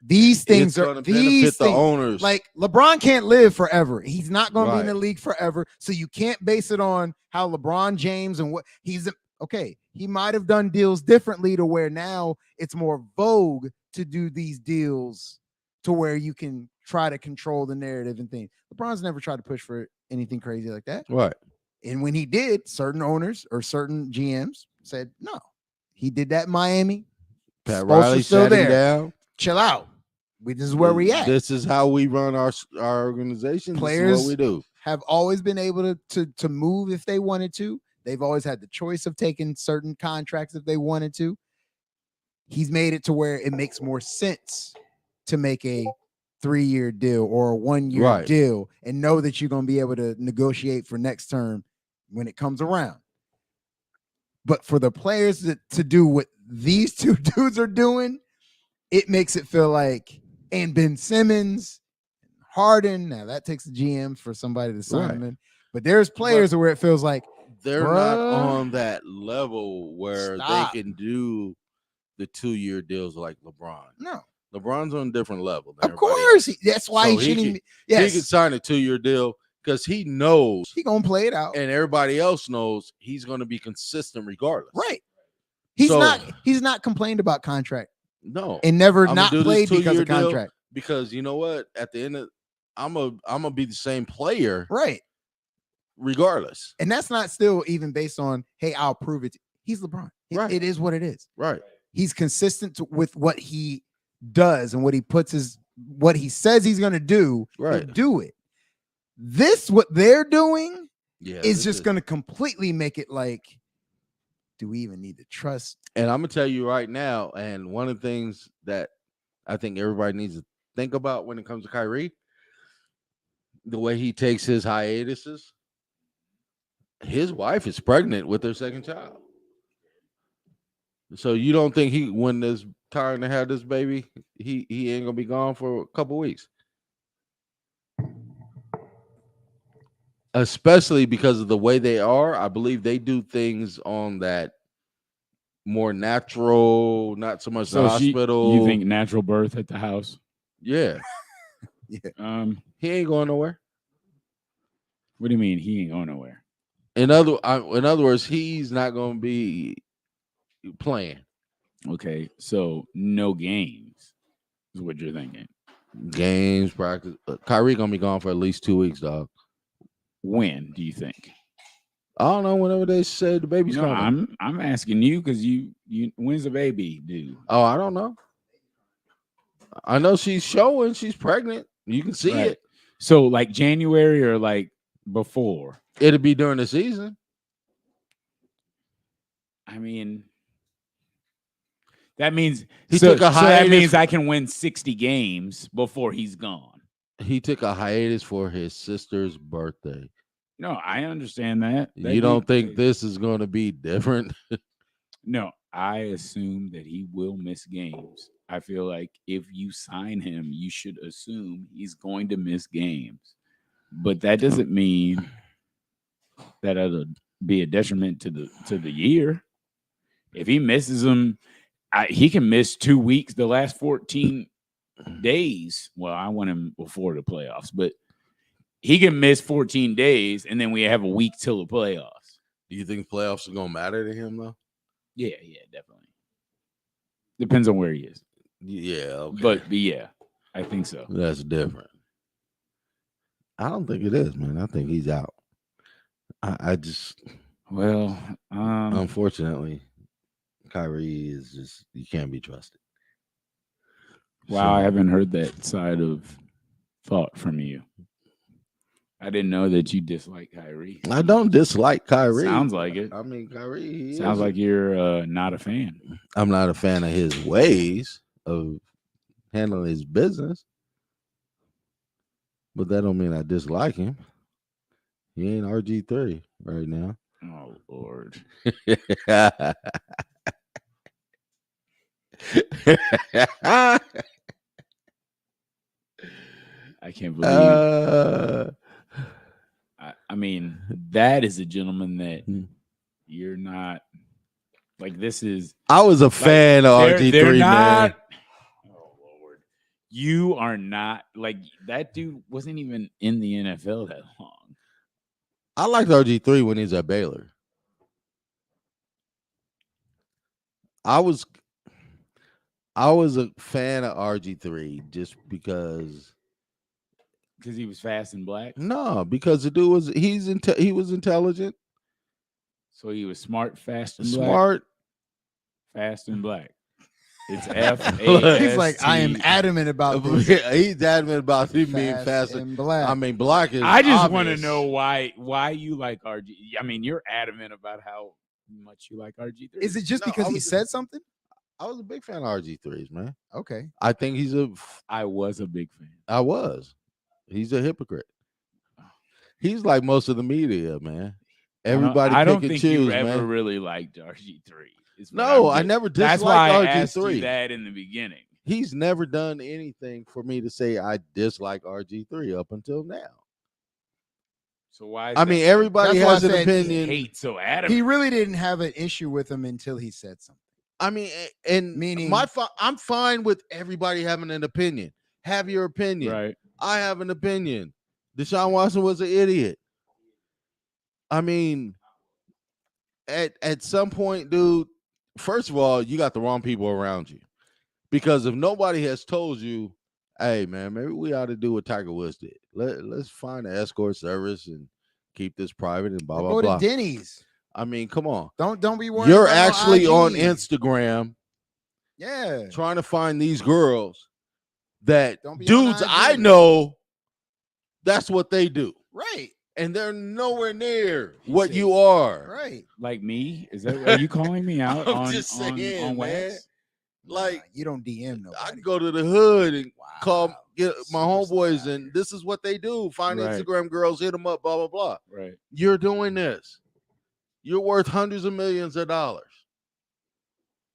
these things it's are going to these benefit the things. owners. Like LeBron can't live forever. He's not going to be in Right. the league forever. So you can't base it on how LeBron James and what he's okay. He might have done deals differently to where now it's more vogue to do these deals to where you can try to control the narrative and things. LeBron's never tried to push for anything crazy like that. Right. And when he did, certain owners or certain GMs said no. He did that in Miami. Pat Spoelstra Riley still sat him there. down. Chill out. This is where we at. This is how we run our organization. Players this is what we do. have always been able to move if they wanted to. They've always had the choice of taking certain contracts if they wanted to. He's made it to where it makes more sense to make a 3-year deal or a 1-year Right. deal and know that you're going to be able to negotiate for next term when it comes around. But for the players to do what these two dudes are doing, it makes it feel like, and Ben Simmons, Harden, now that takes the GM for somebody to sign Right. him in. But there's players where it feels like They're not bruh, on that level where stop. they can do the 2-year deals like LeBron. no. LeBron's on a different level. Than Of everybody course. else. That's why So he he shouldn't can- even. Yes. He can sign a 2-year deal because he knows, He gonna play it out. and everybody else knows he's going to be consistent regardless. Right. He's So- not complained about contract No. and never I'ma not do this played because 2-year of deal. contract. Because you know what? At the end of, I'm a be the same player Right. regardless. And that's not still even based on, hey, I'll prove it. He's LeBron. Right. It is what it is. Right. He's consistent with what he does and what he what he says he's going to do. Right. He'll do it. This, what they're doing, Yeah. is just going to completely make it like, do we even need to trust? And I'm gonna tell you right now, and one of the things that I think everybody needs to think about when it comes to Kyrie, the way he takes his hiatuses, his wife is pregnant with their second child. So you don't think he, when this tired to have this baby, he ain't gonna be gone for a couple weeks? Especially because of the way they are, I believe they do things on that more natural, not so much the hospital. You think natural birth at the house? Yeah. Yeah. He ain't going nowhere. What do you mean he ain't going nowhere? In other words, he's not going to be playing Okay, so no games is what you're thinking. games, practice. Kyrie gonna be gone for at least 2 weeks, dog. When do you think? I don't know. Whenever they say the baby's No, coming. I'm asking you because you when's the baby due? Oh, I don't know. I know she's showing. She's pregnant. You can see Right. it. So like January or like before? It'll be during the season. I mean, that means He so, took a so that means hiatus. I can win 60 games before he's gone. He took a hiatus for his sister's birthday. No, I understand that. You don't think this is going to be different? No, I assume that he will miss games. I feel like if you sign him, you should assume he's going to miss games. But that doesn't mean that it'll be a detriment to the year. If he misses them, he can miss 2 weeks, the last 14 days. Well, I want him before the playoffs, but he can miss 14 days, and then we have a week till the playoffs. Do you think playoffs are going to matter to him, though? Yeah, definitely. Depends on where he is. Yeah, okay. But yeah, I think so. That's different. I don't think it is, man. I think he's out. I just, well, unfortunately, Kyrie is just, you can't be trusted. Wow, I haven't heard that side of thought from you. I didn't know that you dislike Kyrie. I don't dislike Kyrie. Sounds like it. I mean, Kyrie. Sounds like you're not a fan. I'm not a fan of his ways of handling his business, but that don't mean I dislike him. He ain't RG3 right now. Oh Lord. I can't believe. I mean, that is a gentleman that you're not like. This is. I was a fan of RG3, man. Oh Lord, you are not like that dude. Wasn't even in the NFL that long. I liked RG3 when he was at Baylor. I was a fan of RG3 just because he was fast and black. No, because the dude was he was intelligent. So he was smart, fast, and smart, black. Fast and black. It's F-A-S-T. He's like, I am adamant about this. He's adamant about him being fast and black. I mean, black is. I just want to know why you like RG. I mean, you're adamant about how much you like RG3. Is it just because he said something? I was a big fan of RG3's, man. Okay. I think I was a big fan. I was. He's a hypocrite. He's like most of the media, man. Everybody I don't pick and think choose, you ever man. really liked RG3. No, I never disliked That's why I RG3. asked you that in the beginning. He's never done anything for me to say I dislike RG3 up until now. So why? I mean, everybody has an opinion. Hate so adamant. He really didn't have an issue with him until he said something. I mean, and meaning I'm fine with everybody having an opinion. Have your opinion. Right. I have an opinion. Deshaun Watson was an idiot. I mean, at some point, dude, first of all, you got the wrong people around you. Because if nobody has told you, hey, man, maybe we ought to do what Tiger Woods did. Let's find an escort service and keep this private and blah, blah, blah. Go to Denny's. I mean, come on. Don't be worried. You're actually on Instagram. Yeah. Trying to find these girls that dudes on I know, that's what they do. Right. And they're nowhere near what you are. Right. Like me? Are you calling me out I'm on just saying, on man. wax? Like, you don't DM nobody. I can go to the hood and get my homeboys, and this is what they do. Find Instagram girls, hit them up, blah, blah, blah. Right. You're doing this. You're worth hundreds of millions of dollars.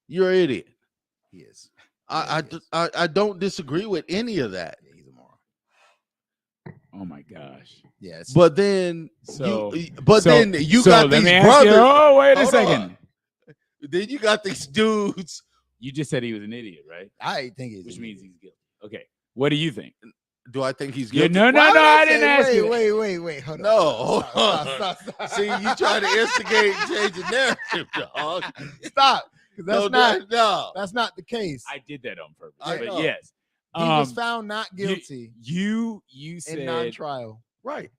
You're an idiot. He is. I don't disagree with any of that. Yeah, he's a moron. Oh my gosh. Yes. But then So you got these brothers. Oh, wait a second. Then you got these dudes. You just said he was an idiot, right? I think he's Which means he's guilty. Okay. What do you think? Do I think he's guilty? No, I didn't ask you. Wait. Hold on. Stop. See, you trying to instigate and change the narrative, dog. Stop. That's That's not the case. I did that on purpose. I But know. yes. He was found not guilty You said in non-trial. right.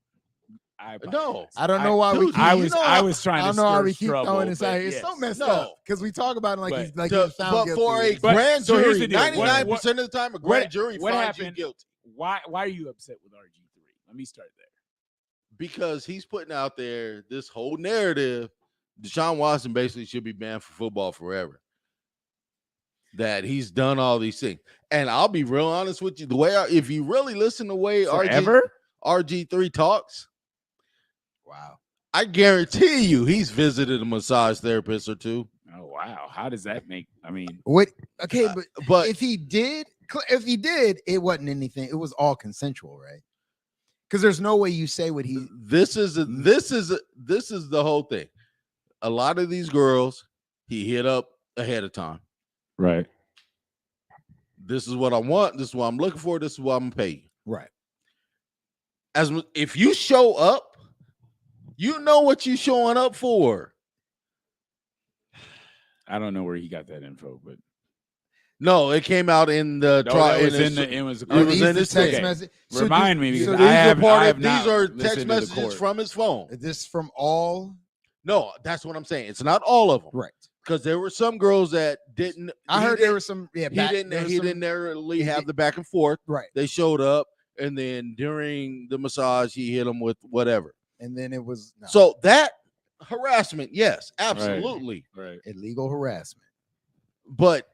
No. I don't know why we dude, keep. I you was know, I was trying I to don't know why stir we keep trouble, throwing this but out here. It's so yes. messed No. up because we talk about it like But he's like he was found but guilty. for a But- grand so here's jury, the deal. 99% of the time, a grand jury what finds you happened? guilty Why are you upset with RG3? Let me start there. because he's putting out there this whole narrative. Deshaun Watson basically should be banned from football forever. That he's done all these things, and I'll be real honest with you. The way if you really listen to the way Forever? RG3 talks, Wow. I guarantee you he's visited a massage therapist or two. Oh wow. How does that make? I mean, What? Okay, but But if he did, it wasn't anything. It was all consensual, right? Because there's no way you say what he. this is the whole thing. A lot of these girls he hit up ahead of time. right. This is what I want. This is what I'm looking for. This is what I'm gonna pay you. Right. If you show up, you know what you're showing up for. I don't know where he got that info, but No, it came out in the no, trial. it was in the. It was. it was these in the his text thing. message. Remind me, because So I these are have part of not these are listened text to the messages court. from his phone. This from all No, that's what I'm saying. It's not all of them, right. because there were some girls that didn't. I heard there was some. Yeah, He didn't necessarily have the back and forth. right, They showed up, and then during the massage, he hit them with whatever. and then it was So that harassment, yes, absolutely. Right. illegal harassment. But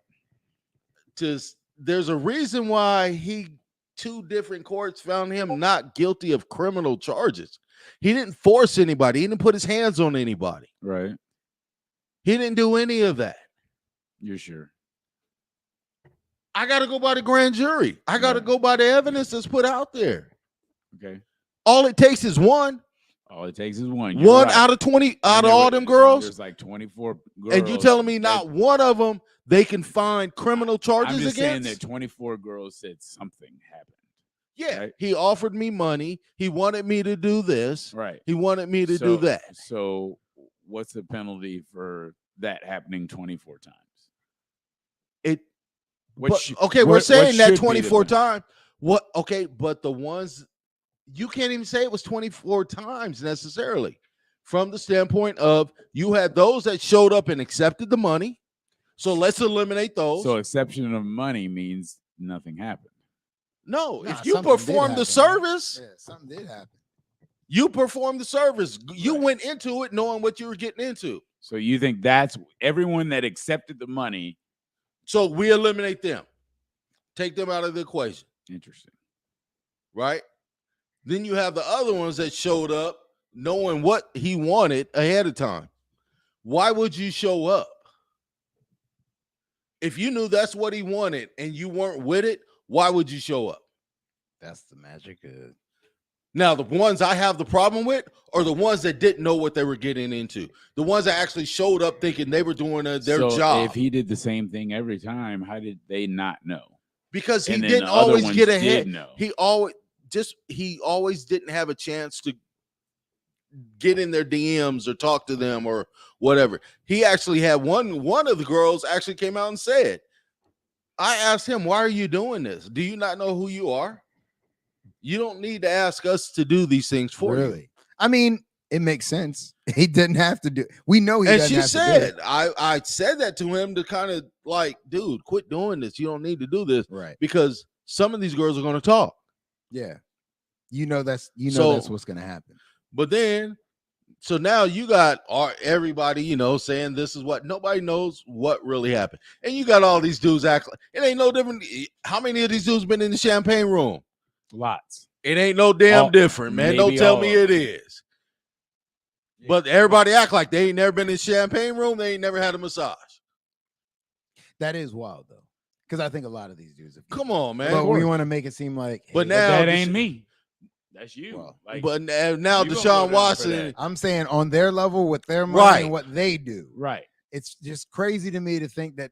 there's a reason why two different courts found him not guilty of criminal charges. He didn't force anybody. He didn't put his hands on anybody. Right. He didn't do any of that. You're sure? I got to go by the grand jury. I got to Right. go by the evidence that's put out there. Okay. All it takes is one. All it takes is one. One out of 20 out of all them girls. There's like 24 girls. And you telling me not one of them they can find criminal charges I'm just saying against? that 24 girls said something happened. Yeah, right? he offered me money. He wanted me to do this. Right. He wanted me to do that. So what's the penalty for that happening 24 times? We're saying that should be the 24 penalty? times. What? Okay, but the ones you can't even say it was 24 times necessarily. From the standpoint of you had those that showed up and accepted the money. So let's eliminate those. So exception of money means nothing happened. No, Nah, if you something did perform the happen. service, Yeah, something did happen. you perform the service. You Right. went into it knowing what you were getting into. So you think that's everyone that accepted the money? So we eliminate them. Take them out of the equation, Interesting. right? Then you have the other ones that showed up knowing what he wanted ahead of time. Why would you show up? If you knew that's what he wanted and you weren't with it, why would you show up? That's the magic of Now, the ones I have the problem with are the ones that didn't know what they were getting into. The ones that actually showed up thinking they were doing their So job. If he did the same thing every time, how did they not know? Because he And then didn't the other always ones get did ahead. know. He always didn't have a chance to get in their DMs or talk to them or whatever. He actually had one of the girls actually came out and said, I asked him, why are you doing this? Do you not know who you are? You don't need to ask us to do these things for you. really. I mean, it makes sense. He didn't have to do. We know he. And doesn't she have to do said, I said that to him to kind of like, dude, quit doing this. You don't need to do this it. Right. because some of these girls are going to talk. Yeah. That's So- that's what's gonna happen. But then, so now you got everybody, saying this is what nobody knows what really happened. And you got all these dudes act like it ain't no different. How many of these dudes been in the champagne room? Lots. It ain't no damn All- different, man. Don't maybe tell all me of it is. But everybody act like they ain't never been in the champagne room. They ain't never had a massage. That is wild though, because I think a lot of these dudes. Come on, man. But we want to make it seem like. But hey, now that the ain't sh- me. That's you. Well, Like, But now you gonna go Deshaun down for Watson. that. I'm saying on their level with their money Right. and what they do. right. It's just crazy to me to think that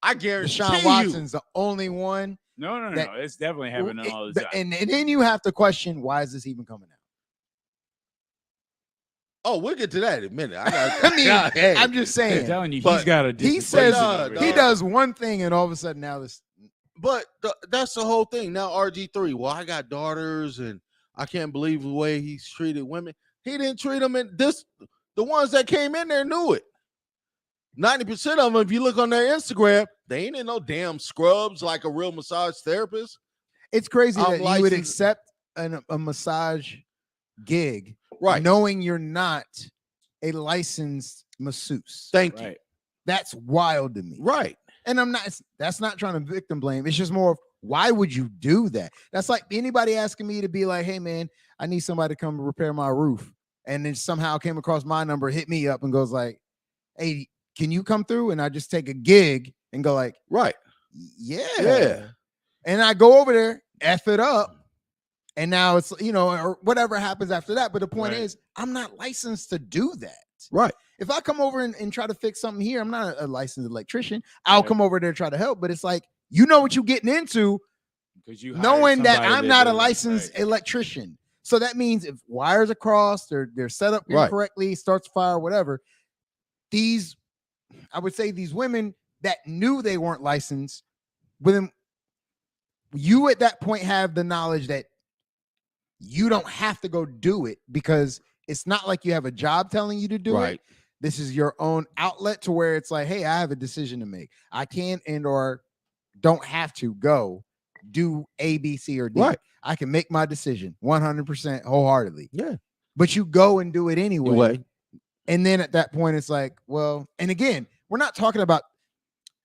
I guarantee Deshaun you. Watson's the only one. No. That- It's definitely happening all the time. And then you have to question, why is this even coming out? Oh, we'll get to that in a minute. I mean, hey. I'm just I'm saying. telling you, but he's got a. He discipline says over no, he here. does one thing, and all of a sudden now this. But that's the whole thing. Now RG3, well, I got daughters, and I can't believe the way he's treated women. He didn't treat them in this. The ones that came in there knew it. 90% of them, if you look on their Instagram, they ain't in no damn scrubs like a real massage therapist. It's crazy I'm that you would licensed- accept a massage gig, Right. knowing you're not a licensed masseuse. Thank you. Right. That's wild to me. Right. And that's not trying to victim blame. It's just more of, why would you do that? That's like anybody asking me to be like, hey man, I need somebody to come repair my roof. And then somehow came across my number, hit me up and goes like, hey, can you come through? And I just take a gig and go like, Right. yeah. Yeah. And I go over there, F it up. And now it's, or whatever happens after that. But the point Right. is, I'm not licensed to do that. Right. If I come over and try to fix something here, I'm not a licensed electrician. I'll come over there and try to help. But it's like, you know what you're getting into, Because you hired knowing that somebody I'm not a does- licensed right. electrician. So that means if wires are crossed or they're set up Right. incorrectly, starts fire, whatever, I would say these women that knew they weren't licensed, with them, you at that point have the knowledge that you don't have to go do it, because it's not like you have a job telling you to do Right. it. This is your own outlet to where it's like, hey, I have a decision to make. I can and or don't have to go do A, B, C, or D. Right. I can make my decision 100% wholeheartedly. Yeah. But you go and do it anyway. Anyway. And then at that point, it's like, well, and again, we're not talking about,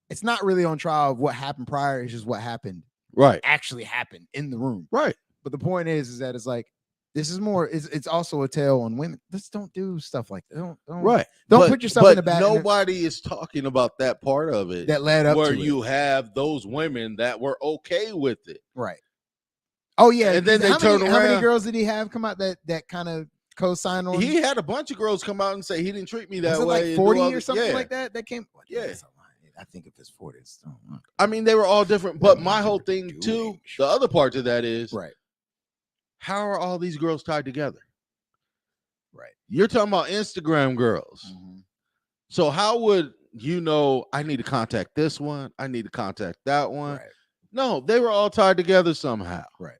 it's not really on trial of what happened prior. It's just what happened Right. actually happened in the room. Right. But the point is that it's like, this is more, it's also a tale on women. Just don't do stuff like that. Don't Right. Don't put yourself in the back. Nobody is talking about that part of it that led up where to you it. have those women that were okay with it. Right. Oh yeah. And then they turn How many around. girls did he have come out that kind of co-sign on? He had a bunch of girls come out and say he didn't treat me that Was it way. like and 40 do all or the- something yeah. like that? That came. Yeah. That's a lie. I think if it's 40, it's I mean, they were all different. But What my they whole were thing doing. too, the other part to that is, right. how are all these girls tied together? Right. You're talking about Instagram girls. Mhm. So how would you know I need to contact this one? I need to contact that one. Right. No, they were all tied together somehow. Right.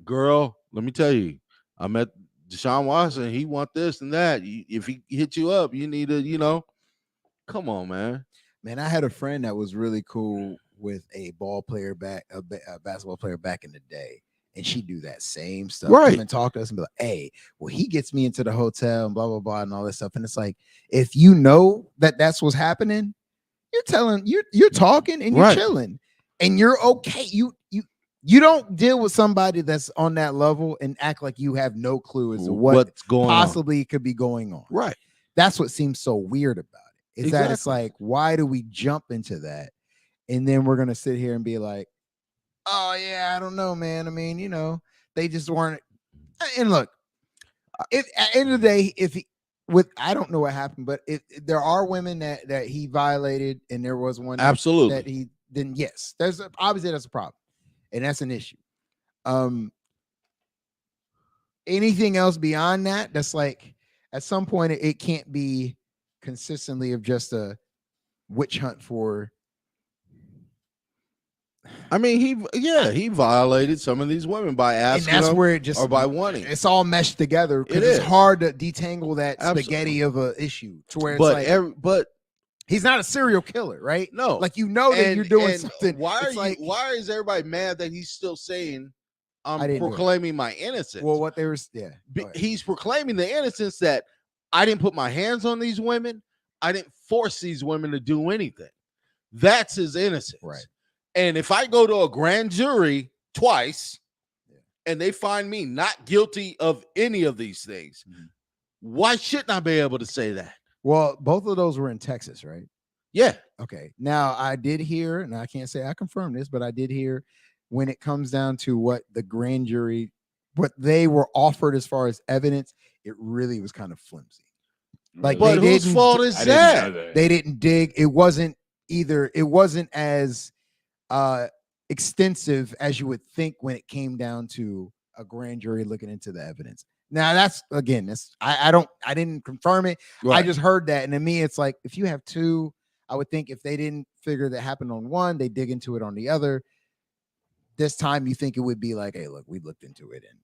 Girl, let me tell you, I met Deshaun Watson. He want this and that. If he hit you up, you need to, come on, man. Man, I had a friend that was really cool with a ball player a basketball player back in the day. And she'd do that same stuff. Right. Come and talk to us and be like, hey, well, he gets me into the hotel and blah, blah, blah, and all this stuff. And it's like, if you know that that's what's happening, you're talking and you're Right. chilling and you're okay. You don't deal with somebody that's on that level and act like you have no clue as to What's going possibly could be going on. on. Right. That's what seems so weird about it. Is that it's Exactly. like, why do we jump into that? And then we're going to sit here and be like, oh yeah, I don't know, man. I mean, they just weren't. And look, if at the end of the day, I don't know what happened, but if there are women that he violated, and there was one Absolutely. that he, then yes, obviously that's a problem, and that's an issue. Anything else beyond that, that's like at some point it can't be consistently of just a witch hunt for. I mean, he violated some of these women by And asking that's them where it just or by wanting. it's all meshed together because It it's is. hard to detangle that Absolutely. spaghetti of a issue to where it's But like but he's not a serial killer, right? no, Like that you're doing and something. Why It's are like, why is everybody mad that he's still saying I I'm didn't do it. proclaiming my innocence? well, what they were, yeah. Be- go ahead. he's proclaiming the innocence that I didn't put my hands on these women. I didn't force these women to do anything. That's his innocence. Right. And if I go to a grand jury twice Yeah. and they find me not guilty of any of these things, Mhm. why shouldn't I be able to say that? Well, both of those were in Texas, right? Yeah. Okay. Now I did hear, and I can't say I confirmed this, but I did hear when it comes down to what the grand jury, what they were offered as far as evidence, it really was kind of flimsy. Like, But they whose didn't- fault is I didn't that? know that. They didn't dig. It wasn't as extensive as you would think when it came down to a grand jury looking into the evidence. Now that's I didn't confirm it. I Right. just heard that, and to me, it's like if you have two, I would think if they didn't figure that happened on one, they dig into it on the other. This time, you think it would be like, hey, look, we looked into it, and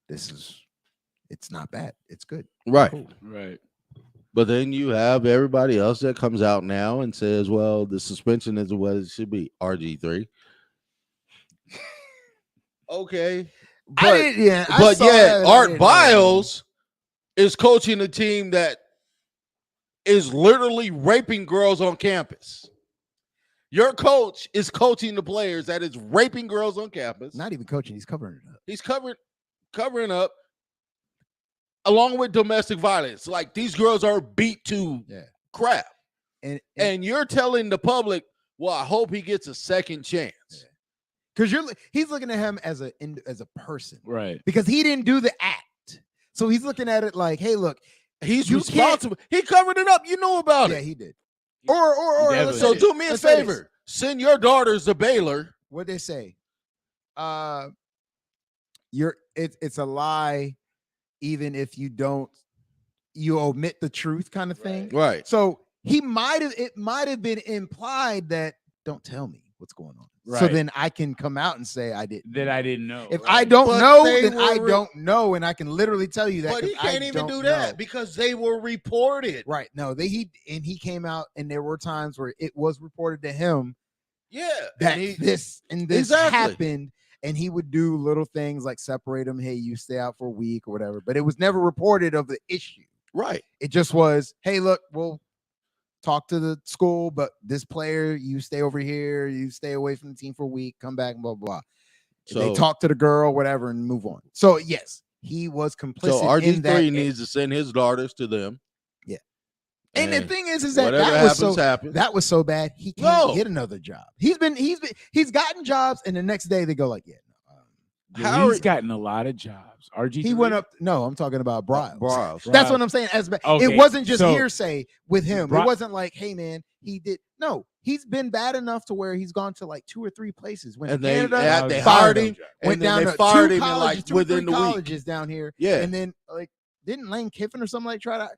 this is it's not bad. It's good. Right. Cool. Right. But then you have everybody else that comes out now and says, well, the suspension is what it should be. RG3. Okay. I But, didn't. Yeah, I but saw yet, that and I Art didn't know that. Biles is coaching a team that is literally raping girls on campus. Your coach is coaching the players that is raping girls on campus. Not even coaching. He's covering it up. He's covering up along with domestic violence. Like, these girls are beat to crap. And you're telling the public, well, I hope he gets a second chance. Because he's looking at him as a person. Right. Because he didn't do the act. So he's looking at it like, hey, look, he's responsible. He covered it up. You know about it. Yeah, he did. Or so do me a favor. Send your daughters to Baylor. What'd they say? It's a lie, even if you omit the truth, kind of thing. Right. So it might have been implied that don't tell me what's going on. Right. So then I can come out and say I didn't. That I didn't know. If I don't know, then I don't know, and I can literally tell you that. But he can't even do that because they were reported. Right. No, he came out, and there were times where it was reported to him. Yeah. That this happened, and he would do little things like separate them. Hey, you stay out for a week or whatever. But it was never reported of the issue. Right. It just was, hey, look, we'll talk to the school, but this player, you stay over here, you stay away from the team for a week, come back, blah, blah, blah. So they talk to the girl, whatever, and move on. So, yes, he was complicit. So RG3 needs to send his daughters to them. Yeah. And the thing is that that was so bad, he can't get another job. He's gotten jobs, and the next day they go like, yeah. He's gotten a lot of jobs. RG3? He went up. No, I'm talking about Briles. Right. That's what I'm saying. It wasn't just hearsay with him. It wasn't like, hey, man, he did. No, he's been bad enough to where he's gone to like 2 or 3 places. Went to Canada, they hired him. Went down to fired him like within the week. Colleges down here. Yeah. And then like, didn't Lane Kiffin or something try to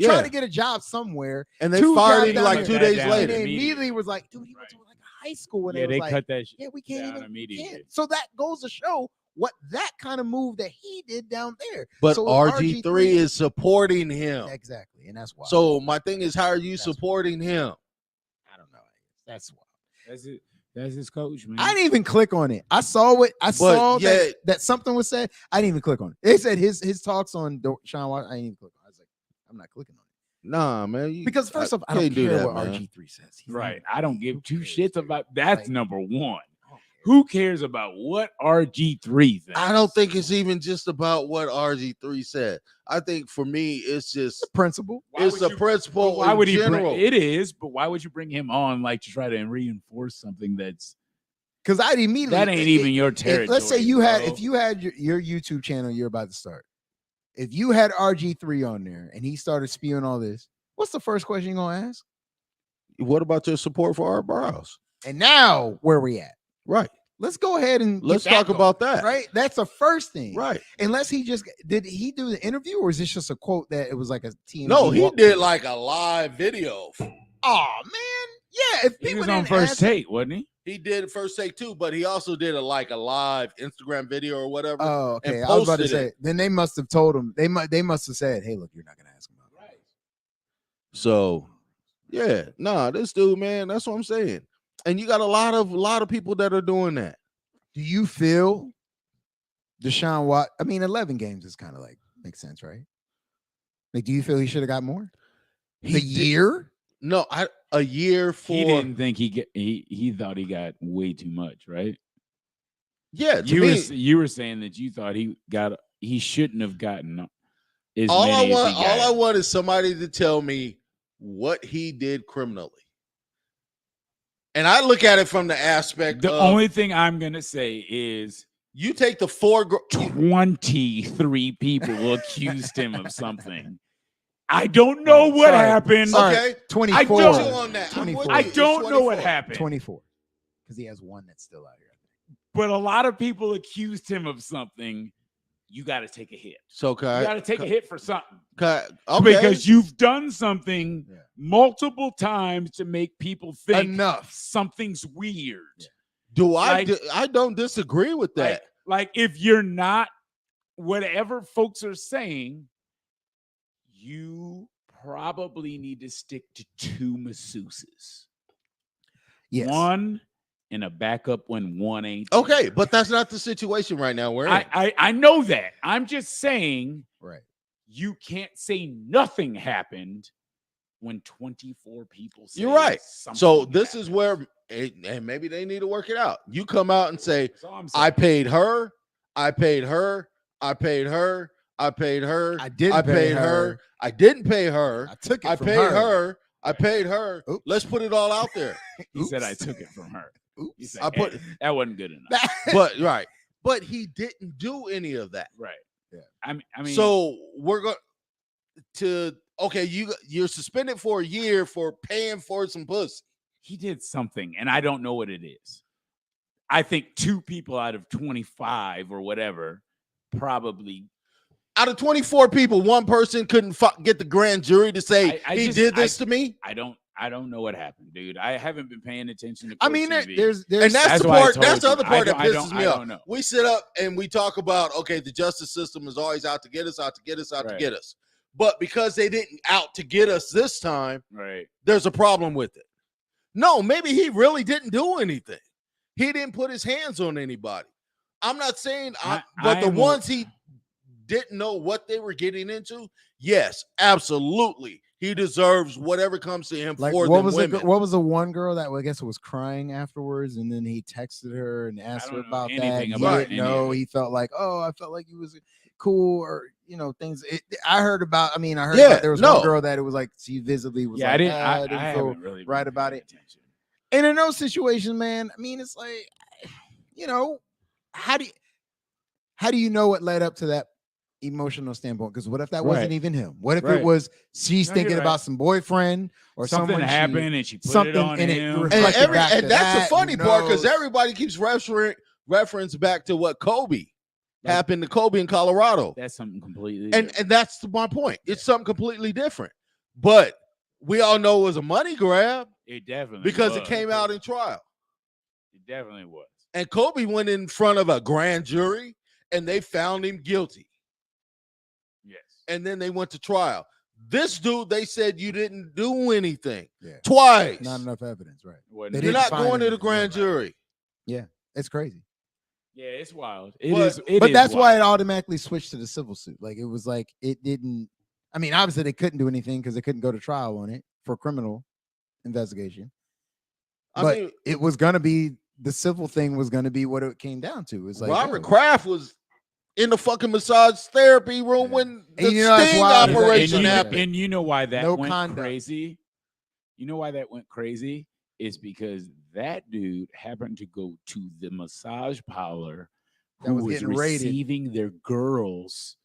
tried to get a job somewhere. And they fired him like 2 days later. And immediately was like, dude, he went to like high school. And they cut that shit. Yeah, we can't even. Immediately. So that goes to show what that kind of move that he did down there. But so RG3 is supporting him. Exactly. And that's why. So my thing is, how are you supporting him? I don't know. That's why. That's it. That's his coach, man. I didn't even click on it. I saw that something was said. I didn't even click on it. They said his talks on Sean Watson. I didn't even click on it. I was like, I'm not clicking on it. Nah, man. Because first off, I don't care what RG3 says. Right. I don't give 2 shits about that's number one. Who cares about what RG3 thinks? I don't think it's even just about what RG3 said. I think for me, it's just the principle. It's the principle. Why would he general. It is, but why would you bring him on like to try to reinforce something that's because I'd immediately that ain't even your territory. Let's say if you had your YouTube channel you're about to start, if you had RG3 on there and he started spewing all this, what's the first question you're gonna ask? What about your support for Art Biles? And now where we at? Right. Let's go ahead and let's talk about that. Right. That's the first thing. Right. Unless did he do the interview or is this just a quote that it was like a team? No, he did like a live video. Oh man. Yeah. If he was on First Take, wasn't he? He did First Take too, but he also did a live Instagram video or whatever. Oh, okay. I was about to say, then they must have told him. They must have said, hey, look, you're not gonna ask him about it. Right. So yeah, this dude, man, that's what I'm saying. And you got a lot of people that are doing that. Do you feel Deshaun Watson? I mean, 11 games is kind of like makes sense, right? Like, do you feel he should have got more? Year? No, a year for. He didn't think he thought he got way too much, right? Yeah, you were saying that you thought he shouldn't have gotten as all many all I want is somebody to tell me what he did criminally. And I look at it from the aspect the only thing I'm going to say is you take the 23 people accused him of something. I don't know what happened. Okay. 24. I don't, I don't know what happened. 24. Because he has one that's still out here. But a lot of people accused him of something. You got to take a hit. So you got to take a hit for something. Okay. Because you've done something multiple times to make people think something's weird. Yeah. I don't disagree with that. Like if you're not whatever folks are saying, you probably need to stick to 2 masseuses. Yes. One and a backup when one ain't Okay, there. but that's not the situation right now we're in. I know that. I'm just saying, Right. you can't say nothing happened when 24 people say You're right. something So this happened. is where, and maybe they need to work it out. You come out and say, That's all I'm saying. I paid her, I paid her, I paid her, I paid her, I didn't pay paid her. I didn't pay her, I took it I from paid her, I Right. paid her. Oops. Let's put it all out there. He said I Oops. took it from her. He Oops. said, I put- that wasn't good enough. But right. But he didn't do any of that. Right. Yeah. I mean, So we're going to you're suspended for a year for paying for some pussy. he did something, and I don't know what it is. I think 2 people out of 25 or whatever probably. Out of 24 people, one person couldn't get the grand jury to say I he just- did this to me. I don't know what happened, dude. I haven't been paying attention to. I court mean, TV. there's And that's That's the why I part. told That's the you. other part that I pisses me off. don't know. We sit up and we talk about, okay, the justice system is always out to get us, out to get us, out to Right. get us. But because they didn't out to get us this time, Right. there's a problem with it. No, maybe he really didn't do anything. He didn't put his hands on anybody. I'm not saying, but the ones he didn't know what they were getting into, yes, absolutely. He deserves whatever comes to him like for what them was women. what was the one girl that I guess was crying afterwards, and then he texted her and asked her don't know about that. anything He about didn't any know. of it. He felt like, oh, I felt like he was cool, or things. I heard about. I mean, I heard Yeah, about, there was no. one girl that it was like she visibly was Yeah, like, I didn't. I I didn't feel haven't really right been about paying it. attention. And in those situations, man, I mean, it's like, how do you know what led up to that emotional standpoint? Because what if that wasn't Right. even him? What if Right. it was she's No, thinking you're about right. some boyfriend or Something someone happened and she put something it on in it him. reflected And, back to and that's that, the funny who part, because knows? everybody keeps reference back to what Kobe happened to Kobe in Colorado. That's something completely. And that's my point. It's something completely different. But we all know it was a money grab it definitely because was. it came out in trial. It definitely was. And Kobe went in front of a grand jury and they found him guilty. Yes. And then they went to trial. This dude, they said you didn't do anything. Yeah. Twice. Not enough evidence, right? Wasn't They You're didn't not find going to the anything, grand right. jury. It's crazy. Yeah, it's wild. It But- is. It But is that's why it wild. automatically switched to the civil suit. Like it was like it didn't. I mean, obviously they couldn't do anything because they couldn't go to trial on it for criminal investigation. I But mean, it was gonna be the civil thing was gonna be what it came down to. It's like Robert yo, Kraft was in the fucking massage therapy room when the And you know, that's sting wild is that- operation and you, happened. and you know why that No went conduct. crazy? You know why that went crazy? Is because that dude happened to go to the massage parlor That who was was getting raided. receiving their girls.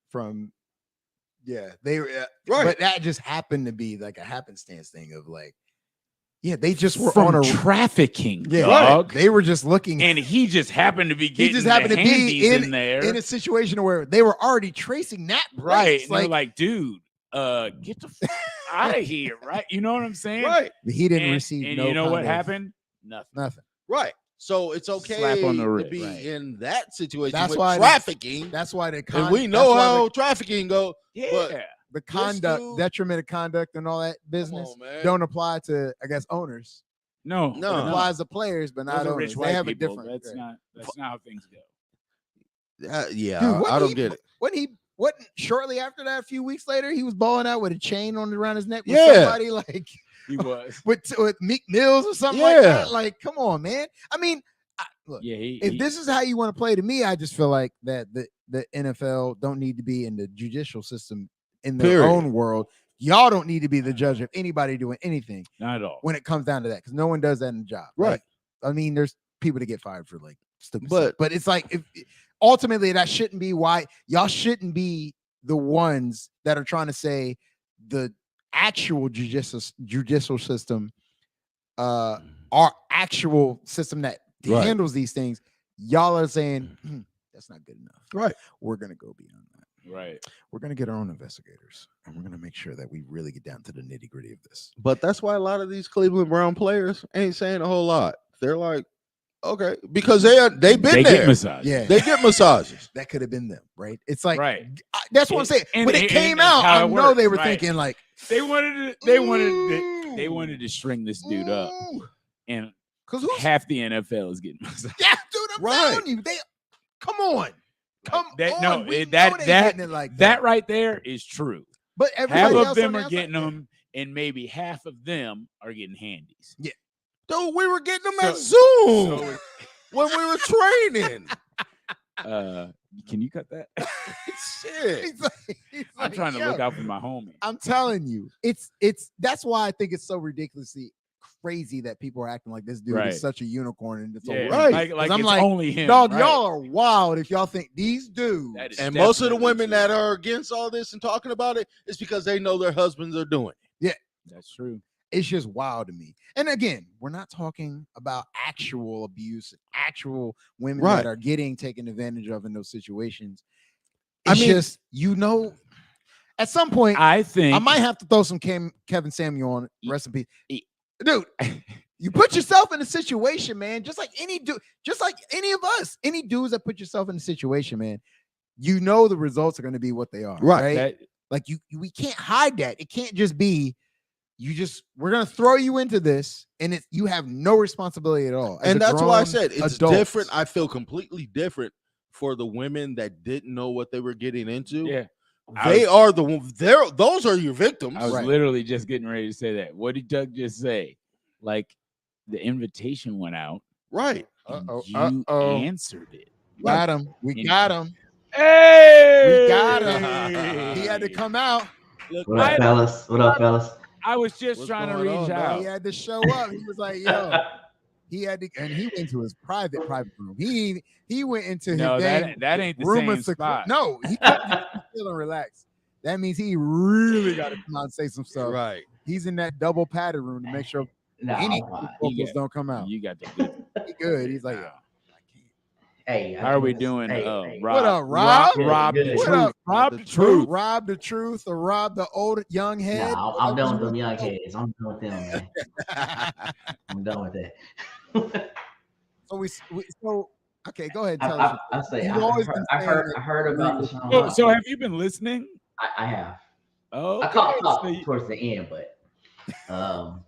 from they were Right. but that just happened to be like a happenstance thing of like, yeah, they just were From on a trafficking, yeah, dog. they were just looking And he just happened to be he getting just happened the to be handies in in there. in a situation where they were already tracing that right. place. And they're like, dude, get the fuck out of here. Right. You know what I'm saying? Right. he didn't And, receive and no you know kind what of- happened? Nothing. nothing. Right. So it's okay Slap on the to wrist, be right. in that situation That's with why trafficking. That's why they And we know how trafficking go. Yeah. But the conduct, dude- detrimental conduct, and all that business Come on, man. don't apply to, I guess, owners. No. No. It applies to players, but Those not are owners. rich They white have people. a different. That's not how things go. Yeah, Dude, I don't get it. What shortly after that, a few weeks later, he was balling out with a chain on around his neck with Yeah. somebody like He was. with Meek Mills or something like Yeah. that. Like, come on, man. I mean, look, Yeah. if this is how you want to play, to me, I just feel like that the NFL don't need to be in the judicial system in their Period. own world. Y'all don't need to be the judge of anybody doing anything not at all. when it comes down to that, because no one does that in the job. Right. Like, I mean, there's people that get fired for like stupid But- stuff. But it's like, if ultimately that shouldn't be why y'all shouldn't be the ones that are trying to say the actual judicial system, our actual system that Right. handles these things. Y'all are saying that's not good enough. Right. We're gonna go beyond that. Right. We're gonna get our own investigators, and we're gonna make sure that we really get down to the nitty gritty of this. But that's why a lot of these Cleveland Brown players ain't saying a whole lot. They're like, Okay, because they've been They there. get massages. Yeah. They get massages. That could have been them, right? It's like, Right. that's what I'm saying. And- When it and- came and out, how I it know they works, were right. thinking like, They wanted to string this dude up, and because who's half the NFL is getting massages. yeah, dude, I'm Right. telling you, they come on. Come That, on. no, We it- know that they that getting it like that right there is true. But Half everybody of else them on the are outside, getting them, and maybe half of them are getting handies. Dude, we were getting them at So- Zoom So, when we were training. can you cut that? Shit. He's I'm like, trying to yo, look out for my homie. I'm telling you, it's that's why I think it's so ridiculously crazy that people are acting like this dude Right. is such a unicorn and it's Yeah, all right. like I'm it's like, only him. dog, right? y'all are wild if y'all think these dudes. That is And most of the definitely women true. that are against all this and talking about it is because they know their husbands are doing it. That's true. It's just wild to me. And again, we're not talking about actual abuse, actual women Right. that are getting taken advantage of in those situations. I It's mean- just, at some point, I think I might have to throw some Kevin Samuel on. Rest in peace, e- dude. You put yourself in a situation, man. Just like any dude, just like any of us, any dudes that put yourself in a situation, man. You know the results are going to be what they are, right? that Like we can't hide that. It can't just be we're going to throw you into this, and you have no responsibility at all. As And a that's why I grown said it's adult. different. I feel completely different for the women that didn't know what they were getting into. yeah. They are the one. Those are your victims. I was Right. literally just getting ready to say that. What did Doug just say? Like the invitation went out. Right. And Uh-oh, you uh-oh. answered it. Got him. We got him. Hey, We got him. He had to come out. Look, What up, fellas? What up, fellas? I was just What's trying to going reach on, out. He had to show up. He was like, yo. He had to, and he went to his private room. He went into his No, dang that ain't the room same of spot. No, he couldn't feel and relax. That means he really got to come out and say some stuff. right. He's in that double padded room to make sure No, any I'm fine. vocals don't come out. You got the good. He good. He's like, Nah. yo, I can't. Hey, How are we doing? Hey, Rob, What up, Rob? Rob Good, the good. What truth. up? Rob The the truth. Rob the truth or Rob the old young head? Nah, I'm done with them young heads. I'm done with them, man. I'm done with that. So okay, go ahead. And tell us. I say You've always been I saying heard that I heard about the Sean So, Watson. so have you been listening? I have. Oh, I okay. caught So you- towards the end, but so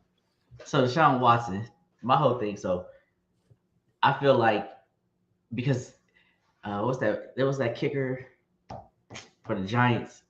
Deshaun Watson, my whole thing. So I feel like because what's that? There was that kicker for the Giants.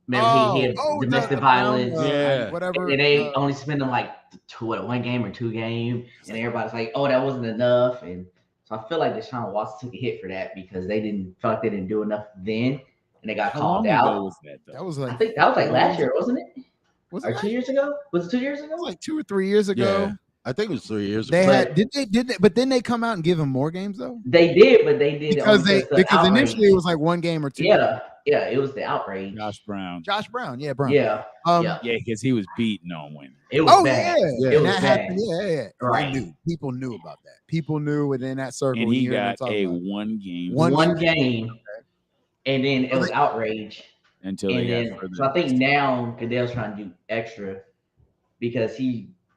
Remember he had domestic violence. Yeah. whatever. And they only spent him like one game or 2 games, and everybody's like, "Oh, that wasn't enough." And so I feel like Deshaun Watson took a hit for that because they felt like they didn't do enough then, and they got How called long ago out. was that though? That was I like think that was like last year, wasn't it? was Or it 2 years ago? Was it 2 years ago? like 2 or 3 years ago? Yeah. I think it was 3 years They ago. had did they but then they come out and give him more games though? They did, but they did Because only the because outrage. initially it was like 1 game or 2. yeah, it was the outrage. Josh Brown. Josh Brown, yeah, Brown. Yeah, Yeah. Yeah, because he was beating on women. it was Oh bad. yeah, It and was that bad. happened. Yeah. Right. They knew. People knew about that. People knew within that circle. And he you hear them got talking a about it. 1 game One game, and then it was outrage. until And they then, got further. so I think now Goodell's trying to do extra because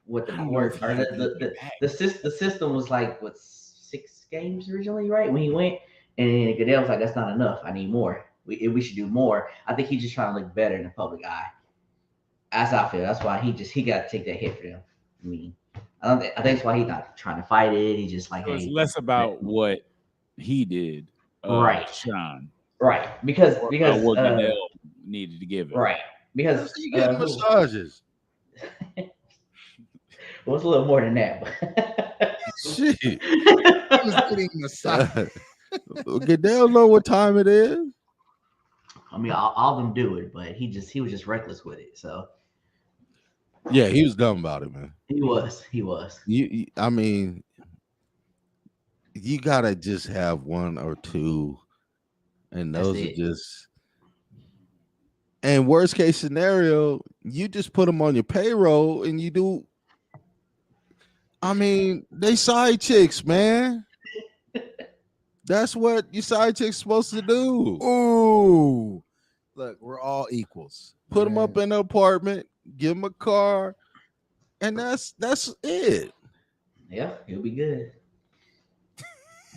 what the I don't know court if he or even went back. the system was like 6 games originally, right? When he went, and then Goodell was like, "That's not enough. I need more. We should do more." I think he's just trying to look better in the public eye. That's how I feel. That's why he got to take that hit for them. I mean, I think that's why he's not trying to fight it. He's just like, So it's hey, less about what he did, Right. Sean, right, because or what Goodell needed to give it. right, because You getting massages. well, it's a little more than that, but Shit. He was getting massage. Goodell know what time it is. I mean, all of them do it, but he was just reckless with it. So Yeah, he was dumb about it, man. he was. I mean, you gotta just have 1 or 2, and That's those are it. just. And worst case scenario, you just put them on your payroll, and you do. I mean, they side chicks, man. That's what your side chick's supposed to do. Ooh, look, we're all equals. Put them up in an apartment, give them a car, and that's it. Yeah, he'll be good.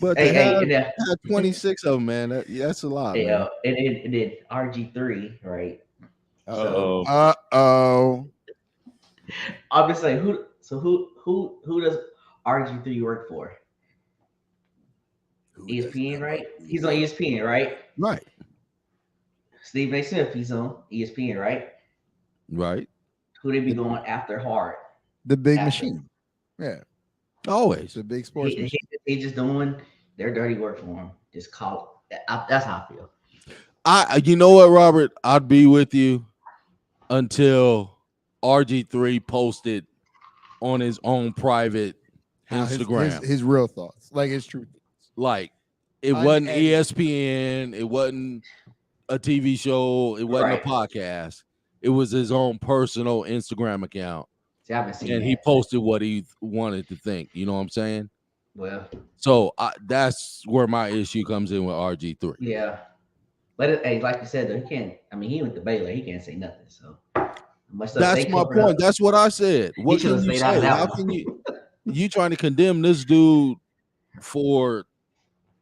But Hey, to hey, have, and then, have 26 of them, man, that's a lot, hey, man. and then RG3, right? Uh-oh. Uh-oh. I'm just saying, who does RG3 work for? Who does ESPN, not right? work for He's on you? ESPN, right? Right, Stephen A. Smith, he's on ESPN, right? right. Who they be The, going after hard? the big After machine. Yeah. It's Always. a big sports he, machine. he just doing their dirty work for him. Just call. That's how I feel. You know what, Robert? I'd be with you until RG3 posted on his own private How Instagram. his real thoughts, like his truth. Like it wasn't Unedited. ESPN, it wasn't a TV show, it wasn't Right. a podcast. It was his own personal Instagram account. See, I haven't seen And that. he posted what he wanted to think. You know what I'm saying? Well, So that's where my issue comes in with RG3. yeah. But hey, like you said, though, he can't. I mean, he went to Baylor. He can't say nothing. So much stuff That's they my covering point. up. That's what I said. He What should can have you stayed out of say? that How one. can you trying to condemn this dude for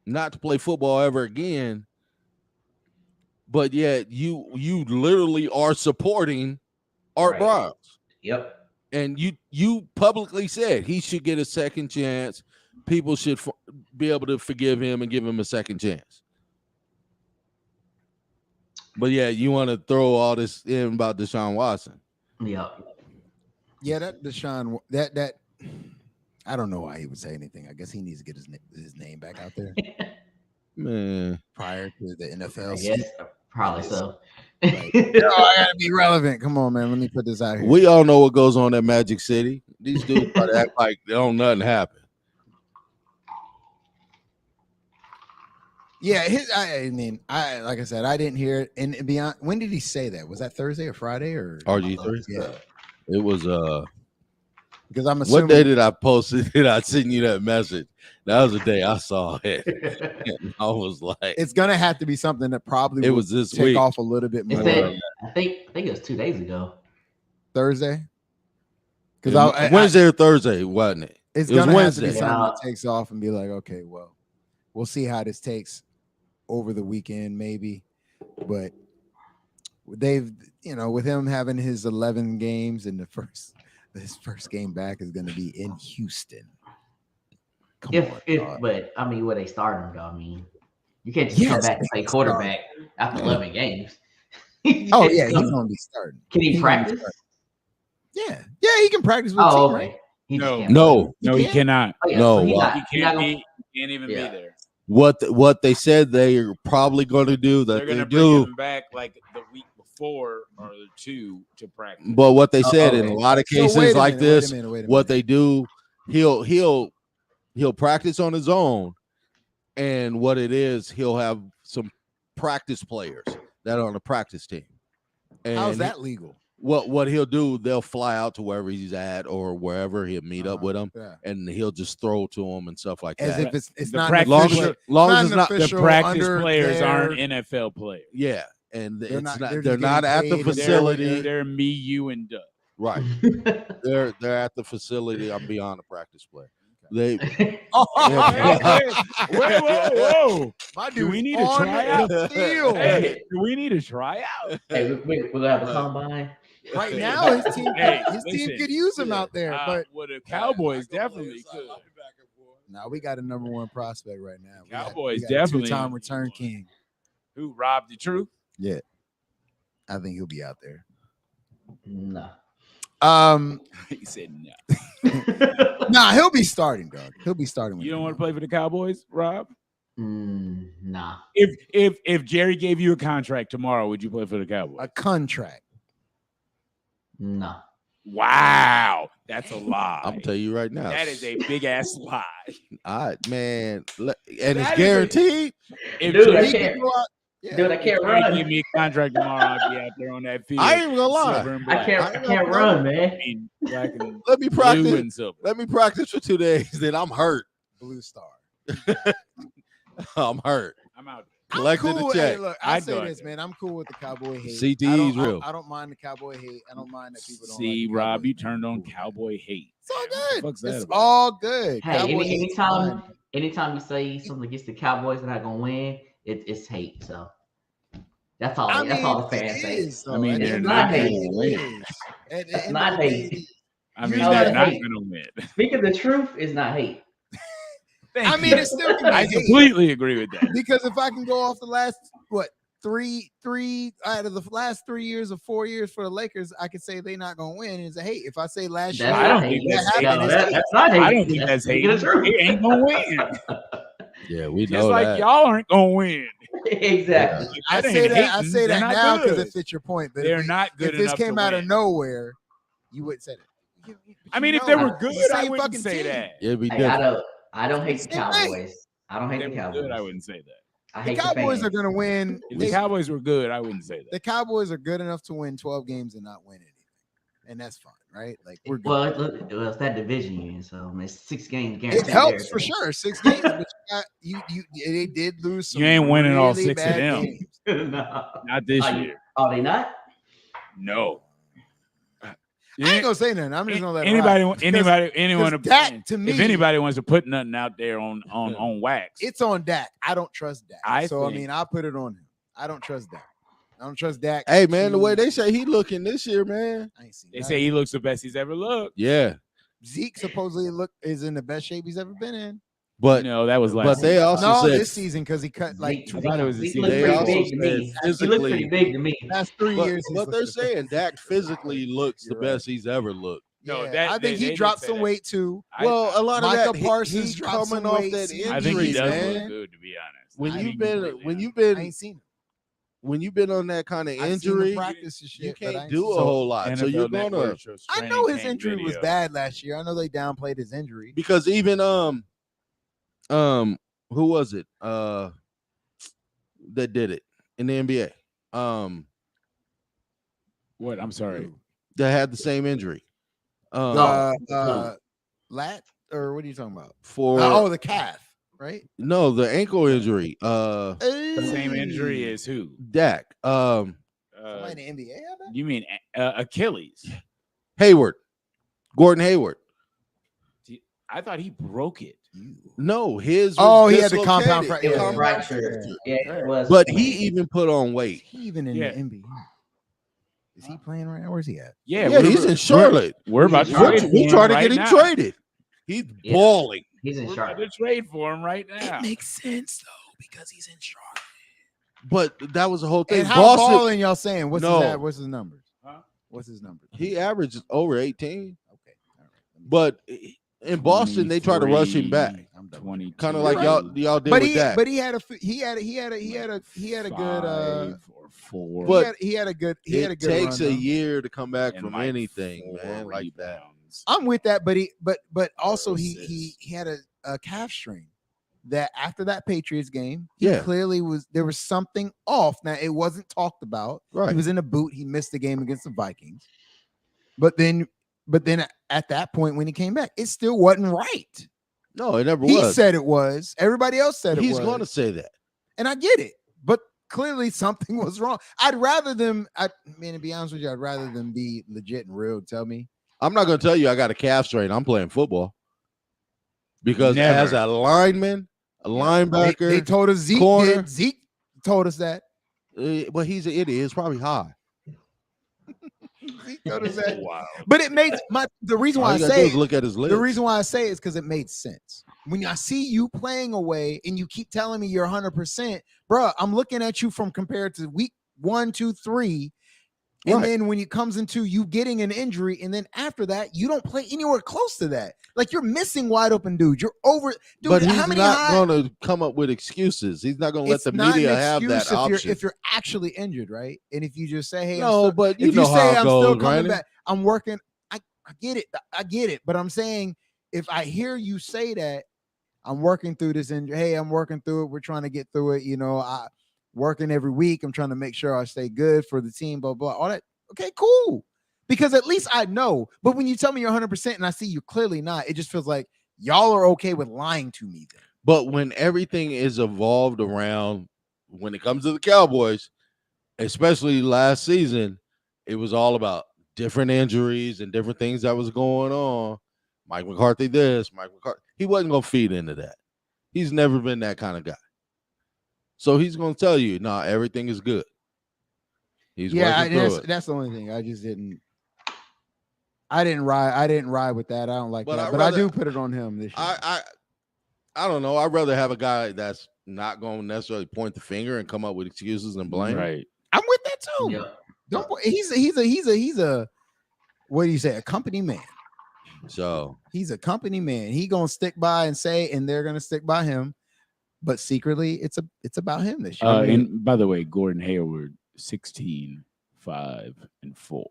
not to play football ever again? But yet you literally are supporting Art Right. Briles. Yep. And you publicly said he should get a second chance. People should be able to forgive him and give him a second chance. But yeah, you want to throw all this in about Deshaun Watson. Yep. Yeah, that Deshaun, that I don't know why he would say anything. I guess he needs to get his name back out there Man, prior to the NFL I season. guess probably so. Like, I gotta be relevant. Come on, man. Let me put this out here. we all know what goes on at Magic City. These dudes try to act like they don't nothing happen. Yeah, I mean, like I said, I didn't hear it. And beyond, when did he say that? Was that Thursday or Friday or RG3. Yeah, It was because I'm assuming. what day did I post it? Did I send you that message? That was the day I saw it. And I was like, It's gonna have to be something that probably it will was this take week. off a little bit It more. said, I think it was 2 days ago. Thursday. Because Wednesday or Thursday, wasn't it? it's It was gonna have to be Wednesday. something Yeah. that takes off and be like, okay, well, we'll see how this takes over the weekend, maybe. But they've, with him having his 11 games and his first game back is going to be in Houston. Come on, But I mean, where they start him though. I mean, you can't just come back and play quarterback after 11 games. Oh yeah, he's going to be starting. Can he He's gonna be practice? starting. Yeah, he can practice with the Oh, team, okay. right? He just No. can't No, No, he cannot. Oh, yeah, No, so he well, not- He he not can't gonna- be. He can't even Yeah. be there. what they said they are probably going to do They're that gonna they bring do. him back like the week before or the two to practice. But what they said in okay. a lot of So cases wait a like minute, wait a this, minute, wait a what minute. they do, he'll practice on his own, and what it is, he'll have some practice players that are on the practice team. And How's that legal? what he'll do, they'll fly out to wherever he's at or wherever he'll meet up with him, Yeah. and he'll just throw to him and stuff like As that. if it's The not practice- an long official- as long not as an it's not The official practice under players aren't their- NFL players. yeah, and They're it's not- not they're they're just not getting at paid the and facility, They're me, you, and Doug. right? They're at the facility. I'm beyond a practice player. They Oh, Whoa! my Do dude we is need a on tryout? the field. Hey, do we need a tryout? Hey, we're gonna have a combine. Right now, his team Hey, team listen. could use him out there, but Well, the Cowboys definitely could. now we got a number one prospect right now. We got- Cowboys we got a definitely- two-time return king. Who robbed the truth? Yeah, I think he'll be out there. No. He said no. Nah, he'll be starting, dog. He'll be starting. with You don't them. want to play for the Cowboys, Rob? Nah. If Jerry gave you a contract tomorrow, would you play for the Cowboys? a contract. No. Wow, that's a lie. I'm telling you right now, That is a big ass lie. man, and That it's is guaranteed. If Dude, I Jerry can't. Yeah. Dude, I can't Jerry run. gave me a contract tomorrow, I'd be out there on that field. I ain't even gonna lie. silver and I black. can't run, man. I mean, black and Let me blue practice. and silver. Let me practice for 2 days. Then I'm hurt. Blue Star. I'm hurt. I'm out. Collected cool. the check. Hey, look, I I'd say go this, there. man. I'm cool with the cowboy hate. CTE is real. I don't mind the cowboy hate. I don't mind that people don't. See, like the Rob, Cowboys, you man. turned I'm on cool with that. cowboy hate. It's all What the good. fuck's that It's about? all good. Hey, Cowboy hate's anytime, fine. anytime you say something against the Cowboys, they're not gonna win. It's hate. So that's all. I That's mean, all the fans it say. is, though. I mean, At the they're end not of the day, gonna win. it is. At the That's end not of the hate. day, I you mean, know they're that not hate. gonna win. Speaking the truth is not hate. I mean, it still can be I hate. completely agree with that. Because if I can go off the last three out of the last 3 years or 4 years for the Lakers, I could say they're not gonna win. It's a hate. If I say last That's year, I don't not think hate. that's that hate. happened, No, it's hate. that's not hate. I don't think that's speaking hate. the truth. They ain't gonna win. Yeah, we Just know like that. y'all aren't gonna win. Exactly. Like, I that say ain't that. I hating. say They're that not now because good. it fits your point. But They're if, not good if this enough came to out win. of nowhere, you wouldn't say that. I mean, if they were It's good, the I same wouldn't fucking say team. that. It'd be Hey, different. I don't hate the Same thing. Cowboys. I don't If hate they the were good, I Cowboys. wouldn't say that. I The hate the Cowboys fans. are going to win. If the Cowboys were good, I wouldn't say that. The Cowboys are good enough to win 12 games and not win anything, and that's fine, right? Like we're good. Well, it's that division you're in, so I mean, it's 6 games guaranteed. It helps there, for so. sure. 6 games, but they did lose some. You ain't winning all really 6 of bad them. games. No. Not this Are you- year. Are they not? No. I ain't gonna say nothing. I'm just gonna let anybody, it ride. anyone. Because Dak, to me, if anybody wants to put nothing out there on wax, it's on Dak. I don't trust Dak. I I think- mean, I'll put it on him. I don't trust Dak. I don't trust Dak. Hey man, the way to- they say he looking this year, man. I ain't seen they nothing. say he looks the best he's ever looked. Yeah, Zeke supposedly is in the best shape he's ever been in. but No, that was last. but they season. also No, said this season because he cut like Zeke- 2 I thought it was the pounds. Zeke looks They pretty also big to said me. He looks physically- pretty big to me. Last 3 years. he's but looked they're the saying best. Dak physically looks the You're right. best he's ever looked. No, Yeah, that I think they he did dropped say some that. weight too. Well, a lot of Micah that Parsons he's dropped coming some off weight. that See, I think he injury, does man. look good, to be honest. When I you've think been completely when honest. you've I been ain't seen him. when you've been on that kind of I've seen him injury, practice and shit, you but I can't ain't do seen a him. whole lot. So NFL you're gonna Network shows I training know his camp injury was video. bad last year. I know they downplayed his injury. because even who was it that did it in the NBA What? I'm sorry. that had the same injury Lat or what are you talking about? for The calf, right? no the ankle injury Same injury as who? Dak Somebody in the NBA had that? You mean Achilles? Hayward, Gordon Hayward. I thought he broke it. No, his Oh, was he had the compound dislocated. It was Yeah. fractured. Yeah, it was. But he even put on Is weight. he even in Yeah. the NBA? Is he playing right now? Where's he at? Yeah, he's in Charlotte. We're about to We're- trade We for trying him to right get him now. traded. He's Yeah. balling. He's in We're about to Charlotte. trade for him right now. makes sense though because he's in Charlotte. But that was the whole thing. And how Boston, balling y'all saying? No. What's his numbers? Huh? What's his numbers? he averages over 18. Okay. All right. But in Boston, they try to rush him back. 23, I'm done. 22. Kind of like Right. y'all did But with he that. but he had a good 5 or 4. But he had a good he had a it good takes run, a though. year to come back and from like anything, 4 man, like that. rebounds. I'm with that, but also he assists. had a calf strain that after that Patriots game, Yeah. clearly there was something off. Now it wasn't talked about. Right. He was in a boot. He missed the game against the Vikings. But then at that point when he came back, it still wasn't right. No, it never He was. said it was. Everybody else said it was. He's going to say that. And I get it, but clearly something was wrong. To be honest with you, I'd rather them be legit and real. Tell me. I'm not going to tell you I got a calf strain. I'm playing football. Because Never. as a lineman, a linebacker, They told us Zeke corner. did. Zeke told us that. well, he's an idiot. It's probably high. Zeke told us that. Wow. But it made the reason why All I you gotta say do is look at his lips. the reason why I say it is because it made sense. When I see you playing away and you keep telling me you're 100%, bro, I'm looking at you from compared to week 1, 2, 3. And Right. then when it comes into you getting an injury, and then after that, you don't play anywhere close to that. Like you're missing wide open dude. You're over. Dude, But how he's many not going to come up with excuses. He's not going to let It's the not an media have that excuse option. if you're actually injured, right? And if you just say, "Hey, No, but you if know you how say it I'm goes, still coming Brandon. back, I'm working." I get it. But I'm saying if I hear you say that, I'm working through this injury. Hey, I'm working through it. We're trying to get through it. You know, I working every week. I'm trying to make sure I stay good for the team. Blah blah. All that. Okay, cool. Because at least I know. But when you tell me you're 100% and I see you're clearly not, it just feels like y'all are okay with lying to me then. But when everything is evolved around when it comes to the Cowboys, especially last season, it was all about different injuries and different things that was going on. Mike McCarthy this, Mike McCarthy. He wasn't going to feed into that. He's never been that kind of guy. So he's going to tell you, nah, everything is good. He's working through it. That's the only thing. I just didn't. I didn't ride with that. I don't like that. But I do put it on him this year. I don't know. I'd rather have a guy that's not going to necessarily point the finger and come up with excuses and blame. Right. I'm with that too. Yeah. Don't. He's a what do you say? A company man. So He's a company man. He gonna stick by and say, and they're gonna stick by him. But secretly, it's about him this year. And by the way, Gordon Hayward, 16, 5, and 4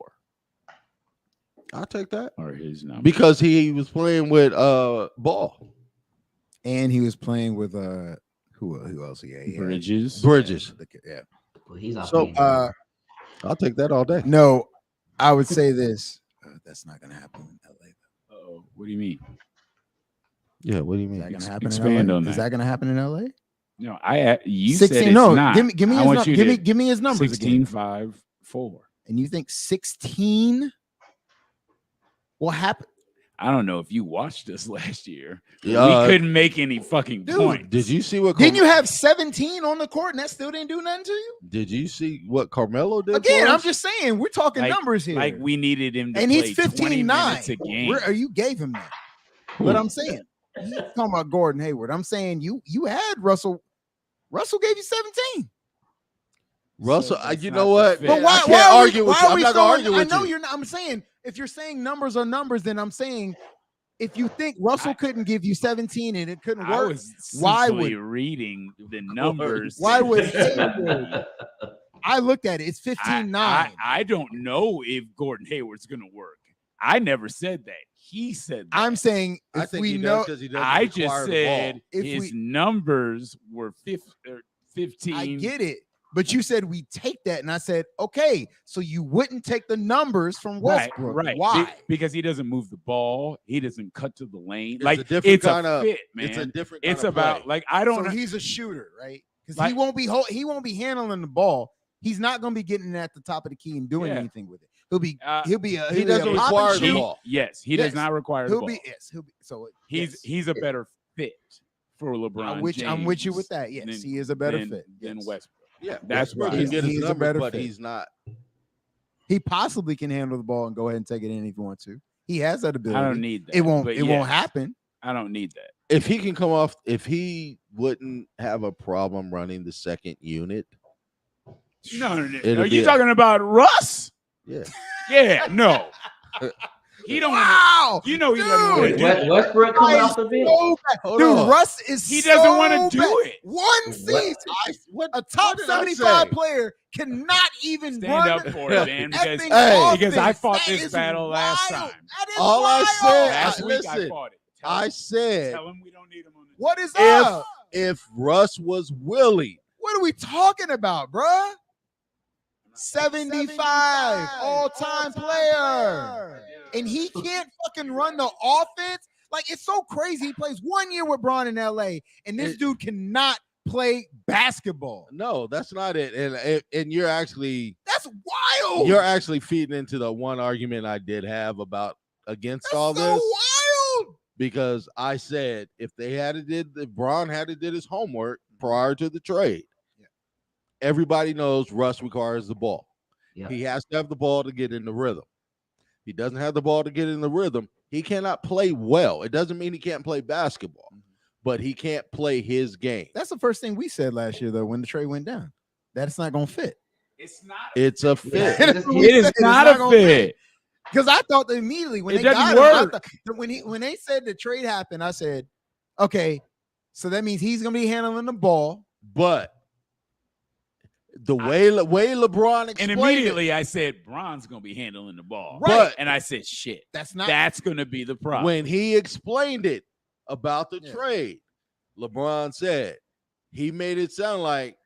I'll take that are his numbers. because he was playing with Ball. And he was playing with who else? Yeah, Bridges. Yeah. Well, he's not So being- I'll take that all day. No, I would say this. That's not gonna happen in LA. Uh-oh. What do you mean? Yeah, what do you Is mean? that gonna happen Expand in LA? on Is that. that gonna happen in LA? No, you 16. said it's No, not. give me I his want you to give me his numbers 16, again. 5, 4. And you think 16 will happen? I don't know if you watched us last year. But Yeah, we couldn't make any fucking Dude, points. Did you see what? Didn't you have 17 on the court and that still didn't do nothing to you? Did you see what Carmelo did? Again, for I'm us? just saying we're talking Like- numbers here. Like we needed him to and play he's 20 minutes 15-9. a game. Where you gave him that? But I'm saying he's talking about Gordon Hayward. I'm saying you had Russell. Russell gave you 17. Russell. So that's You not know the what? fit. But Man, why? I can't Why are we- argue with why you. are I'm we not gonna throwing- argue with I know you. you're not. I'm saying if you're saying numbers are numbers, then I'm saying if you think Russell couldn't give you 17 and it couldn't I work, was why simply would- reading the numbers? why that would he told Hayward- me. I looked at it. It's 15-9. I don't know if Gordon Hayward's going to work. I never said that. He said that. I'm saying I if think we he know, does because he doesn't I require just the said ball. If his we- numbers were 15. I get it. But you said we take that, and I said, okay, so you wouldn't take the numbers from Westbrook. Right. Why? Because he doesn't move the ball. He doesn't cut to the lane. It's like a different it's kind a of- fit, man. It's a different. It's kind of about play. like I don't. So he's a shooter, right? Because Like- he won't be handling the ball. He's not going to be getting it at the top of the key and doing Yeah. anything with it. He'll be a He doesn't pop and require the shoot. ball. Yes, he Yes. does not require the He'll ball. be he'll be so He's a better fit for LeBron. I'm with you James with that. Yes, than- he is a better than, fit than yes. Westbrook. Yeah, That's Westbrook why. can get his He's a numbers, better but fit. he's not. He possibly can handle the ball and go ahead and take it in if he wants to. He has that ability. I don't need that. it. Won't but it yes, won't happen. I don't need that. If he can come off, if he wouldn't have a problem running the second unit, No, It'll are you be- talking about Russ? yeah, Yeah, no. He don't. Wow, You know he doesn't want to Dude. do it. Westbrook coming off the bench. so bad. Hold Dude, on. Russ is He doesn't so wanna do bad. it. One season, a top what did I 75 say? player cannot even Stand run up for it, man. Because, effing Hey. because I offense. fought That this is battle last wild. time. That is All I wild. said- Last week I listen, fought it. I said Tell him we don't need him on the What is If- up? if Russ was willing, What are we talking about, bruh? 75 all-time player. And he can't fucking run the offense. Like, it's so crazy. He plays 1 year with Braun in LA, and this dude cannot play basketball. no, that's not it. And you're actually That's wild. you're actually feeding into the one argument I did have about against That's all so this. wild. Because I said if Braun had to did his homework prior to the trade, everybody knows Russ requires the ball. Yeah. He has to have the ball to get in the rhythm. He doesn't have the ball to get in the rhythm. He cannot play well. It doesn't mean he can't play basketball, but he can't play his game. That's the first thing we said last year, though, when the trade went down. That's not going to fit. It's not. It's a Yeah, fit. it's just- It is It's not not a gonna fit. Because I thought that immediately when It they got doesn't him, I work. thought- when they said the trade happened, I said, okay, so that means he's going to be handling the ball. But the way LeBron explained And immediately I said, Bron's going to be handling the ball. Right. And I said, shit, That's not that's going to be the it, problem. when he explained it about the Yeah. trade, LeBron said he made it sound like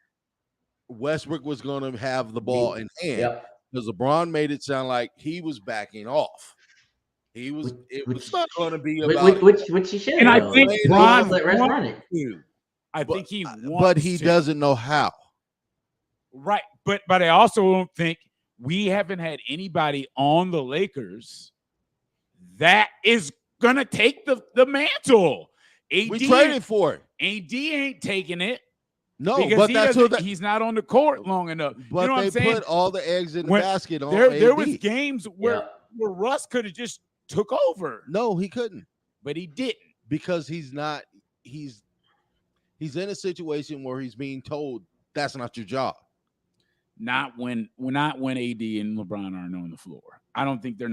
Westbrook was going to have the ball in hand. Yep. Because LeBron made it sound like he was backing off. It was going to be about Which he should. And I though. think Wait, Bron let Russ run wants it. to. I think he wants but he to. doesn't know how. Right. But I also don't think we haven't had anybody on the Lakers that is gonna take the mantle. AD, We traded for it. AD ain't taking it. No, Because but that's what he's not on the court long enough. But you know what they I'm saying? put all the eggs in the When basket on there AD. was games where Russ could have just took over. No, he couldn't. But he didn't. Because he's in a situation where he's being told that's not your job. Not when AD and LeBron aren't on the floor. I don't think they're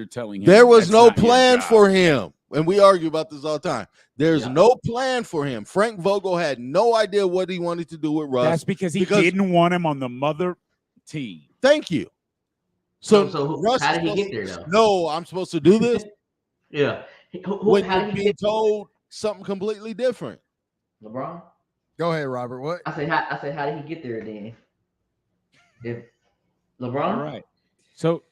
telling him. There was no plan for him. And we argue about this all the time. There's no plan for him. Frank Vogel had no idea what he wanted to do with Russ. That's because he didn't want him on the mother team. Thank you. So Russ, how did he get there, though? No, I'm supposed to do this? Yeah. When you're being told something completely different. LeBron? Go ahead, Robert. What? I said, how did he get there then? If LeBron? All right. So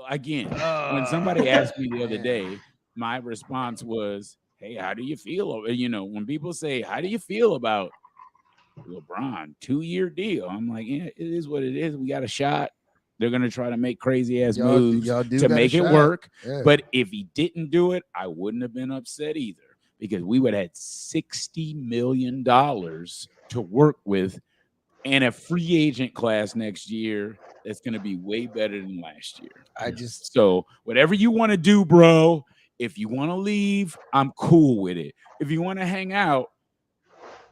again, when somebody asked me the other day, my response was, "Hey, how do you feel?" You know, when people say, "How do you feel about LeBron 2-year deal?" I'm like, "Yeah, it is what it is. We got a shot. They're gonna try to make crazy ass moves to make it work." Yeah. But if he didn't do it, I wouldn't have been upset either, because we would have had $60 million to work with and a free agent class next year that's going to be way better than last year. So whatever you want to do, bro, if you want to leave, I'm cool with it. If you want to hang out,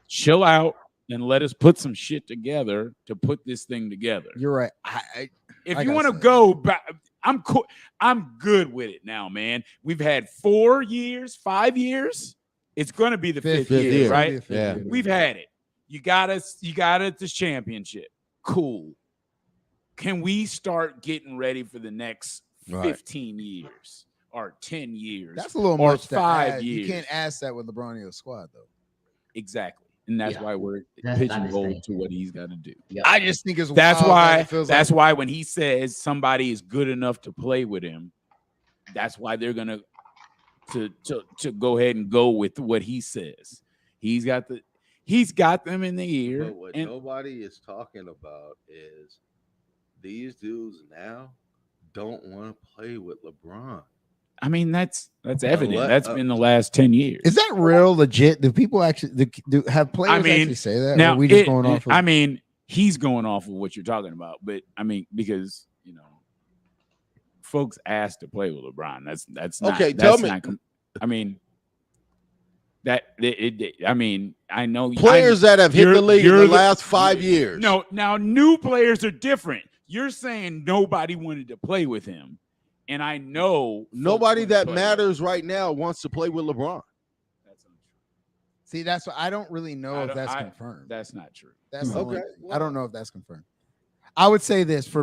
chill out and let us put some shit together to put this thing together. You're right. If you want to go back, I'm cool. I'm good with it now, man. We've had 4 years, 5 years. It's going to be the fifth year, right? Yeah. We've had it. You got us this championship. Cool. Can we start getting ready for the next 15 years or 10 years? That's a little or much. 5 years. You can't ask that with LeBron in your squad, though. Exactly. And that's why we're pigeonholed to what he's got to do. Yep. I just think it's that's wild why that's why when he says somebody is good enough to play with him, that's why they're gonna to go ahead and go with what he says. He's got them in the ear. But what nobody is talking about is these dudes now don't want to play with LeBron. I mean, that's evident. That's been the last 10 years. Is that real, legit? Do people actually have players actually say that? Now, or are we just going off? I mean, he's going off of what you're talking about, but I mean, because folks asked to play with LeBron. That's not, okay. That's Tell me. Not, I mean, I mean, I know players that have hit the league in the last 5 years. No, now new players are different. You're saying nobody wanted to play with him. And I know nobody that matters right now wants to play with LeBron. That's untrue. See, that's what I don't really know if that's confirmed. That's not true. That's okay. I don't know if that's confirmed. I would say this for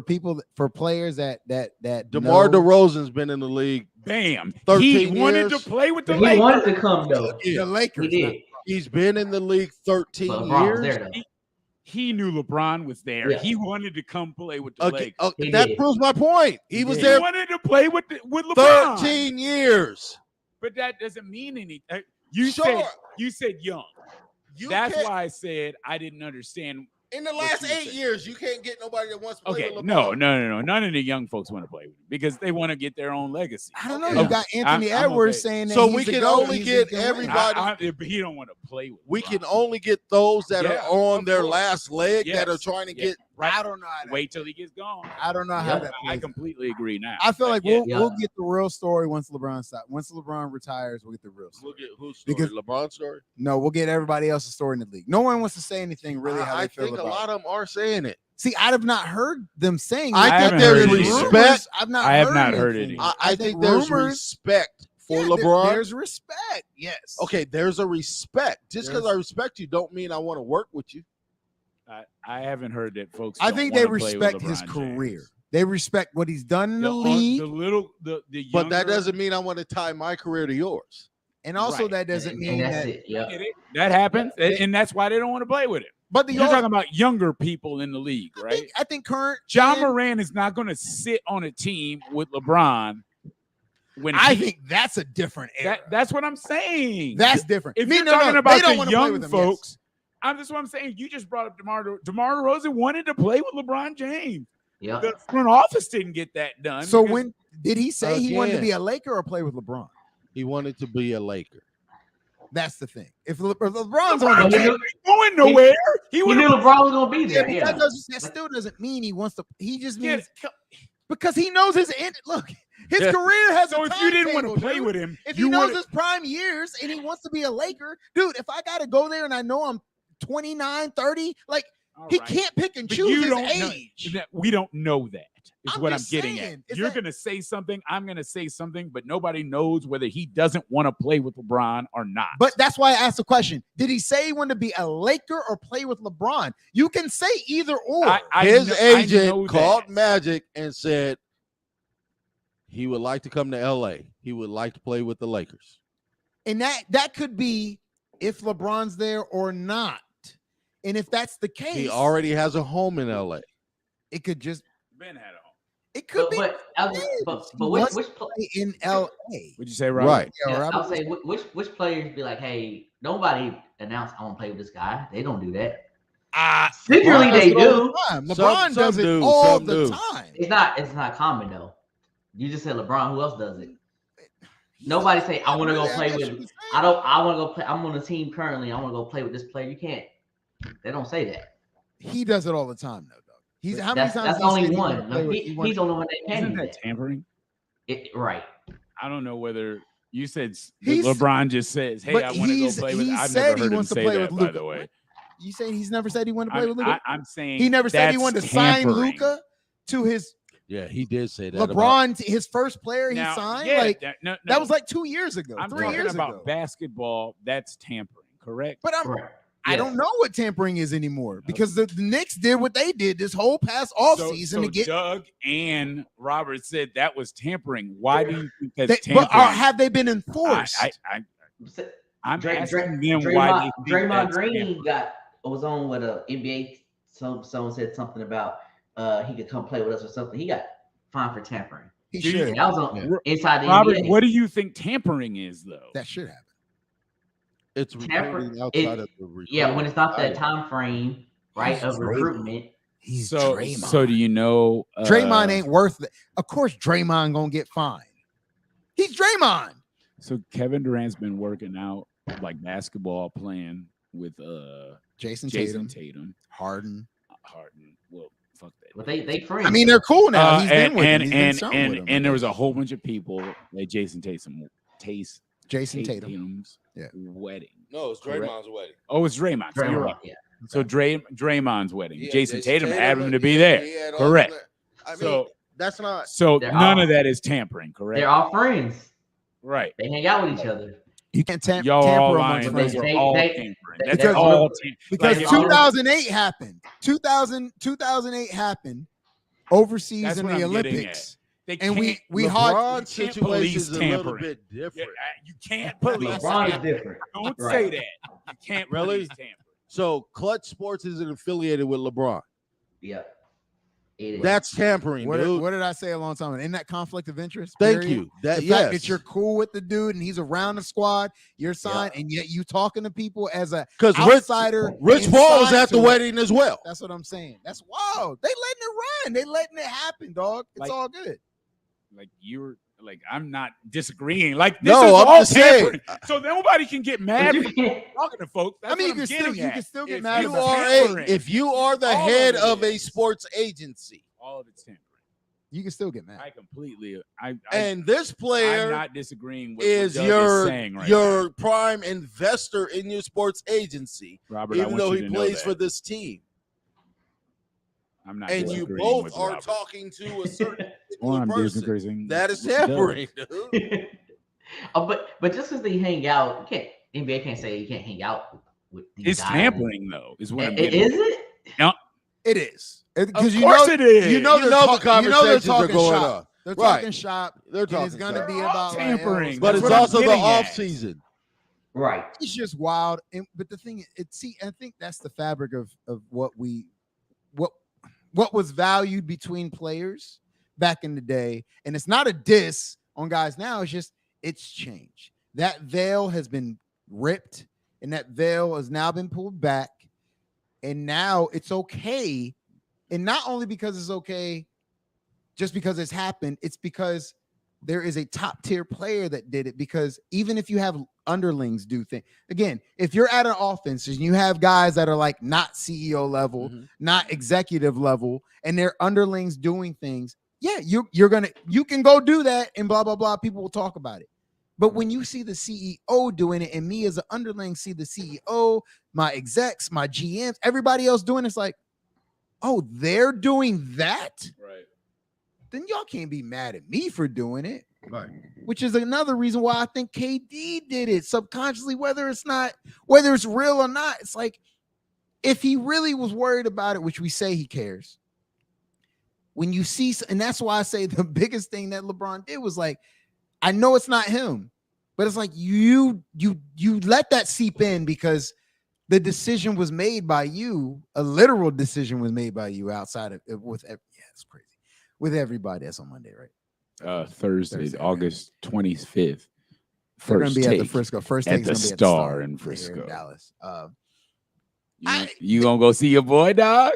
players that DeMar DeRozan's been in the league. Bam. 13 he wanted years. to play with the Lakers. He wanted to come though. The Lakers. He did. He's been in the league 13 years. He knew LeBron was there. Yeah. He wanted to come play with the Lakers. That proves my point. He was there. He wanted to play with LeBron. 13 years. But that doesn't mean anything. You said young. That's why I said I didn't understand. In the last 8 years, you can't get nobody that wants to play with LeBron. No. None of the young folks want to play with him because they want to get their own legacy. I don't know. You got Anthony Edwards saying that. So we can only get everybody. But he don't want to play with. We can only get those that are on their last leg that are trying to get. Right. I don't know. Wait till he gets gone. I don't know how that. I completely agree now. I feel like we'll get the real story once LeBron stops. Once LeBron retires, we'll get the real story. We'll get whose story? Because LeBron's story? No, we'll get everybody else's story in the league. No one wants to say anything really how they feel about it. I think a lot of them are saying it. See, I have not heard them saying. I think there's respect. I have not heard it. I think there's respect for LeBron. There's respect. Yes. Okay, there's a respect. Just because I respect you, don't mean I want to work with you. I haven't heard that folks. I think they respect his career. They respect what he's done in the league. The younger, but that doesn't mean I want to tie my career to yours. And also, that doesn't mean that happens, and that's why they don't want to play with it. But you're talking about younger people in the league, right? I think current John Moran is not going to sit on a team with LeBron. I think that's a different era. That's what I'm saying. That's different. If you're talking about the young folks. That's what I'm saying. You just brought up DeMar DeRozan wanted to play with LeBron James. Yep. The front office didn't get that done. So when did he say he wanted to Again. be a Laker or play with LeBron? He wanted to be a Laker. That's the thing. If LeBron's on But the he team, knew, going nowhere, he he would knew LeBron was gonna be there. but Yeah. that still doesn't mean he wants to. He just Yeah, means because he knows his end. Look, his career has. so a if you didn't want timetable, to play dude. with him, If you he knows would. his prime years and he wants to be a Laker, dude, if I got to go there and I know I'm 29, 30, like he can't pick and But choose you his don't know age. that. We don't know that. Is I'm what I'm just getting saying, at. is You're that- gonna say something. I'm gonna say something, but nobody knows whether he doesn't want to play with LeBron or not. But that's why I asked the question. Did he say he wanted to be a Laker or play with LeBron? You can say either or. His I agent know called that. Magic and said he would like to come to LA. He would like to play with the Lakers. And that could be if LeBron's there or not. And if that's the case, He already has a home in LA. it could just Ben had a home. it could But be but which in LA. What'd you say, Rob? Right. Yeah, yeah, Robert, I'll say which players be like, hey, nobody announced I want to play with this guy. They don't do that. Secretly LeBron does they it all do. the time. Some LeBron does it do, all some the do. time. It's not common though. You just said LeBron. Who else does it? Nobody say I want to go Yeah, play guess you with. could say I don't. I want to go play. I'm on the team currently. I want to go play with this player. You can't. They don't say that. he does it all the time, though. Dog. He's how many That's times? that's he said only he wanted to one. play with- He's he the wanted- only one that can Isn't do that that. tampering? Right. I don't know whether you said He's- LeBron just says, "Hey, but I want to go he's- play with." he I've said never he heard him wants to say play that. with By Luka. the way, You saying he's never said he wanted to play with Luka? I'm saying He never said he that's wanted to sign tampering. Luka to his Yeah, he did say that. about- LeBron, his first player Now, he signed. yeah, like no, that was like 2 years ago, I'm 3 talking years about ago. basketball. That's tampering, correct? But Right. I Yes. don't know what tampering is anymore because the Knicks did what they did this whole past offseason so to get. Doug and Robert said that was tampering. Why do you think that's They, tampering? but have they been enforced? I'm Dray- asking Dray- them why they think Draymond that's Green tampering. was on with a NBA. Someone said something about he could come play with us or something. He got fined for tampering. he Do you should. And that was on Yeah. inside the Robert, NBA. what do you think tampering is, though? That should happen. It's Tampering- recruiting outside of the recruiting. Yeah, when it's not that Right. time frame, right, He's of Draymond. recruitment. He's so, Draymond. so do you know? Draymond ain't worth it. Of course, Draymond gonna get fined. He's Draymond. So Kevin Durant's been working out like basketball, playing with Jason Jason Tatum, Tatum, Harden. Harden. Well, fuck that. But they friends. I mean, they're cool now. He's been and with him. and He's been and something with him, I and there was a guess. whole bunch of people at Jason Tatum's Jason Tatum. Tatum's Yeah. wedding. No, it's Correct. Draymond's wedding. Oh, it's Draymond. So you're Draymond, right. yeah. So Draymond's wedding. Yeah, Jason Tatum had him to and be he there. had all Correct. the- I mean, So that's not. so They're none all- of that is tampering. Correct. They're all friends. Right. They hang out with each other. You can't Y'all all tamper lying. amongst Those friends. are all They- tampering. they- That's because- all Because like, 2008 happened. 2008 happened overseas That's in what the I'm getting Olympics. They And we can't- hard. LeBron's you can't situation police is a little tampering. bit Yeah, different. you can't police. LeBron is tampering. different. Don't say Right. that. You can't Really? police tampering. So Clutch Sports isn't affiliated with LeBron. Yep. It is. That's tampering, What, dude. what did I say a long time ago? In that conflict of interest? Thank period? you. That The yes. fact that you're cool with the dude and he's around the squad, you're signed, and yet you talking to people as a Because outsider. Rich Paul was inside at the to it. wedding as well. That's what I'm saying. That's wild. They letting it run. They letting it happen, dog. It's Like- all good. Like you're like I'm not disagreeing. Like this No, is I'm all just saying. tampering. So nobody can get But mad you for can't. talking to folks. That's I mean, what I'm getting you at. can still get If mad You about are tampering, if you are the all head of of it a is. sports agency, all of it's tampering. You can still get mad. I completely. and this I'm player not disagreeing with is what Doug your is saying right your now. prime investor in your sports agency, Robert, I even want though you he to know plays that. for this team, I'm not and you disagreeing both with are Robert. talking to a certain Well, I'm person. disagreeing. That is with Doug. tampering, dude. But just because they hang out, you can't. NBA can't say you can't hang out with these It's guys. tampering, though. Is what I'm getting. Is it? It is. Of Because course it is. You know, You they're know the talk- you know they're conversations are talking going shop. on. They're Right. talking shop. They're And talking it's gonna shop. be They're all about tampering. But That's it's what I'm also the getting off at. season. Right. It's just wild. But the thing is, I think that's the fabric of what was valued between players back in the day. And it's not a diss on guys now. It's just it's changed. That veil has been ripped, and that veil has now been pulled back. And now it's okay. And not only because it's okay, just because it's happened, it's because there is a top tier player that did it. Because even if you have underlings do things, again, if you're at an offense and you have guys that are like not CEO level, not executive level, and they're underlings doing things, yeah, you can go do that and blah blah blah. People will talk about it. But when you see the CEO doing it, and me as an underling see the CEO, my execs, my GMs, everybody else doing it, it's like, oh, they're doing that? Right. Then y'all can't be mad at me for doing it. Right. Which is another reason why I think KD did it subconsciously, whether it's real or not. It's like, if he really was worried about it, which we say he cares, when you see, and that's why I say the biggest thing that LeBron did was like, I know it's not him, but it's like you let that seep in because the decision was made by you. A literal decision was made by you outside of it's crazy. With everybody, that's on Monday, right? Thursday, August 25th. They're going to be take at the Frisco. First at take the is going to be Star at in the Star here Frisco. in Dallas. You gonna go see your boy, dog?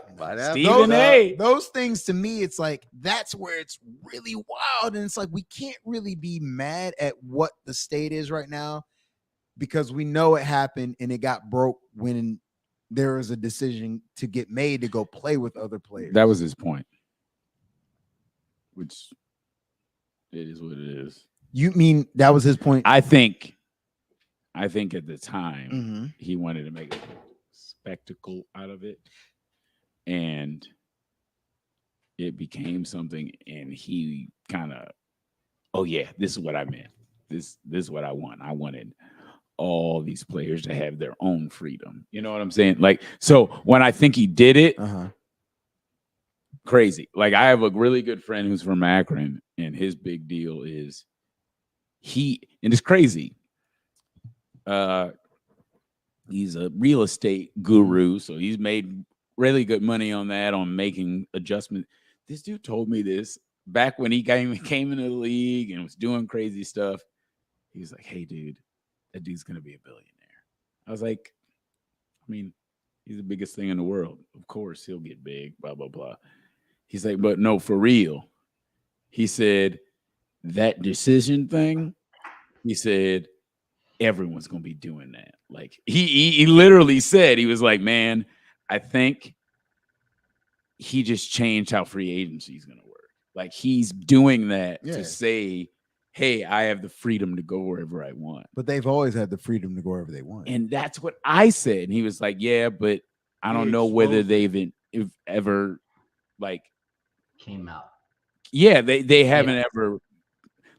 Stephen A. Those things to me, it's like that's where it's really wild, and it's like we can't really be mad at what the state is right now because we know it happened and it got broke when there was a decision to get made to go play with other players. That was his point, which it is what it is. You mean that was his point? I think at the time he wanted to make a spectacle out of it, and it became something, and he kind of, oh yeah, this is what I meant. This is what I want. I wanted all these players to have their own freedom. You know what I'm saying? Like, so when I think he did it, crazy. Like, I have a really good friend who's from Akron, and his big deal is and it's crazy. He's a real estate guru, so he's made really good money on that, on making adjustments. This dude told me this back when he came into the league and was doing crazy stuff. He was like, hey, dude, that dude's going to be a billionaire. I was like, I mean, he's the biggest thing in the world. Of course, he'll get big, blah, blah, blah. He's like, but no, for real. He said, that decision thing, he said, everyone's going to be doing that. Like, he literally said, he was like, man, I think he just changed how free agency is going to work. Like, he's doing that to say, hey, I have the freedom to go wherever I want. But they've always had the freedom to go wherever they want. And that's what I said. And he was like, yeah, but I don't know whether they've ever, like, came out. Yeah, they haven't ever,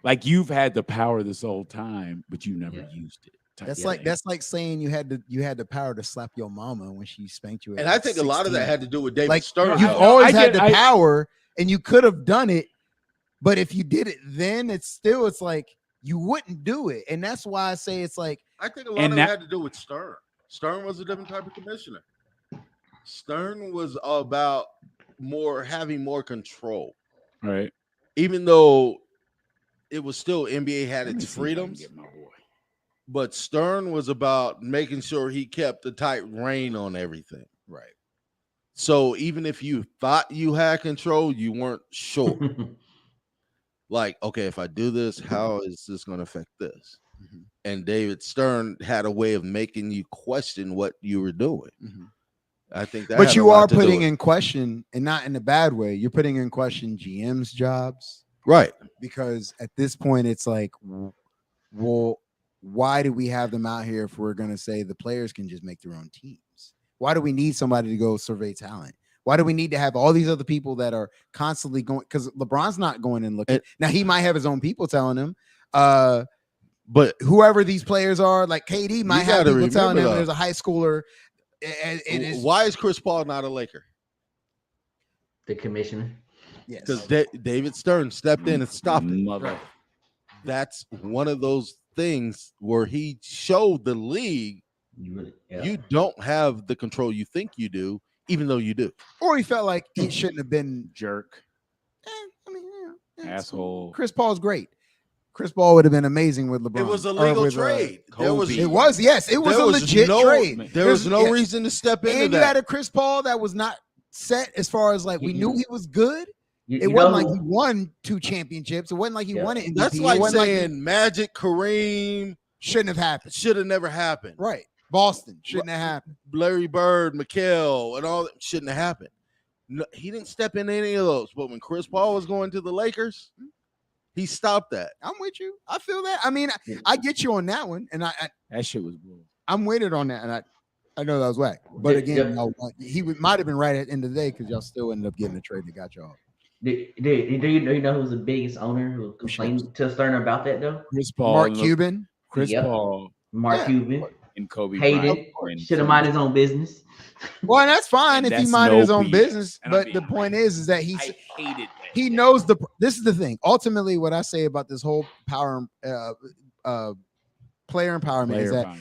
like, you've had the power this whole time, but you never used it. That's like saying you had the power to slap your mama when she spanked you. And I think 16. A lot of that had to do with David Stern. You've always had the power, and you could have done it, but if you did it then, it's like you wouldn't do it, and that's why I say it's like I think a lot of that had to do with Stern. Stern was a different type of commissioner. Stern was about having more control, right? Even though it was still NBA had its freedoms. But Stern was about making sure he kept a tight rein on everything. Right. So even if you thought you had control, you weren't sure. Like, okay, if I do this, how is this going to affect this? And David Stern had a way of making you question what you were doing. I think that. But you are putting in question, and not in a bad way. You're putting in question GM's jobs, right? Because at this point, it's like, well, why do we have them out here if we're going to say the players can just make their own teams? Why do we need somebody to go survey talent? Why do we need to have all these other people that are constantly going? Because LeBron's not going and looking. Now, he might have his own people telling him, but whoever these players are, like KD might have people telling him there's a high schooler. Why is Chris Paul not a Laker? The commissioner. Yes. Because David Stern stepped in and stopped it. That's one of those things where he showed the league you don't have the control you think you do, even though you do. Or he felt like he shouldn't have been jerk. I mean, asshole. Chris Paul's great. Chris Paul would have been amazing with LeBron. It was a or legal with, trade. There was Kobe. It was, yes, it was there a was legit no, trade. There was no reason to step into And that. you had a Chris Paul that was not set as far as like we knew he was good. It wasn't like he won 2 championships. It wasn't like he won it. That's like saying Magic, Kareem shouldn't have happened. Should have never happened. Right. Boston shouldn't have happened. Larry Bird, McHale, and all that shouldn't have happened. No, he didn't step in any of those. But when Chris Paul was going to the Lakers, he stopped that. I'm with you. I feel that. I mean, I get you on that one, and that shit was bull. I'm with it on that, and I know that was whack. But again, he might have been right at the end of the day because y'all still ended up getting a trade that got y'all. Do you know who's the biggest owner who complained to Stern about that though? Chris Paul, Mark Cuban, Chris Paul, Mark Cuban, and Kobe hated. Should have minded his own business. Well, and that's fine if he minded his own business. But the point is that I hated that. he knows this is the thing. Ultimately, what I say about this whole player empowerment is that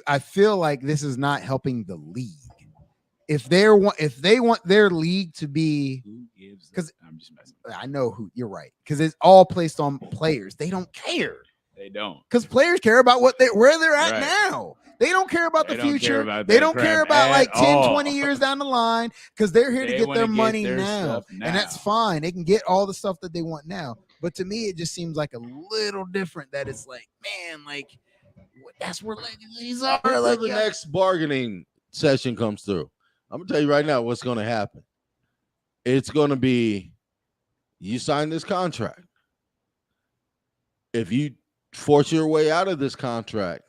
I feel like this is not helping the league. If they want their league to be, because I'm just messing. I know who you're right, because it's all placed on players. They don't care. They don't, because players care about where they're at now. They don't care about the future. They don't care about like 10, 20 years down the line, because they're here to get their money now. And that's fine. They can get all the stuff that they want now. But to me, it just seems like a little different. That it's like, man, like that's where legacies are. Like the next bargaining session comes through, I'm gonna tell you right now what's gonna happen. It's gonna be, you sign this contract. If you force your way out of this contract,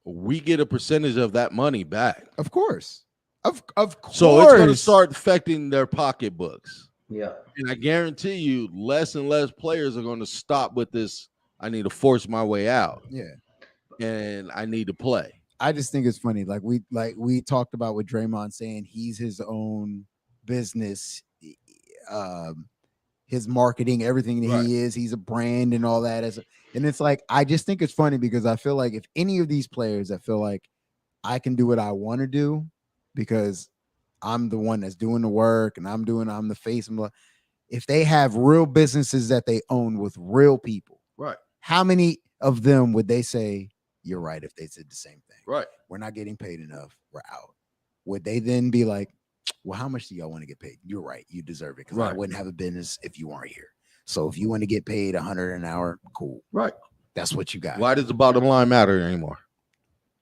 we get a percentage of that money back. Of course. Of course. So it's going to start affecting their pocketbooks. Yeah. And I guarantee you, less and less players are going to stop with this. I need to force my way out. Yeah. And I need to play. I just think it's funny. Like we talked about with Draymond saying he's his own business, his marketing, everything that he is, he's a brand and all that. And it's like, I just think it's funny because I feel like if any of these players that feel like I can do what I want to do because I'm the one that's doing the work and I'm the face, if they have real businesses that they own with real people, right? How many of them would they say, you're right, if they said the same thing? Right. We're not getting paid enough. We're out. Would they then be like, well, how much do y'all want to get paid? You're right. You deserve it. Because I wouldn't have a business if you weren't here. So if you want to get paid $100 an hour, cool. Right. That's what you got. Why does the bottom line matter anymore?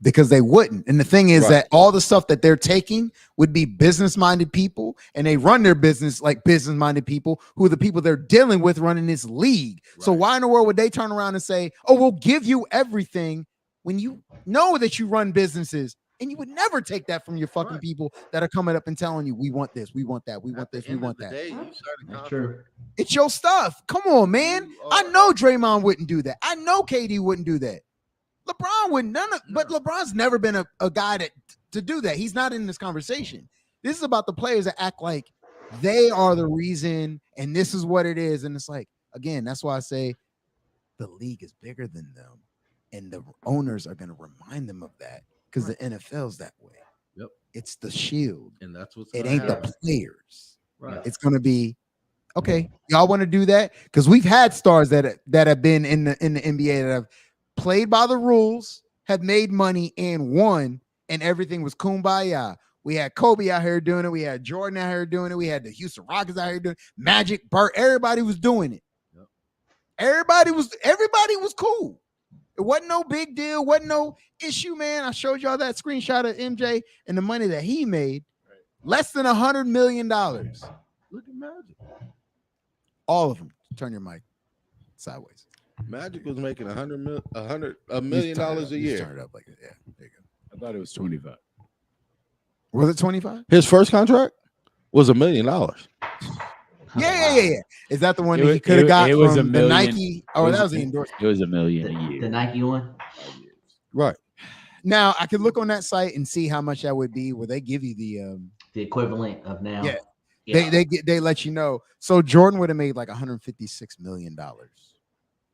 Because they wouldn't. And the thing is that all the stuff that they're taking would be business-minded people, and they run their business like business-minded people who are the people they're dealing with running this league. Right. So why in the world would they turn around and say, oh, we'll give you everything when you know that you run businesses? And you would never take that from your fucking people that are coming up and telling you, we want this, we want that, we want this, we want that. That's true. It's your stuff. Come on, man. I know Draymond wouldn't do that. I know KD wouldn't do that. LeBron wouldn't. But LeBron's never been a guy to do that. He's not in this conversation. This is about the players that act like they are the reason, and this is what it is. And it's like, again, that's why I say the league is bigger than them, and the owners are going to remind them of that. Because the NFL's that way. Yep. It's the shield. And that's what's it ain't happen. The players. Right. It's gonna be okay. Y'all want to do that? Because we've had stars that have been in the NBA that have played by the rules, have made money and won, and everything was kumbaya. We had Kobe out here doing it, we had Jordan out here doing it, we had the Houston Rockets out here doing it, Magic, Burt, everybody was doing it. Yep. Everybody was cool. It wasn't no big deal, wasn't no issue, man. I showed y'all that screenshot of MJ and the money that he made. Less than $100 million. Look at Magic. All of them. Turn your mic sideways. Magic was making $1 million a year. Turn it up like that. Yeah, there you go. I thought it was 25. Was it 25? His first contract was $1 million. Yeah. Is that the one that he could have got from the Nike? Oh, that was the endorsement. It was $1 million a year. The Nike one? Right. Now, I could look on that site and see how much that would be. Will they give you the equivalent of now? Yeah. They let you know. So Jordan would have made like $156 million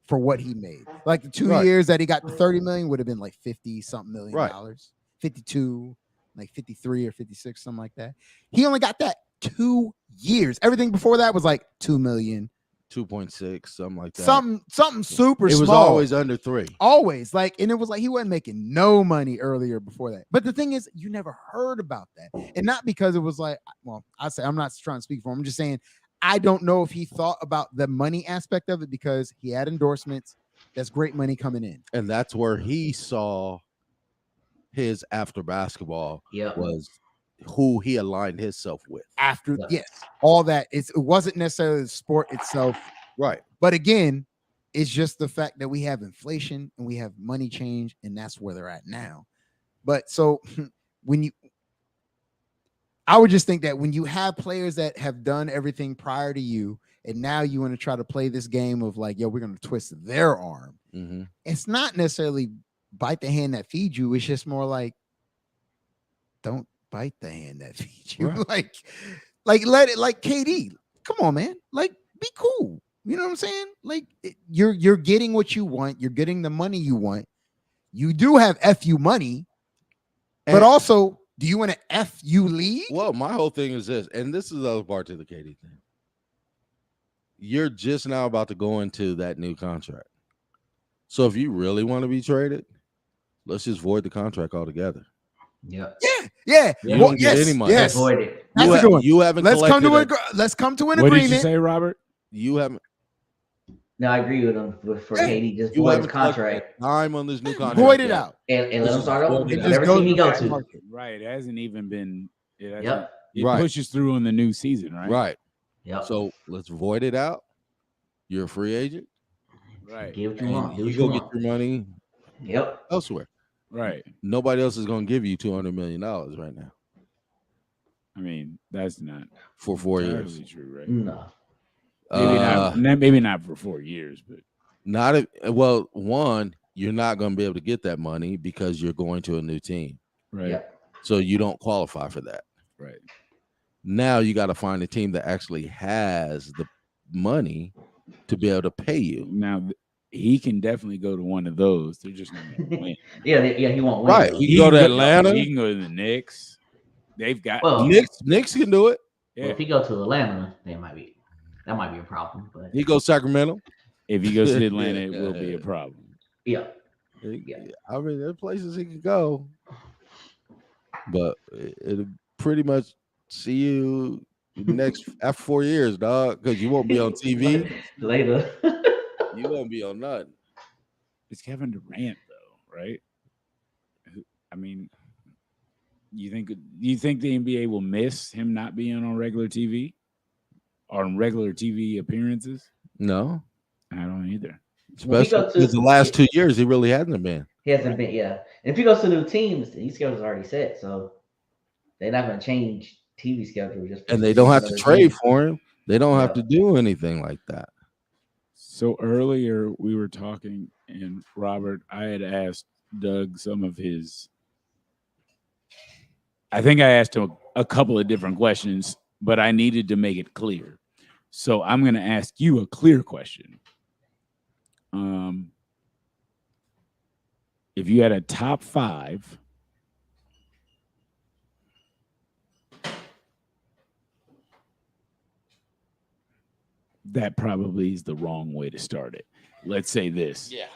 for what he made. Like the 2 years that he got the 30 million would have been like 50 something million dollars. 52, like 53 or 56, something like that. He only got that 2 years. Everything before that was like 2 million, 2.6, something like that. Something super It was small. always under 3. Always, like, and it was like he wasn't making no money earlier before that. But the thing is, you never heard about that, and not because it was like, well, I say I'm not trying to speak for him. I'm just saying I don't know if he thought about the money aspect of it because he had endorsements. That's great money coming in, And that's where he saw his after basketball Yep. was who he aligned himself with. after Yeah. yes, all that. It wasn't necessarily the sport itself, Right. but again, it's just the fact that we have inflation and we have money change, and that's where they're at now. But so when I would just think that when you have players that have done everything prior to you, and now you want to try to play this game of like, yo, we're going to twist their arm. Mm-hmm. It's not necessarily bite the hand that feeds you. It's just more like, don't bite the hand that feeds you. Right. like let it, like KD. Come on, man. Like, be cool. You know what I'm saying? Like, you're getting what you want. You're getting the money you want. You do have FU money, but also, do you want to FU league? Well, my whole thing is this, and this is the other part to the KD thing. You're just now about to go into that new contract. So if you really want to be traded, let's just void the contract altogether. Yep. Yeah. You don't get any money. Yes. Avoid it. That's a good one. You haven't Let's come collected to let's come to an What did you agreement. say, Robert? You haven't. No, I agree with him for KD. Just You void haven't his contract time on this new contract. Void it yet. out. and let him start over. Just Whatever go team he to go the to. market. Right. It hasn't even been. It hasn't, Yep. It Right. pushes through in the new season, right? Right. Yep. So let's void it out. You're a free agent. Right. Give what you And want. Do you what go you get want. your money Yep. elsewhere. Right. Nobody else is going to give you $200 million right now I mean, that's not for 4 years. entirely true, right? No. Maybe not for 4 years, but Not if, well, one, you're not going to be able to get that money because you're going to a new team. right. Yep. So you don't qualify for that. Right. Now you got to find a team that actually has the money to be able to pay you. Now he can definitely go to one of those. They're just not going to win. Yeah. He won't win. Right. though. He can go to He Atlanta. can go to the Knicks. They've got Well, Knicks can do it. Well, yeah. if he go to Atlanta, that might be a problem. But He goes Sacramento. If he goes to Atlanta, it will be a problem. yeah. I mean, there are places he could go, but it'll pretty much see you next after 4 years, dog, because you won't be on TV. Later. You won't be on nothing. It's Kevin Durant, though, right? I mean, you think the NBA will miss him not being on regular TV, on regular TV appearances? No, I don't either. especially because the last 2 years he really hasn't been. He hasn't been. Yeah. And if he goes to new teams, his schedule's already set, so they're not going to change TV schedule just. And they don't have to another trade team. for him. They don't have Yeah. to do anything like that. So earlier we were talking, and Robert, I had asked Doug some of his. I think I asked him a couple of different questions, but I needed to make it clear. So I'm going to ask you a clear question. If you had a top 5, that probably is the wrong way to start it. Let's say this. Yeah.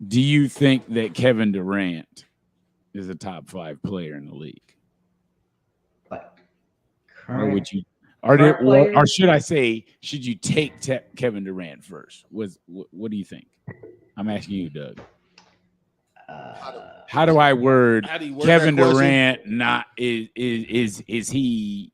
Do you think that Kevin Durant is a top 5 player in the league? Like, Or would you, current players? or should I say, should you take Kevin Durant first? What do you think? I'm asking you, Doug. How do I word How do you word Kevin that question? Durant? Not is he?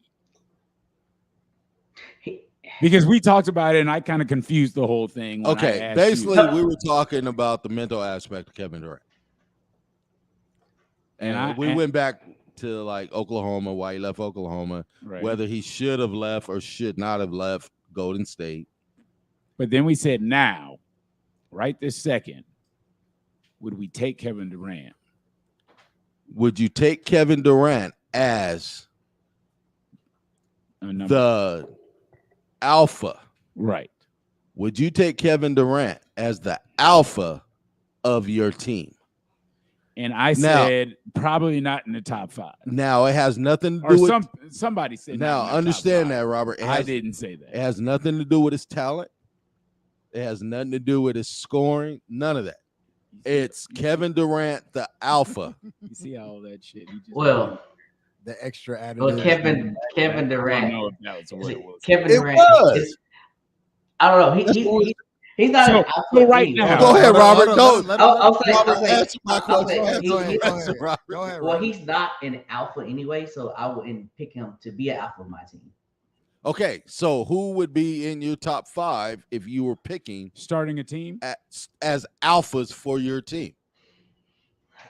Because we talked about it, and I kind of confused the whole thing. When I Okay, asked basically, you. we were talking about the mental aspect of Kevin Durant. And we went back to like Oklahoma, why he left Oklahoma, right. whether he should have left or should not have left Golden State. But then we said, now, right this second, would we take Kevin Durant? Would you take Kevin Durant as the alpha? Right. Would you take Kevin Durant as the alpha of your team? and I Now- said probably not in the top 5. Now it has nothing to Or do with. somebody said not Now in the top understand 5. that, Robert. I didn't say It that. has nothing to do with his talent. It has nothing to do with his scoring. None of that. It's Kevin Durant, the alpha. You see all that shit. He just Well, The extra added. well, Kevin I don't Durant. know if that was what it was. Kevin It Durant. was. I don't know. He's not So- an alpha so right anyway. now- Go ahead, Robert. Don't. I'll say. Robert, I'll say. answer my I'll question. say Answer he- my he- question, Robert. Go ahead. Well, Robert. he's not an alpha anyway, so I wouldn't pick him to be an alpha of my team. Okay, so who would be in your top 5 if you were picking Starting a team. as alphas for your team?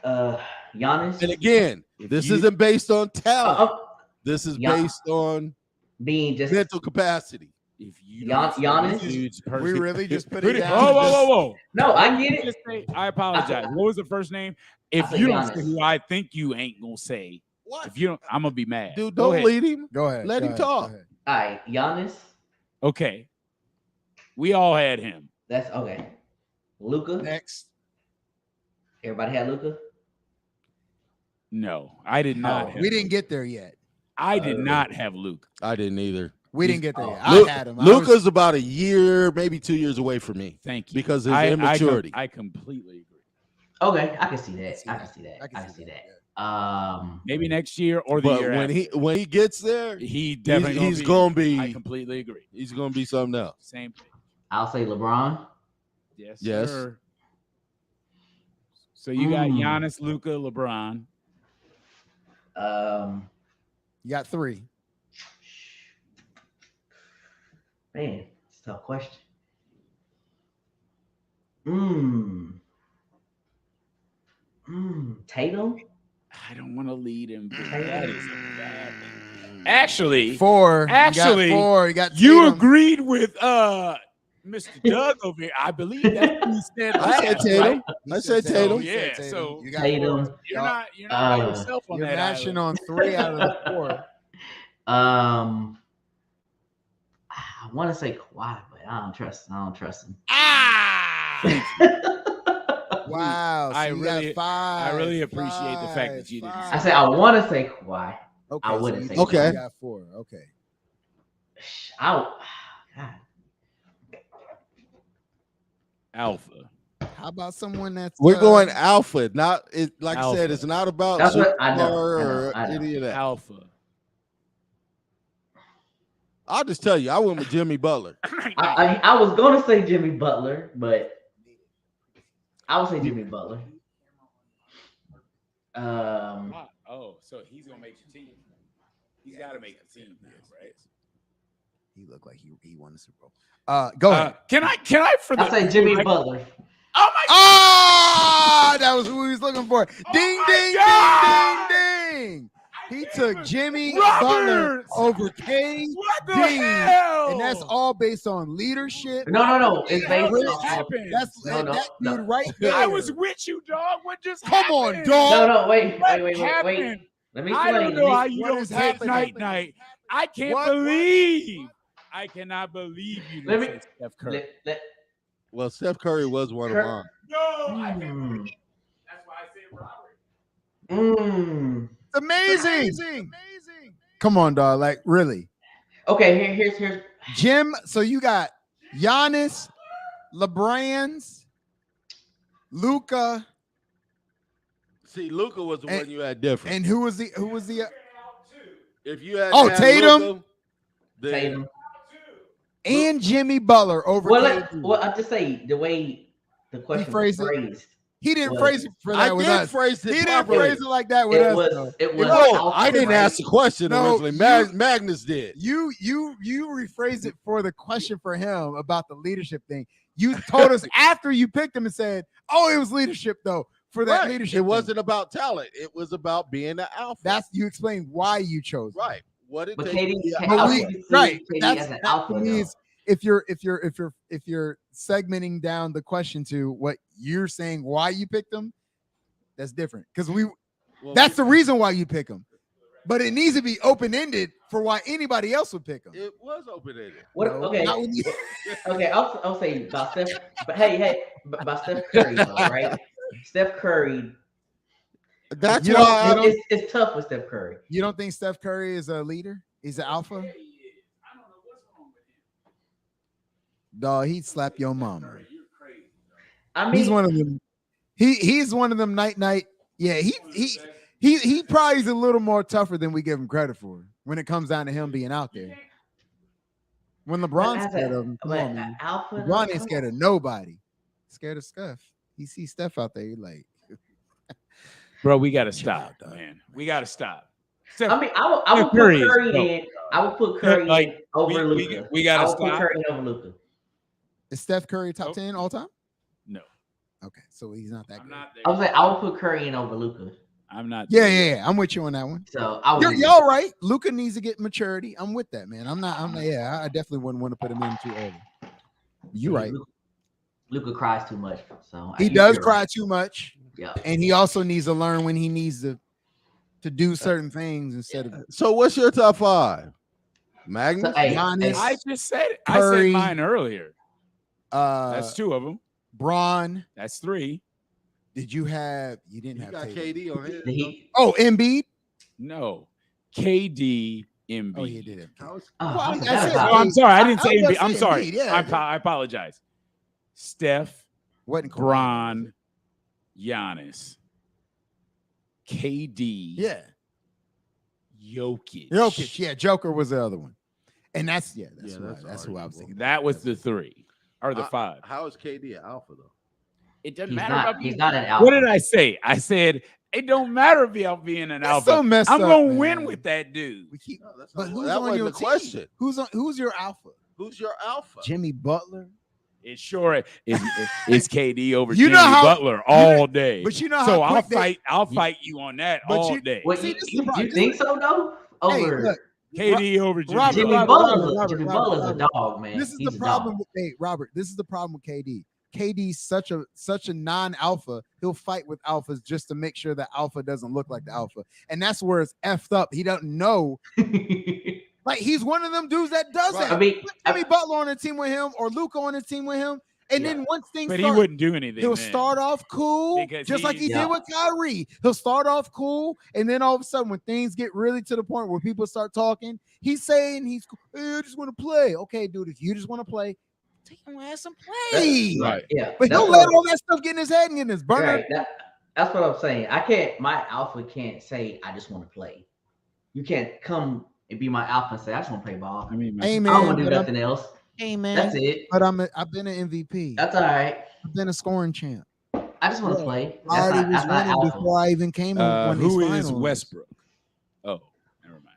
Giannis. And again, If this you- isn't based on talent. Uh, This is Gian- based on being just mental capacity. If you Gian- don't- Giannis? this dude's We perfect. really just put Who it did- down. Whoa. no, I get it. Just say, I apologize. What was the first name? If said you don't say Giannis. who I think you ain't gonna say, What? if you don't, I'm gonna be mad. Dude, Go don't ahead. lead him. Go ahead. Let go him ahead, talk. go ahead. All right, Giannis. Okay. We all had him. That's okay. Luca. Next. Everybody had Luca. No, I did not. Oh. have We didn't Luka. get there yet. I did not have Luke. I didn't either. We He's- didn't get there yet. Oh. I had him. I Luca's was- about a year, maybe 2 years away from me Thank you. because of his I immaturity. I completely agree. Okay, I can see that. see I that. can see that. I I can can see see that, that. Maybe next year or the But year when after. he gets there, He definitely he's gonna be I completely agree. he's gonna be something else. Same thing. I'll say LeBron. Yes. Yes. Sir. So you got Mm. Giannis, Luca, LeBron. You got 3. Man, it's a tough question. Tatum. I don't want to lead him. But Tatum. that is a bad thing. Actually, 4. Actually, you got 4. You got you Tatum. agreed with Mr. Doug over here. I believe that's what he said I said last, Tatum. right? I said So, Tatum. yeah, Tatum. so You got Tatum. 4. you're not by yourself on You're that mashing island. on 3 out of the 4. I want to say Kawhi, but I don't trust him. Wow. So I you really- got 5. I really appreciate the fact that you didn't I said I want to say Kawhi. Okay, I so wouldn't you say think Okay. You got 4. Okay. God. Alpha. How about someone that's We're going alpha, not it. Like I said, Alpha. it's not about That's what I know, superstar I know, or I know. any of that. Alpha. I'll just tell you, I went with Jimmy Butler. I was gonna say Jimmy Butler, but I would say Jimmy Butler. Oh, so he's gonna make the team. He's got to make the team now, right? He looked like he won the Super Bowl. Go ahead. Can I for the I say Jimmy like- Butler. Oh my Oh, that was who he was looking for. Ding, my ding, God! ding, ding, ding. He took Jimmy Butler Roberts! over KD, What the Ding. hell? and that's all based on leadership. No. It's based What on. happened? That's No, that no. dude right there. I was with you, dog. What just Come on, happened? dog. No, wait. What happened? Let me I explain. don't know how you What don't is say happening? night. I can't What? believe. I cannot believe you Let didn't me- say Steph Curry. Well, Steph Curry was one of Cur- mine. No, I can't believe it. That's why I said Robert. It's amazing. Come on, dog. Like really, Okay, here's Jim. So you got Giannis, LeBron's, Luca, See, Luca was the And- one you had different. and who was the If you had Oh, had Tatum? Luka, then Tatum. and Jimmy Butler over KD. Well, I just say the way the question was phrased it. phrased. He didn't Well, phrase it for I that with did us. phrase it He didn't properly. phrase it like that with It us. was. though. It was. No, I didn't ask the question No, originally. you- Magnus did. You rephrased it for the question for him about the leadership thing. You told us after you picked him and said, "Oh, it was leadership though." For that Right. leadership, It thing. wasn't about talent. It was about being an alpha. That's you explained why you chose. it. right. What it But takes Katie, to be an But I we- would see right. KD That's as an that alpha, to me though. is if you're segmenting down the question to what you're saying why you picked them, that's different. Because Well, that's the reason why you pick them. But it needs to be open-ended for why anybody else would pick them. It was open-ended. What? No, Okay. not when you- Okay, I'll say about Steph. But hey, about Steph Curry, though, right? Steph Curry That's You don't- why you don't- It's tough with Steph Curry. You don't think Steph Curry is a leader? He's an alpha? Yeah, he is. I don't know what's wrong with him. Dog, he'd slap your mama. Curry, you're crazy. I mean, He's one of them. He's one of them night. Yeah, he probably is a little more tougher than we give him credit for when it comes down to him being out there. When LeBron's scared of him, come on, man. Alpha, LeBron ain't scared of nobody. Scared of Steph. He sees Steph out there, you're like, Bro, we gotta Chill stop, out, dog. man. We gotta stop. I mean, I would put Curry is Curry dope. in. I would put Curry Like, in over Luka. we gotta I would put stop. Curry in over Luka. is Steph Curry top Nope. 10 all time? No, Okay, so he's not that I'm good. not there. I was like, I would put Curry in over Luka. I'm not. Yeah, there. yeah, I'm with you on that one. So I would. Y'all right. Luka needs to get maturity. I'm with that, man. I'm not. Yeah, I definitely wouldn't want to put him in too early. You right. Luka cries too much, so He does you're cry right. too much, Yeah. and he also needs to learn when he needs to do certain things instead of So what's your top five? Magnus? So, hey, Giannis, I just said it. Curry, I said mine earlier. That's two of them. Braun. That's three. Did you have? You didn't You have got KD. KD on his. He, Oh, Embiid. No, KD, Embiid. Oh, he did have. KD. oh, Well, I I forgot said- about No, it. I'm sorry. I didn't I say was Embiid. about I'm to say sorry. Embiid, yeah. I apologize. Steph, Wasn't Kawhi. Bron, Giannis, KD, Yeah, Jokic. Jokic. Yeah, Joker was the other one, and that's Yeah, that's that's who I was arguable. thinking. That was the three or the five. How is KD an alpha though? It doesn't He's matter not. about He's being. not an alpha. What did I say? I said it don't matter about being an That's alpha. so messed I'm up, gonna man. win with that dude. We keep, No, that's but not- who's that on wasn't your the team? question. Who's your alpha? Who's your alpha? Jimmy Butler. It sure is KD over You Jimmy know how- Butler all day. but you know so how I'll quick I'll fight you on that But all you- day. Wait, See, this is you, the problem. you think so though? Hey, Over look, KD over Jimmy. Robert, Jimmy Butler. Robert, Butler's Robert, a dog, man. this is He's the a problem dog. with Robert. This is the problem with KD. KD's such a non-alpha. He'll fight with alphas just to make sure that alpha doesn't look like the alpha, and that's where it's effed up. He doesn't know. Like he's one of them dudes that does Right. that. I mean, Put Jimmy Butler on a team with him or Luka on a team with him, and Yeah. then once things But start, he wouldn't do anything. he'll then. start off cool, Because just like he he's- did Yeah. with Kyrie. He'll start off cool, and then all of a sudden, when things get really to the point where people start talking, he's saying he's, hey, I just want to play. Okay, dude, if you just want to play, take your ass and play. Right. Yeah, But that's he'll what let I'm- all that stuff get in his head and get in his burner. Right, that's what I'm saying. I can't. My alpha can't say I just want to play. You can't come and be my alpha and say I just want to play ball. I mean, Hey I don't man, want to do but nothing else. hey man, That's it. but I've been an MVP. That's all right. I've been a scoring champ. I just want to Yeah. play. I already was That's not winning alpha. before I even came and won these who is finals. Westbrook? Oh, never mind.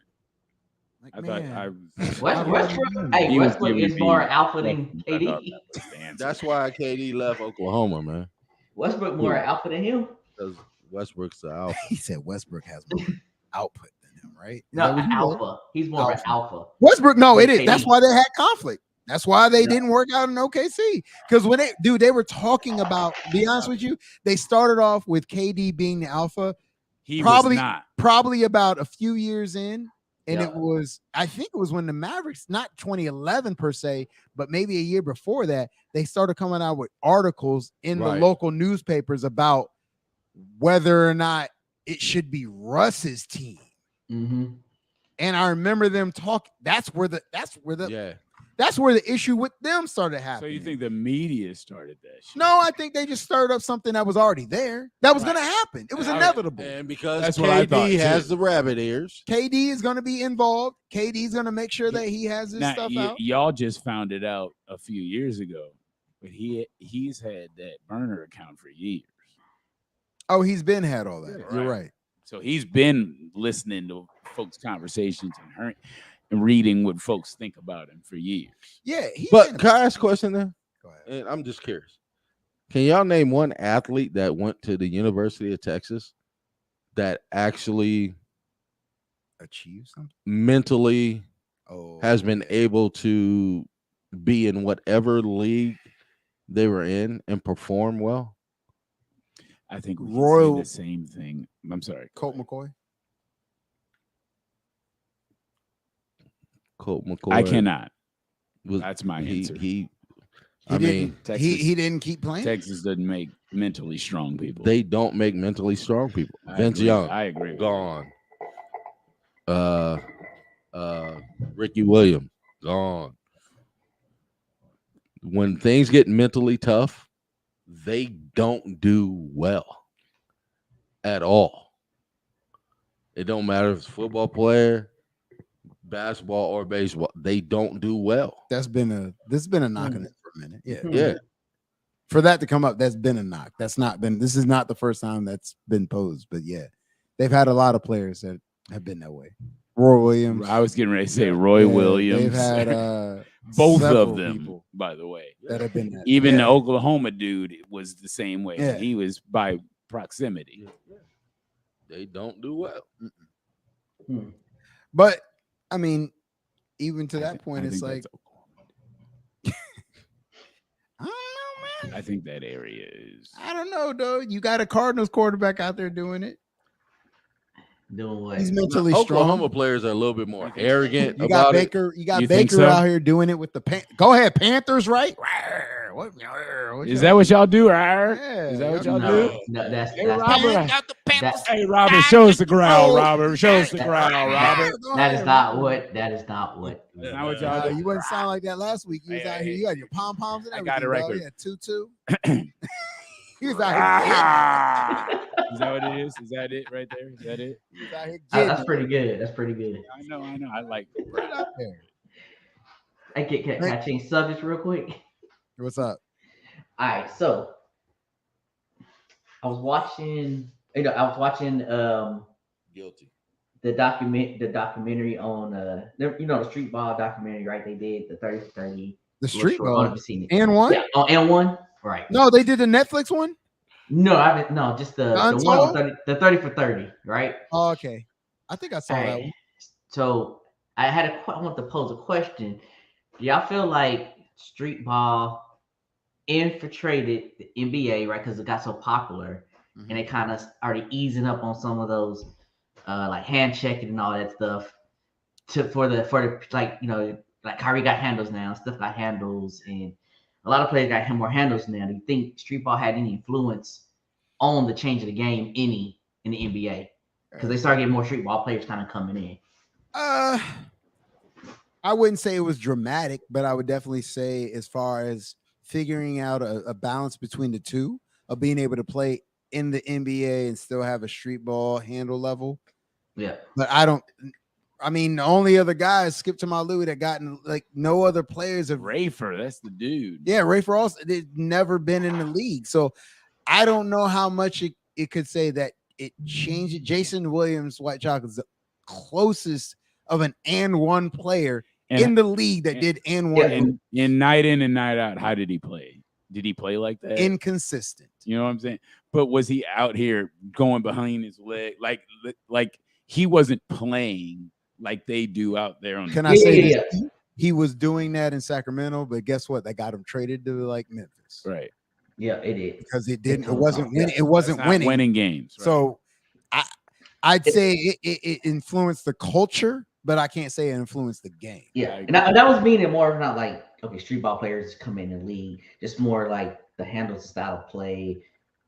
Like, I man, thought I. Westbrook- Hey, He was Westbrook giving is more me- alpha than I thought KD. that was the answer. That's why KD left Oklahoma, man. Westbrook more alpha than him. Because Westbrook's the alpha. he said Westbrook has more output than him, right? Is No, that what he said? alpha. He's more of an alpha. Westbrook, no, it is. KD. That's why they had conflict. That's why they Yeah. didn't work out in OKC. Because when they were talking about, be honest with you, they started off with KD being the alpha, He probably- was not. probably about a few years in. And Yeah. it was, I think it was when the Mavericks, not 2011 per se, but maybe a year before that, they started coming out with articles in the Right. local newspapers about whether or not it should be Russ's team. Mm-hmm. And I remember them talk. That's where the Yeah. that's where the issue with them started So happening. you think the media started that shit? No, I think they just stirred up something that was already there. That was Right. going to happen. It was And I- inevitable. And because That's what I thought, KD too. has the rabbit ears. KD is going to be involved. KD's going to make sure that he has his Now, stuff out. y'all just found it out a few years ago, but he's had that burner account for years. Oh, he's been had all that. Yeah, You're right. right. So he's been listening to folks' conversations and reading what folks think about him for years. Yeah. He's But been- can I ask a question then? Go ahead. And I'm just curious. Can y'all name one athlete that went to the University of Texas that actually Achieve something. mentally Oh, has been able to be in whatever league they were in and perform well? I think we can Royal- say the same thing. I'm sorry. Colt McCoy. Colt McCoy. I cannot. Was, That's my he, answer. he He I didn't. mean, Texas- he didn't keep playing. Texas doesn't make mentally strong people. They don't make mentally strong people. I Vince agree. Young, I agree. gone. Ricky Williams, gone. When things get mentally tough, they don't do well at all. It don't matter if it's football player, basketball, or baseball. They don't do well. This has been a knock on it for a minute. Yeah. Yeah. For that to come up, that's been a knock. This is not the first time that's been posed, but yeah, they've had a lot of players that have been that way. Roy Williams. I was getting ready to say Roy Williams. They've had both several of them, people by the way. that have been that. Even Yeah. the Oklahoma dude was the same way. Yeah. He was by proximity. They don't do well. But I mean, even to that point, I it's think like that's I don't know, man. I think that area is. I don't know, though. You got a Cardinals quarterback out there doing it. Doing what? He's mentally Oklahoma strong. players are a little bit more arrogant You got about it. Baker. You got You think Baker so? out here doing it with the Go ahead, Panthers, right? What Is that what y'all do? Yeah, Is that what y'all No, do? no, that's Hey, that's Robert. that- Hey, Robert, show us the growl, Robert. Show us the growl, Robert. that is not what. That is not what. That's not what y'all do. You wouldn't sound like that last week. You was Hey, out here. hey, You had your pom poms and I everything. got it right dog. there. Yeah, 2-2. He was out here. Ah! Is that what it is? Is that it right there? Is that it? He was out here That's getting pretty good. That's pretty good. I know. I like it. Put it out there. Hey, can I change subjects real quick? What's up? All right, so I was watching. Guilty. The documentary on the street ball documentary, right? They did the 30 for 30. The street I don't know ball. if you've seen it. And one? Yeah, on N1. Right. No, they did the Netflix one. No, I haven't. No, just the one Untold? on 30, the 30 for 30, right? Oh, okay. I think I saw that one. So I want to pose a question. Do y'all feel like street ball infiltrated the NBA, right? Because it got so popular, and they kind of already easing up on some of those, like hand checking and all that stuff. For the like Kyrie got handles now, Steph got handles, and a lot of players got more handles now. Do you think street ball had any influence on the change of the game in the NBA? Because they started getting more street ball players kind of coming in. I wouldn't say it was dramatic, but I would definitely say as far as figuring out a balance between the two of being able to play in the NBA and still have a street ball handle level. Yeah. But the only other guy is Skip Tamalu that gotten like no other players have Rafer. That's the dude. Yeah, Rafer also they've never been in the league. So I don't know how much it could say that it changed it. Jason Williams, White Chocolate, is the closest of an and one player in the league that did and one. And in night in and night out, how did he play? Did he play like that? Inconsistent. You know what I'm saying? But was he out here going behind his leg? Like he wasn't playing like they do out there on Can I say this? He was doing that in Sacramento, but guess what? They got him traded to like Memphis. Right. Yeah, it did. Because it wasn't winning. It wasn't winning games. Right. So I'd say it influenced the culture, but I can't say it influenced the game. Yeah, and that was meaning more of not like street ball players come in the league, just more like the handles, style of play,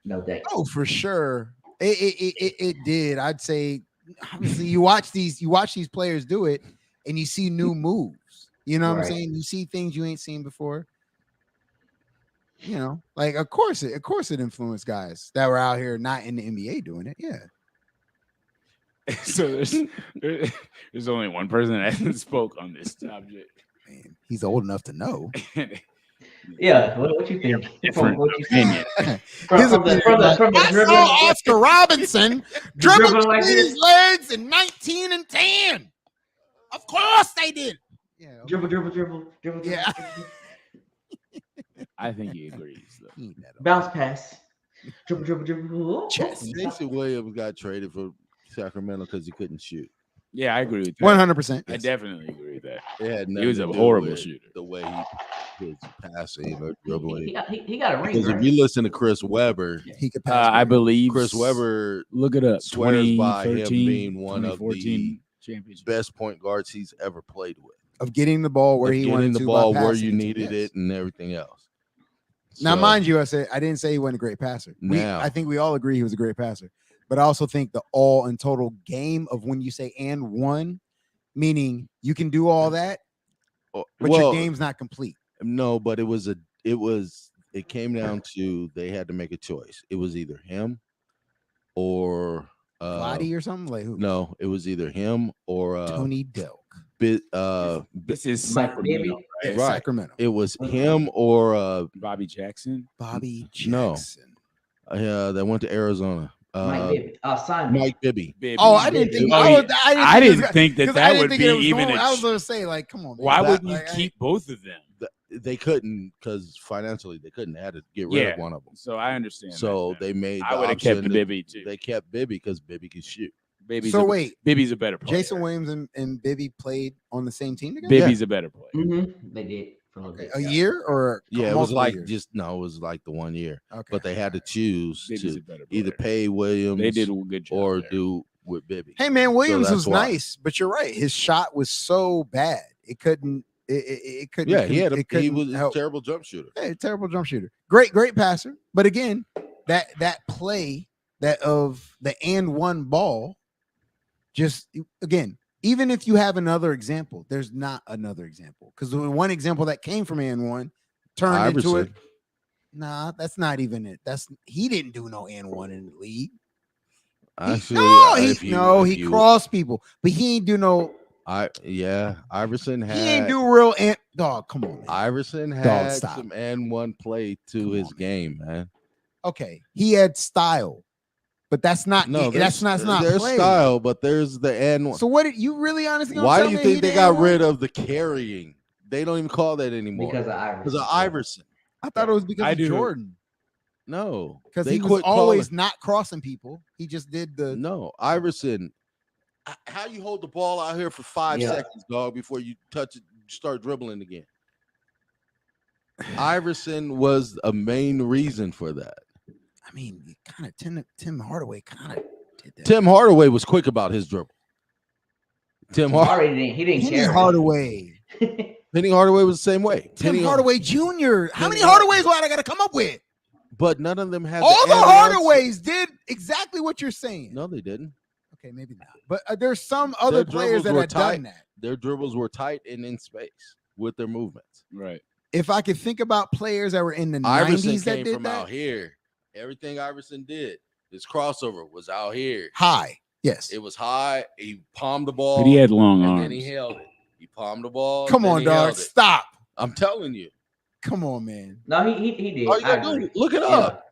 that. Oh, for sure, it did. I'd say obviously you watch these players do it, and you see new moves. You know what I'm saying? You see things you ain't seen before. Like of course it influenced guys that were out here not in the NBA doing it. Yeah. So there's only one person that hasn't spoke on this subject. Man, he's old enough to know. Yeah, what you think? Different opinion. From the I saw Oscar Robinson dribble like his legs in 19 and 10. Of course they did. Yeah. Dribble. Yeah. I think he agrees. Though. Bounce pass. Dribble. Jason Williams got traded for Sacramento because he couldn't shoot. Yeah, I agree with that. 100%. I definitely agree with that. It had He was a nothing to do horrible with shooter. The way he was passing or dribbling. He got a ring. Because Right? if you listen to Chris Webber, He could pass. I believe Chris Webber Look it up. swears by him 2013, being one of the 2014 championship. best point guards he's ever played with. of getting the ball where Of he getting wanted the to ball by where passing you to, needed yes. it and everything else. Now, So, mind you, I didn't say he wasn't a great passer. I think we all agree he was a great passer. But I also think the all and total game of when you say and one, meaning you can do all that, but your game's not complete. No, but it came down to they had to make a choice. It was either him or Vladdy or something like who? No, it was either him or Tony Delk. This is Mike Sacramento, Bibby? right? Yeah, Sacramento. It was him or Bobby Jackson. Bobby No. Jackson. That went to Arizona. Mike Bibby. Simon. Mike Bibby. Oh, I didn't think. I didn't think that would be even. I was gonna say, like, come on, man. Why wouldn't you keep both of them? They couldn't because financially they couldn't. They had to get rid of one of them. So I understand. So they made. I would have kept Bibby too. They kept Bibby because Bibby could shoot. Bibby's a better player. Jason Williams and Bibby played on the same team together. Bibby's a better player. Mm-hmm. They did for a year or it was like years? it was like the 1 year. Okay. But they had to choose Bibby's to either pay Williams. They did a good job or there. do with Bibby. Hey man, Williams was nice, but you're right. His shot was so bad it couldn't. It couldn't. Yeah, he was a terrible jump shooter. Hey, terrible jump shooter. Great passer. But again, that play that of the and one ball. Just again, even if you have another example, there's not another example because the one example that came from and one turned Iverson. into it. Nah, that's not even it. He didn't do no and one in the league. Actually, he crossed people, but he ain't do no. Iverson had. He ain't do real and dog. Come on, man. Iverson had some and one play to his game, man. Okay, he had style. But that's not there's play. Style, but there's the and. So what did you really honestly? Why do you think they got rid of the carrying? They don't even call that anymore because of Iverson. Because of Iverson. I thought it was because of Jordan. No, because he was always not crossing people. He just did the Iverson. How you hold the ball out here for 5 seconds, dog, before you touch it, start dribbling again? Iverson was a main reason for that. I mean, kind of Tim Hardaway kind of did that. Tim Hardaway was quick about his dribble. Tim Hardaway didn't care. Hardaway. Penny Hardaway was the same way. Tim Hardaway Jr. How many Hardaways do I got to come up with? But none of them had all the Hardaways did exactly what you're saying. No, they didn't. Okay, maybe not. But there's some other players that have done that. Their dribbles were tight and in space with their movements. Right. If I could think about players that were in the Iverson 90s that came did from that. out here. Everything Iverson did, his crossover was out here. High. Yes. It was high. He palmed the ball. But he had long and arms. then he held it. He palmed the ball. Come on, dog. Stop. I'm telling you. Come on, man. No, he did. All you gotta do, look it up.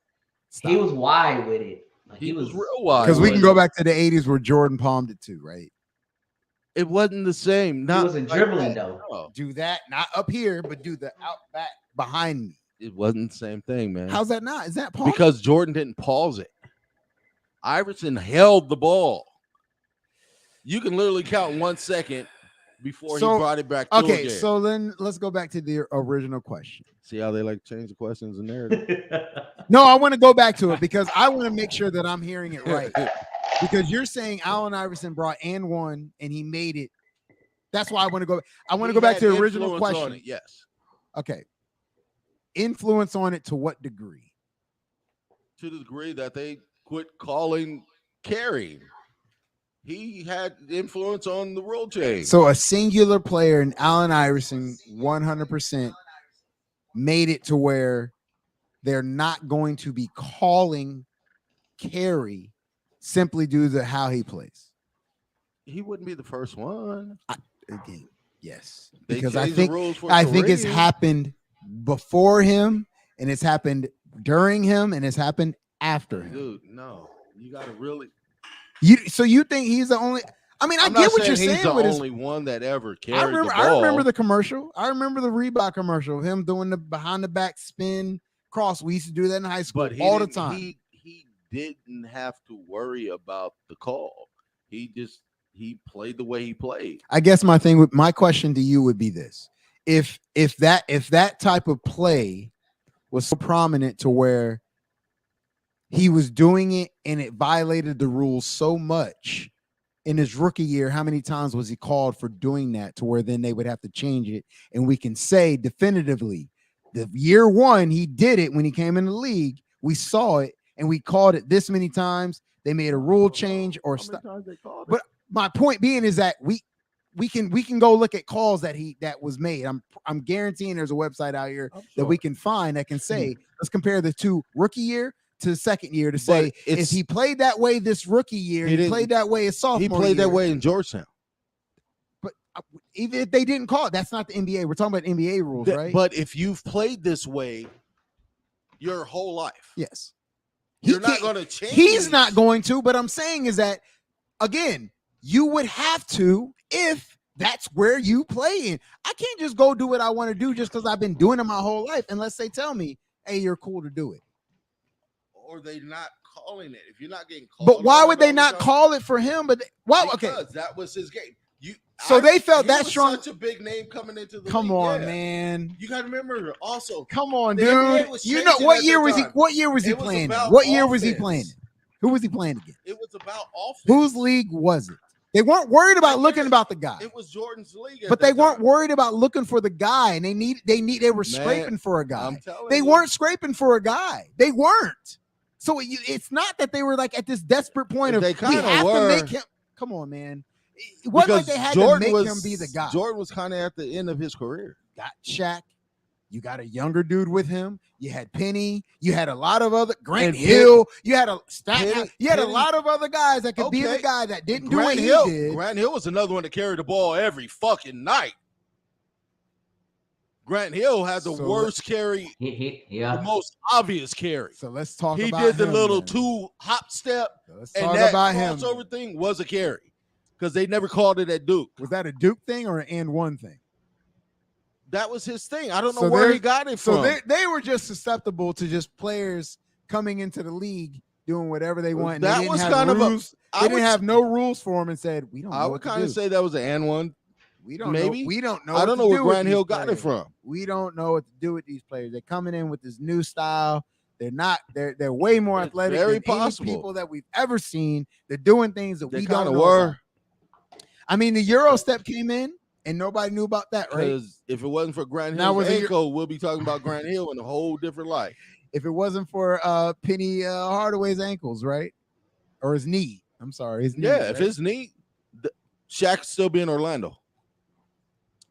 Stop. He was wide with it. Like, he was real wide. Because we can go back to the 80s where Jordan palmed it too, right? It wasn't the same. He wasn't dribbling though. No. Do that, not up here, but do the out back behind me. It wasn't the same thing, man. How's that not? Is that pause? Because Jordan didn't pause it. Iverson held the ball. You can literally count 1 second before he brought it back. Okay, so then let's go back to the original question. See how they like to change the questions and narrative? No, I want to go back to it because I want to make sure that I'm hearing it right. Because you're saying Allen Iverson brought and one and he made it. That's why I want to go. I want to go back to the original question. Yes. Okay. Influence on it to what degree? To the degree that they quit calling carrying. He had influence on the rule change. So a singular player in Allen Iverson 100% made it to where they're not going to be calling carry simply due to how he plays. He wouldn't be the first one. Again, yes. They because I changed the rules for think it's happened before him and it's happened during him and it's happened after him. Dude, no. You got to really. So you think he's the only? I mean, I get what you're saying. He's the only one that ever carried the ball. I remember the commercial. I remember the Reebok commercial of him doing the behind the back spin cross. We used to do that in high school all the time. He didn't have to worry about the call. He played the way he played. I guess my question to you would be this: if that type of play was so prominent to where he was doing it and it violated the rules so much in his rookie year, how many times was he called for doing that to where then they would have to change it? And we can say definitively The year one, he did it when he came in the league. We saw it and we called it this many times. They made a rule change or stuff. But my point being is that we can go look at calls that was made. I'm guaranteeing there's a website out here that we can find that can say, let's compare the two rookie year to the second year to say if he played that way this rookie year, he played that way his sophomore year. He played that way in Georgetown. But even if they didn't call it, that's not the NBA. We're talking about NBA rules, right? But if you've played this way your whole life, yes, you're not going to change. He's not going to. But I'm saying is that again, you would have to if that's where you play in. I can't just go do what I want to do just because I've been doing it my whole life unless they tell me, hey, you're cool to do it. Or they not calling it. If you're not getting called. But why would they not call it for him? But why? Okay, because that was his game. They felt that strong. Such a big name coming into the Come league. on, man. You got to remember also. Come on, the NBA dude. was You know changing what at year that was he? time. What year was he It was playing? about What year was he offense. playing? Who was he playing against? It was about offense. Whose league was it? They weren't worried about looking about the guy. It was Jordan's league. But they weren't worried about looking for the guy, and they were scraping for a guy. They weren't scraping for a guy. They weren't. So it's not that they were like at this desperate point of They we kinda have were. to make him. Come on, man. It wasn't like they had to make him be the guy. Jordan was kind of at the end of his career. Got Shaq. You got a younger dude with him. You had Penny. You had a lot of other Grant Hill. You had a lot of other guys that could be the guy that didn't do what he did. Grant Hill was another one to carry the ball every fucking night. Grant Hill had the worst carry, the most obvious carry. So let's talk He about did the him, little then. two hop step, Let's and talk that about him. crossover thing was a carry because they never called it at Duke. Was that a Duke thing or an and one thing? That was his thing. I don't know So where they're- he got it So from. they were just susceptible to just players coming into the league doing whatever they want. And That they didn't was have kind of a- rules. I They didn't would- have no rules for them and said, we don't know I what would to kind of do. say that was an and one. We don't maybe. know. We don't know. I don't know what where to do with Grant these Hill got it players. from. We don't know what to do with these players. They're coming in with this new style. They're way more It's athletic very than any possible. people that we've ever seen. They're doing things that They we kind don't of know were. about. I mean, the Euro step came in and nobody knew about that, right? Because if it wasn't for Grant Now, Hill's was it ankle, we'll be talking about Grant Hill in a whole different light. If it wasn't for Penny Hardaway's ankles, right? Or his knee. I'm sorry, his knee. Yeah, right? if his knee, Shaq still be in Orlando.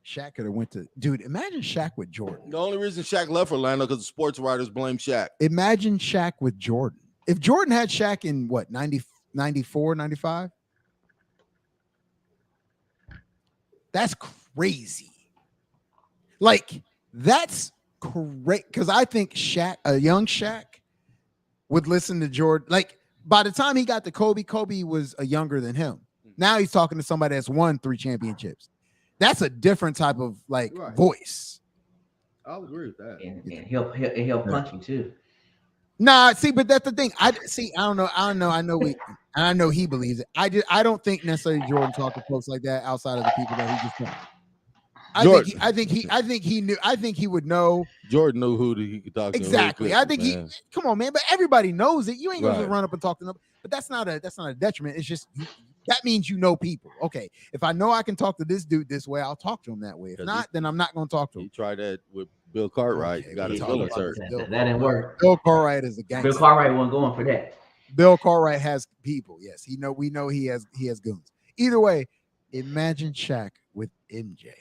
Shaq could have went to imagine Shaq with Jordan. The only reason Shaq left Orlando because the sports writers blame Shaq. Imagine Shaq with Jordan. If Jordan had Shaq in what 94, 95? That's crazy. Like, that's great. Because I think Shaq, a young Shaq, would listen to Jordan. Like, by the time he got to Kobe, Kobe was younger than him. Now he's talking to somebody that's won 3 championships. That's a different type of voice. I'll agree with that. And he'll punch you too. Nah, see, but that's the thing. I don't know. I know he believes it. I don't think necessarily Jordan talked to folks like that outside of the people that he just picked. I think he would know. Jordan knew who he could talk to. Exactly. I think man. come on, man, but everybody knows it. You ain't gonna Right. run up and talk to them. But that's not a detriment. It's just that means you know people. Okay. If I know I can talk to this dude this way, I'll talk to him that way. If 'Cause not, then I'm not gonna talk to He him. tried that with Bill Cartwright. Okay, He got we his talk feelings about hurt. this. That didn't work. Bill Cartwright is a gangster. Bill Cartwright wasn't going for that. Bill Cartwright has people. Yes, we know he has goons. Either way, imagine Shaq with MJ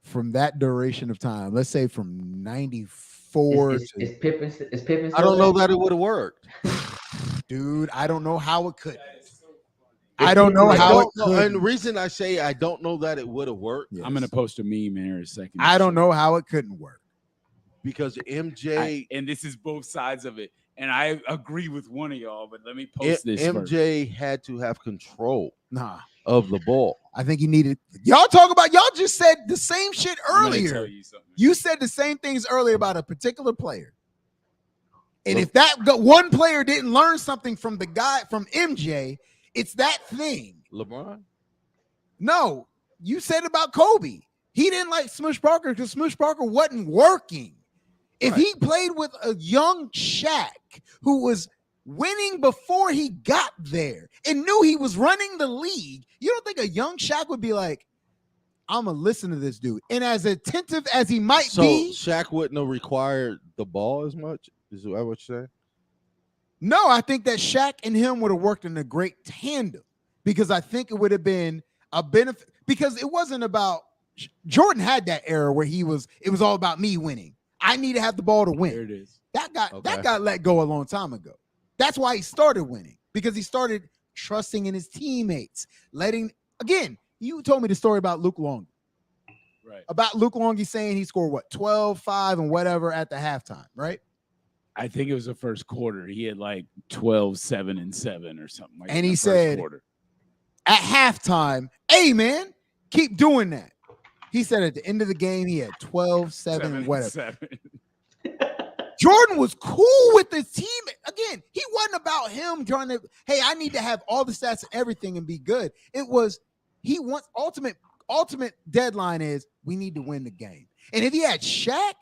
from that duration of time. Let's say from 94 Is Pippen? Is Pippen? I don't know that it would have worked. dude. I don't know how it could. I don't know how it could. And the reason I say I don't know that it would have worked Yes. I'm gonna post a meme here in a second. I don't know how it couldn't work. because MJ and this is both sides of it. And I agree with one of y'all, but let me post this first. MJ had to have control Nah, of the ball. I think he needed. Y'all just said the same shit I'm gonna earlier. tell you something. You said the same things earlier about a particular player. And if that one player didn't learn something from the guy from MJ, it's that thing. LeBron? No, you said about Kobe. He didn't like Smush Parker because Smush Parker wasn't working. If he played with a young Shaq who was winning before he got there and knew he was running the league, you don't think a young Shaq would be like, I'm gonna listen to this dude. And as attentive as he might So be, Shaq wouldn't have required the ball as much. Is that what you're saying? no, I think that Shaq and him would have worked in a great tandem because I think it would have been a benefit because it wasn't about Jordan had that era where it was all about me winning. I need to have the ball to win. There it is. That got let go a long time ago. That's why he started winning because he started trusting in his teammates, again, you told me the story about Luke Longley. Right. About Luke Longley saying he scored what 12, 5, and whatever at the halftime, right? I think it was the first quarter. He had like 12, 7, and 7 or something like that. And he said at halftime, hey man, keep doing that. He said at the end of the game, he had 12, 7, and whatever. 7. Jordan was cool with his team. Again, he wasn't about him trying to, hey, I need to have all the stats and everything and be good. It was he wants ultimate deadline is we need to win the game. And if he had Shaq,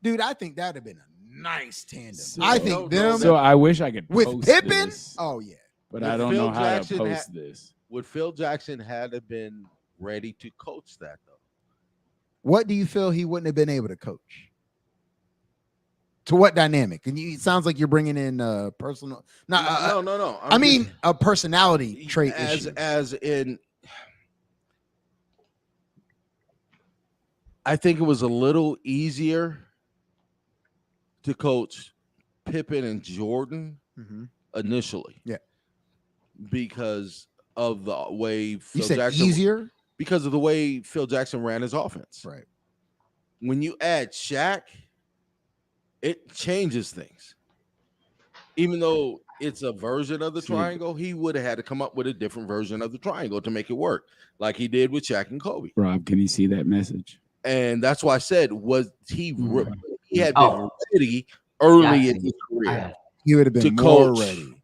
dude, I think that'd have been a nice tandem. So, I think them. So I wish I could with post Pippen. this, Oh yeah, but Would I don't Phil know how Jackson to post this. Would Phil Jackson had have been ready to coach that though? what do you feel he wouldn't have been able to coach? To what dynamic? And it sounds like you're bringing in personal. No. I mean, a personality trait issue. As in, I think it was a little easier to coach Pippen and Jordan initially. Yeah, because of the way Phil Jackson easier because of the way Phil Jackson ran his offense. Right. When you add Shaq, it changes things. Even though it's a version of the triangle, he would have had to come up with a different version of the triangle to make it work, like he did with Shaq and Kobe. Rob, can you see that message? And that's why I said, was he had been ready early in his career. He would have been more ready.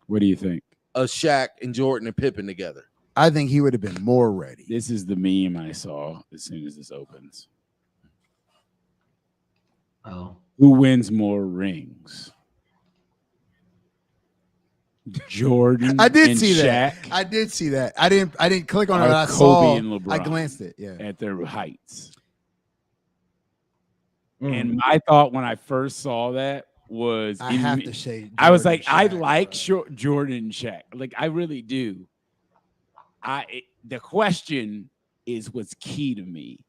What do you think? A Shaq and Jordan and Pippen together. I think he would have been more ready. This is the meme I saw as soon as this opens. Oh. Who wins more rings? Jordan. I did and see Shaq that. I did see that. I didn't click on it. I Kobe saw. and LeBron I glanced it. Yeah. At their heights. And my thought when I first saw that was I have to say, I was like, I Shaq, like Jordan and Shaq. Like I really do. The question is what's key to me.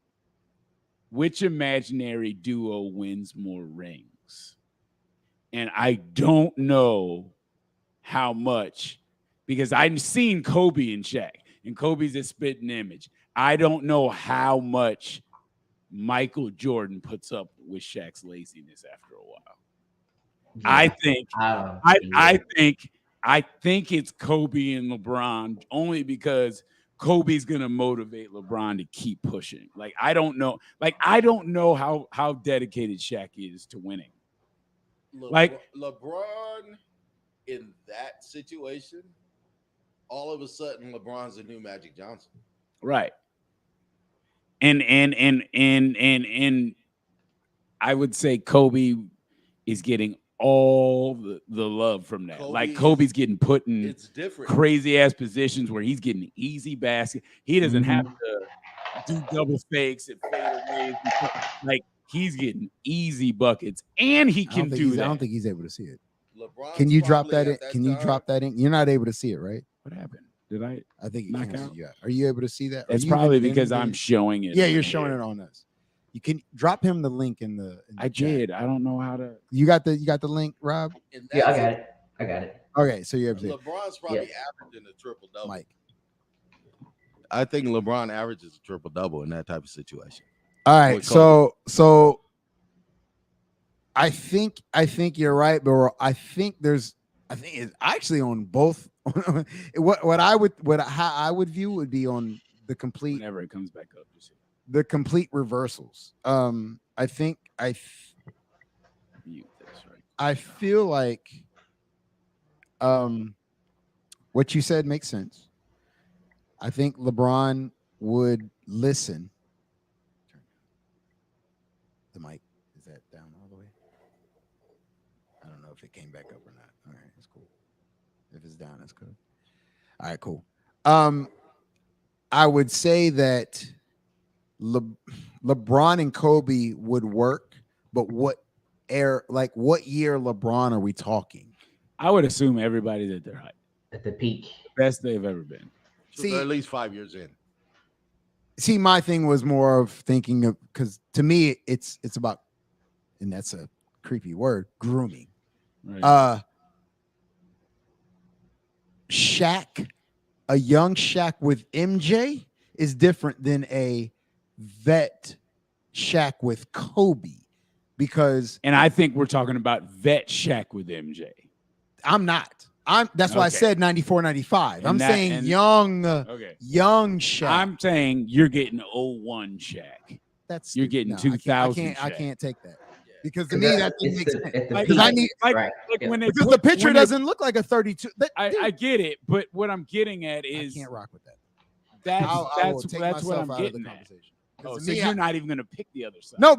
Which imaginary duo wins more rings? And I don't know how much, because I've seen Kobe and Shaq, and Kobe's a spitting image. I don't know how much Michael Jordan puts up with Shaq's laziness after a while. Yeah. I think it's Kobe and LeBron only because Kobe's gonna motivate LeBron to keep pushing. Like I don't know how dedicated Shaq is to winning. LeBron in that situation, all of a sudden LeBron's the new Magic Johnson. Right. And I would say Kobe is getting all the love from that. Kobe's getting put in crazy ass positions where he's getting easy basket. He doesn't have to do double fakes and fadeaways. Like he's getting easy buckets, and he can do that. I don't think he's able to see it. Can you drop that in? Can you drop that in? You're not able to see it, right? What happened? Did I? I think knock out. Yeah. Are you able to see that? It's probably because I'm showing it. Yeah, you're showing it on us. You can drop him the link in the I did. I don't know how to. You got the link, Rob? Yeah, I got it. Okay, so you're able to. LeBron's probably averaging a triple double. Mike. I think LeBron averages a triple double in that type of situation. All right, so I think you're right, but I think it's actually on both. How I would view would be on the complete. Whenever it comes back up, just the complete reversals. I think I feel like what you said makes sense. I think LeBron would listen. The mic, is that down all the way? I don't know if it came back up or not. All right, it's cool. If it's down, that's good. All right, cool. I would say that LeBron and Kobe would work, but what year LeBron are we talking? I would assume everybody's at their height, at the peak, best they've ever been. So they're at least 5 years in. See, my thing was more of thinking of, because to me it's about, and that's a creepy word, grooming. Right. Shaq, a young Shaq with MJ is different than a vet Shaq with Kobe, because And I think we're talking about vet Shaq with MJ. That's why I said 94, 95. I'm saying young Shaq. I'm saying you're getting 01 Shaq. You're getting 2000. I can't take that. Because to me that doesn't make sense. Because I need because the picture doesn't look like a 32. I get it, but what I'm getting at is I can't rock with that. That's what I'm getting at. Oh, so you're not even going to pick the other side. No,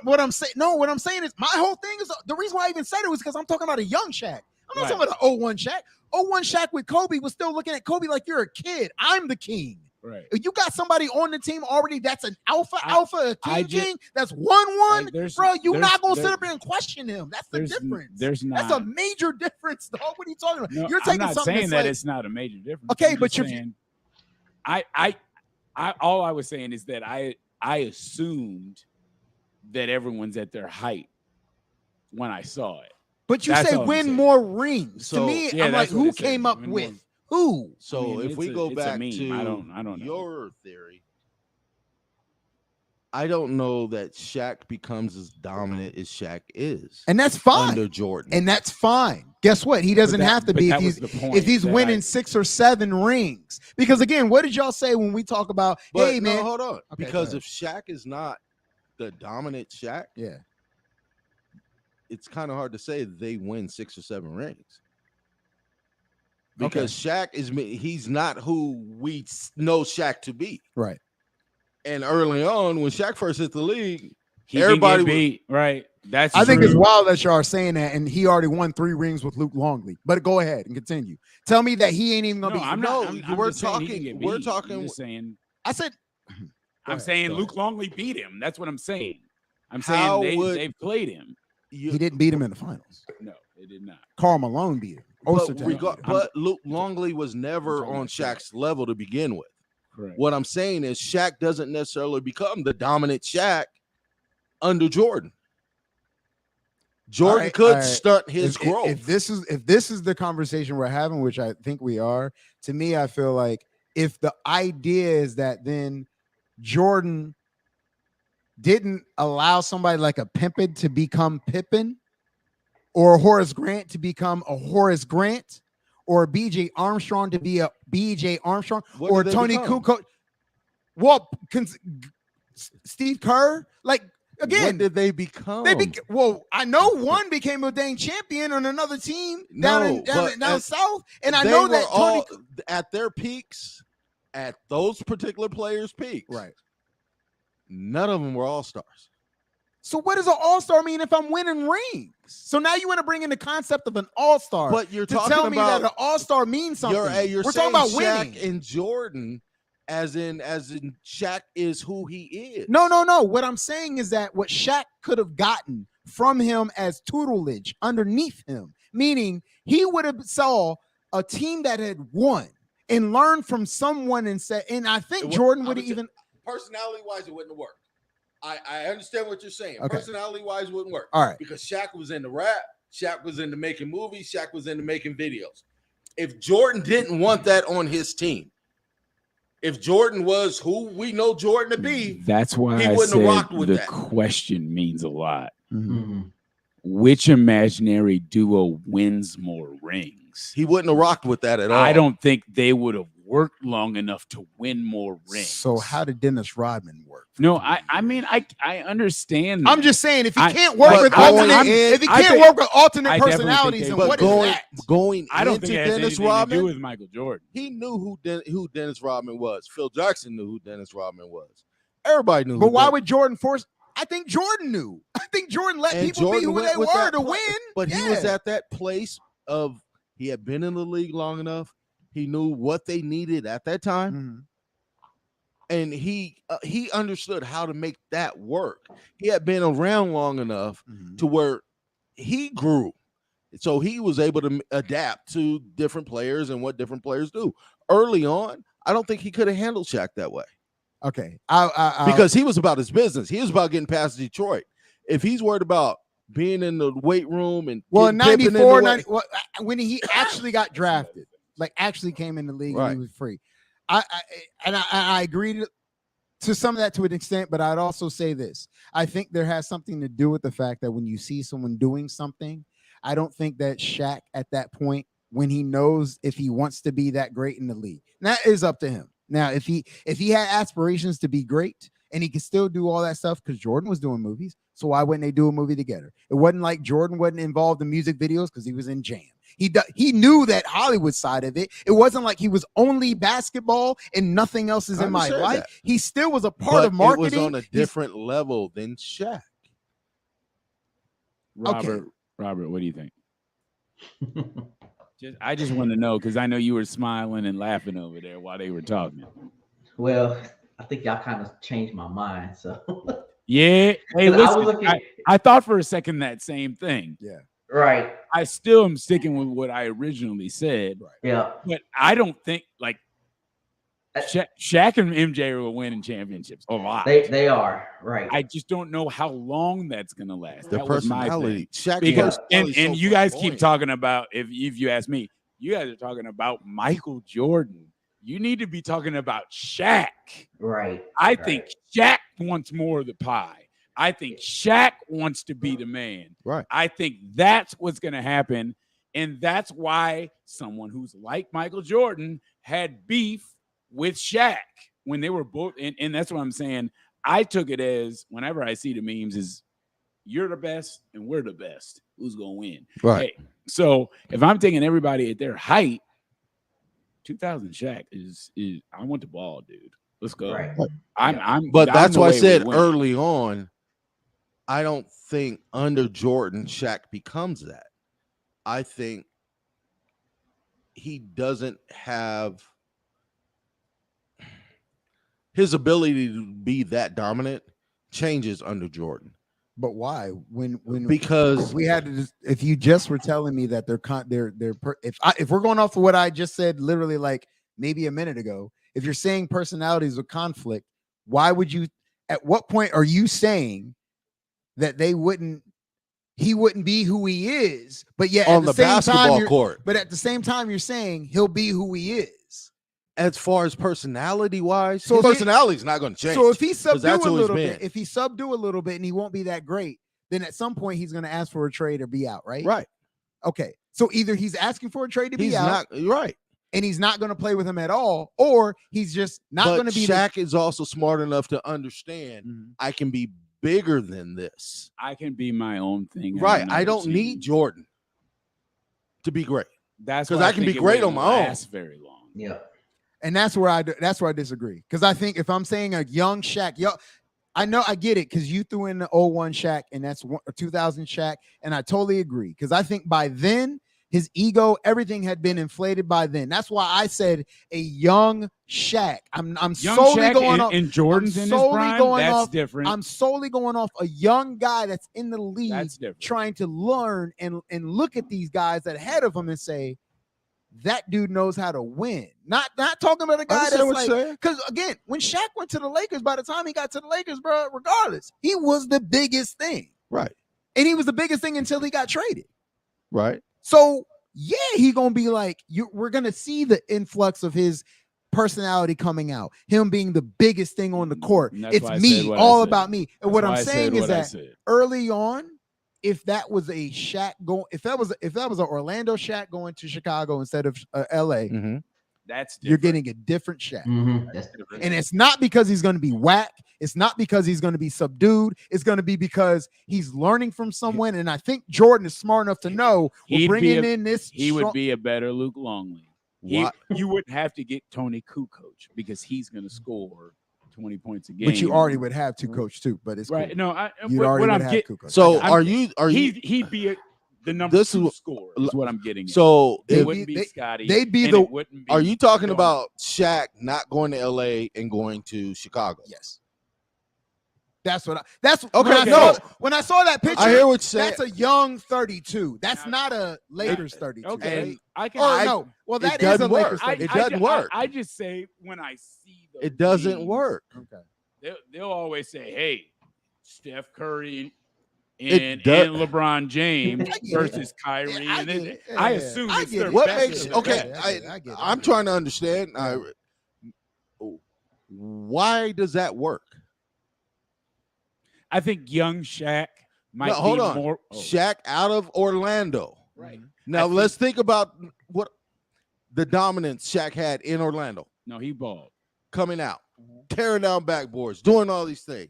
what I'm saying is my whole thing is the reason why I even said it was because I'm talking about a young Shaq. I'm not talking about an 01 Shaq. 01 Shaq with Kobe was still looking at Kobe like you're a kid. I'm the king. Right. If you got somebody on the team already that's an alpha, a king, that's 1-1, bro, you're not going to sit up there and question him. That's the difference. That's a major difference, dog. What are you talking about? No, you're taking I'm not something saying that it's not a major difference. Okay, but you're saying, I all I was saying is that I assumed that everyone's at their height when I saw it. But you say win more rings. So, to me, I'm like, who came up with? Who? So if we go back to I don't know your theory, I don't know that Shaq becomes as dominant as Shaq is, and that's fine under Jordan, and that's fine. Guess what? He doesn't have to be if he's winning 6 or 7 rings. Because again, what did y'all say when we talk about? Hey, man, hold on. Okay, because if Shaq is not the dominant Shaq, it's kind of hard to say they win 6 or 7 rings. Because Shaq he's not who we know Shaq to be. Right. And early on, when Shaq first hit the league, everybody beat. Right. I think it's wild that y'all are saying that, and he already won 3 rings with Luke Longley. But go ahead and continue. Tell me that he ain't even gonna be. We're talking. I'm saying. I'm saying Luke Longley beat him. That's what I'm saying. I'm saying they played him. He didn't beat him in the finals. No, they did not. Karl Malone beat him. But Luke Longley was never on Shaq's level to begin with. Correct. What I'm saying is Shaq doesn't necessarily become the dominant Shaq under Jordan. Jordan could stunt his growth. If this is the conversation we're having, which I think we are, to me, I feel like if the idea is that then Jordan didn't allow somebody like a Pippen to become Pippen, or Horace Grant to become a Horace Grant, or BJ Armstrong to be a BJ Armstrong, or Tony Kukoc. Well, Steve Kerr, like again, what did they become? I know one became a dang champion on another team down south, and I know that all at their peaks, at those particular players' peaks, right? None of them were all-stars. So what does an all-star mean if I'm winning rings? So now you want to bring in the concept of an all-star, but you're talking tell me about that an all-star means something. We're talking about winning. Shaq and Jordan, as in Shaq is who he is. No. What I'm saying is that what Shaq could have gotten from him as tutelage underneath him, meaning he would have saw a team that had won and learned from someone and said, and I think Jordan would have even personality-wise, it wouldn't have worked. I understand what you're saying. Okay. Personality-wise, wouldn't work. All right. Because Shaq was into rap. Shaq was into making movies. Shaq was into making videos. If Jordan didn't want that on his team, if Jordan was who we know Jordan to be, that's why he wouldn't have rocked with the that. Question means a lot. Mm-hmm. Which imaginary duo wins more rings? He wouldn't have rocked with that at all. I don't think they would have worked long enough to win more rings. So how did Dennis Rodman work? No, I mean I understand. I'm just saying if he can't work with alternate personalities, then what is that? I don't think it has Dennis anything Rodman to do with Michael Jordan. He knew who Dennis Rodman was. Phil Jackson knew who Dennis Rodman was. Everybody knew. But why would Jordan force? I think Jordan knew. I think Jordan let people be who they were to win. But he was at that place of he had been in the league long enough. He knew what they needed at that time. Mm-hmm. and he understood how to make that work. He had been around long enough to where he grew, so he was able to adapt to different players and what different players do. Early on, I don't think he could have handled Shaq that way. Okay, because he was about his business. He was about getting past Detroit. If he's worried about being in the weight room and in 94, when he actually got drafted, like actually came in the league and he was free. I agree to some of that to an extent, but I'd also say this. I think there has something to do with the fact that when you see someone doing something, I don't think that Shaq at that point, when he knows if he wants to be that great in the league, that is up to him. Now, if he had aspirations to be great and he could still do all that stuff, because Jordan was doing movies, so why wouldn't they do a movie together? It wasn't like Jordan wasn't involved in music videos because he was in Jam. He knew that Hollywood side of it. It wasn't like he was only basketball and nothing else is in my life. That. He still was a part of marketing. It was on a different level than Shaq. Robert, what do you think? I just want to know, because I know you were smiling and laughing over there while they were talking. Well, I think y'all kind of changed my mind. So yeah, hey, listen, I thought for a second that same thing. Yeah. Right. I still am sticking with what I originally said. Right. Yeah. But I don't think like Shaq and MJ were winning championships a lot. They are, right. I just don't know how long that's gonna last. The that personality. Was my thing. Because and you guys keep talking about, if you ask me, you guys are talking about Michael Jordan. You need to be talking about Shaq. Right. I think Shaq wants more of the pie. I think Shaq wants to be the man. Right. I think that's what's going to happen. And that's why someone who's like Michael Jordan had beef with Shaq when they were both. And that's what I'm saying. I took it as, whenever I see the memes, is you're the best and we're the best. Who's going to win? Right. Hey, so if I'm taking everybody at their height, 2000 Shaq is I want the ball, dude. Let's go. Right. But that's why I said early on, I don't think under Jordan, Shaq becomes that. I think he doesn't have his ability to be that dominant changes under Jordan. But why? Because we had to. If you just were telling me that if we're going off of what I just said, literally like maybe a minute ago, if you're saying personalities of conflict, why would you? At what point are you saying that he wouldn't be who he is, but yet on the basketball court? But at the same time, you're saying he'll be who he is. As far as personality wise, so personality is not going to change. So if he subdue a little bit, and he won't be that great, then at some point he's going to ask for a trade or be out, right? Right. Okay. So either he's asking for a trade to be out, right, and he's not going to play with him at all, or he's just not going to be. Shaq is also smart enough to understand I can be bigger than this. I can be my own thing. Right. I don't need Jordan to be great. That's because I can be great on my own. Very long. Yeah. And that's where I disagree. Because I think if I'm saying a young Shaq, I know I get it, because you threw in the 01 Shaq and that's 2000 Shaq, and I totally agree. Because I think by then his ego, everything had been inflated by then. That's why I said a young Shaq. I'm solely Shaq going off. In Jordan's in his prime, that's different. I'm solely going off a young guy that's in the league, trying to learn and look at these guys ahead of him and say, that dude knows how to win. Not talking about a guy that's like, because again, when Shaq went to the Lakers, by the time he got to the Lakers, bro, regardless, he was the biggest thing. Right. And he was the biggest thing until he got traded. Right. So yeah, he gonna be like, we're gonna see the influx of his personality coming out, him being the biggest thing on the court. It's me, all about me. And what I'm saying is that early on, if that was a Shaq if that was an Orlando Shaq going to Chicago instead of LA, that's different. You're getting a different Shaq. That's different. And it's not because he's going to be whack. It's not because he's going to be subdued. It's going to be because he's learning from someone. And I think Jordan is smart enough to know we're bringing in this. He would be a better Luke Longley. You wouldn't have to get Tony Kukoc because he's going to score 20 points a game. But you already would have to coach too. But it's right. Cool. No, you already would have Kukoc. So he'd be the number this two is scorer is what I'm getting at. So it if, wouldn't be Scotty. They'd be and the. it wouldn't be are you talking Jordan. about Shaq not going to LA and going to Chicago? Yes. That's what. That's okay. When I saw that picture, I hear what you're saying. That's a young 32. That's not a Lakers 32. Okay, right? I can. No. Well, that it is a doesn't work. Lakers 32. It doesn't work. I just say when I see the It doesn't memes, work. Okay. They'll always say, "Hey, Steph Curry and LeBron James versus Kyrie." I assume it's their what best makes of the okay. best. I'm trying to understand. Why does that work? I think young Shaq might No, hold be on. more. Shaq out of Orlando. Right. Now let's think about what the dominance Shaq had in Orlando. No, he balled. Coming out, tearing down backboards, doing all these things.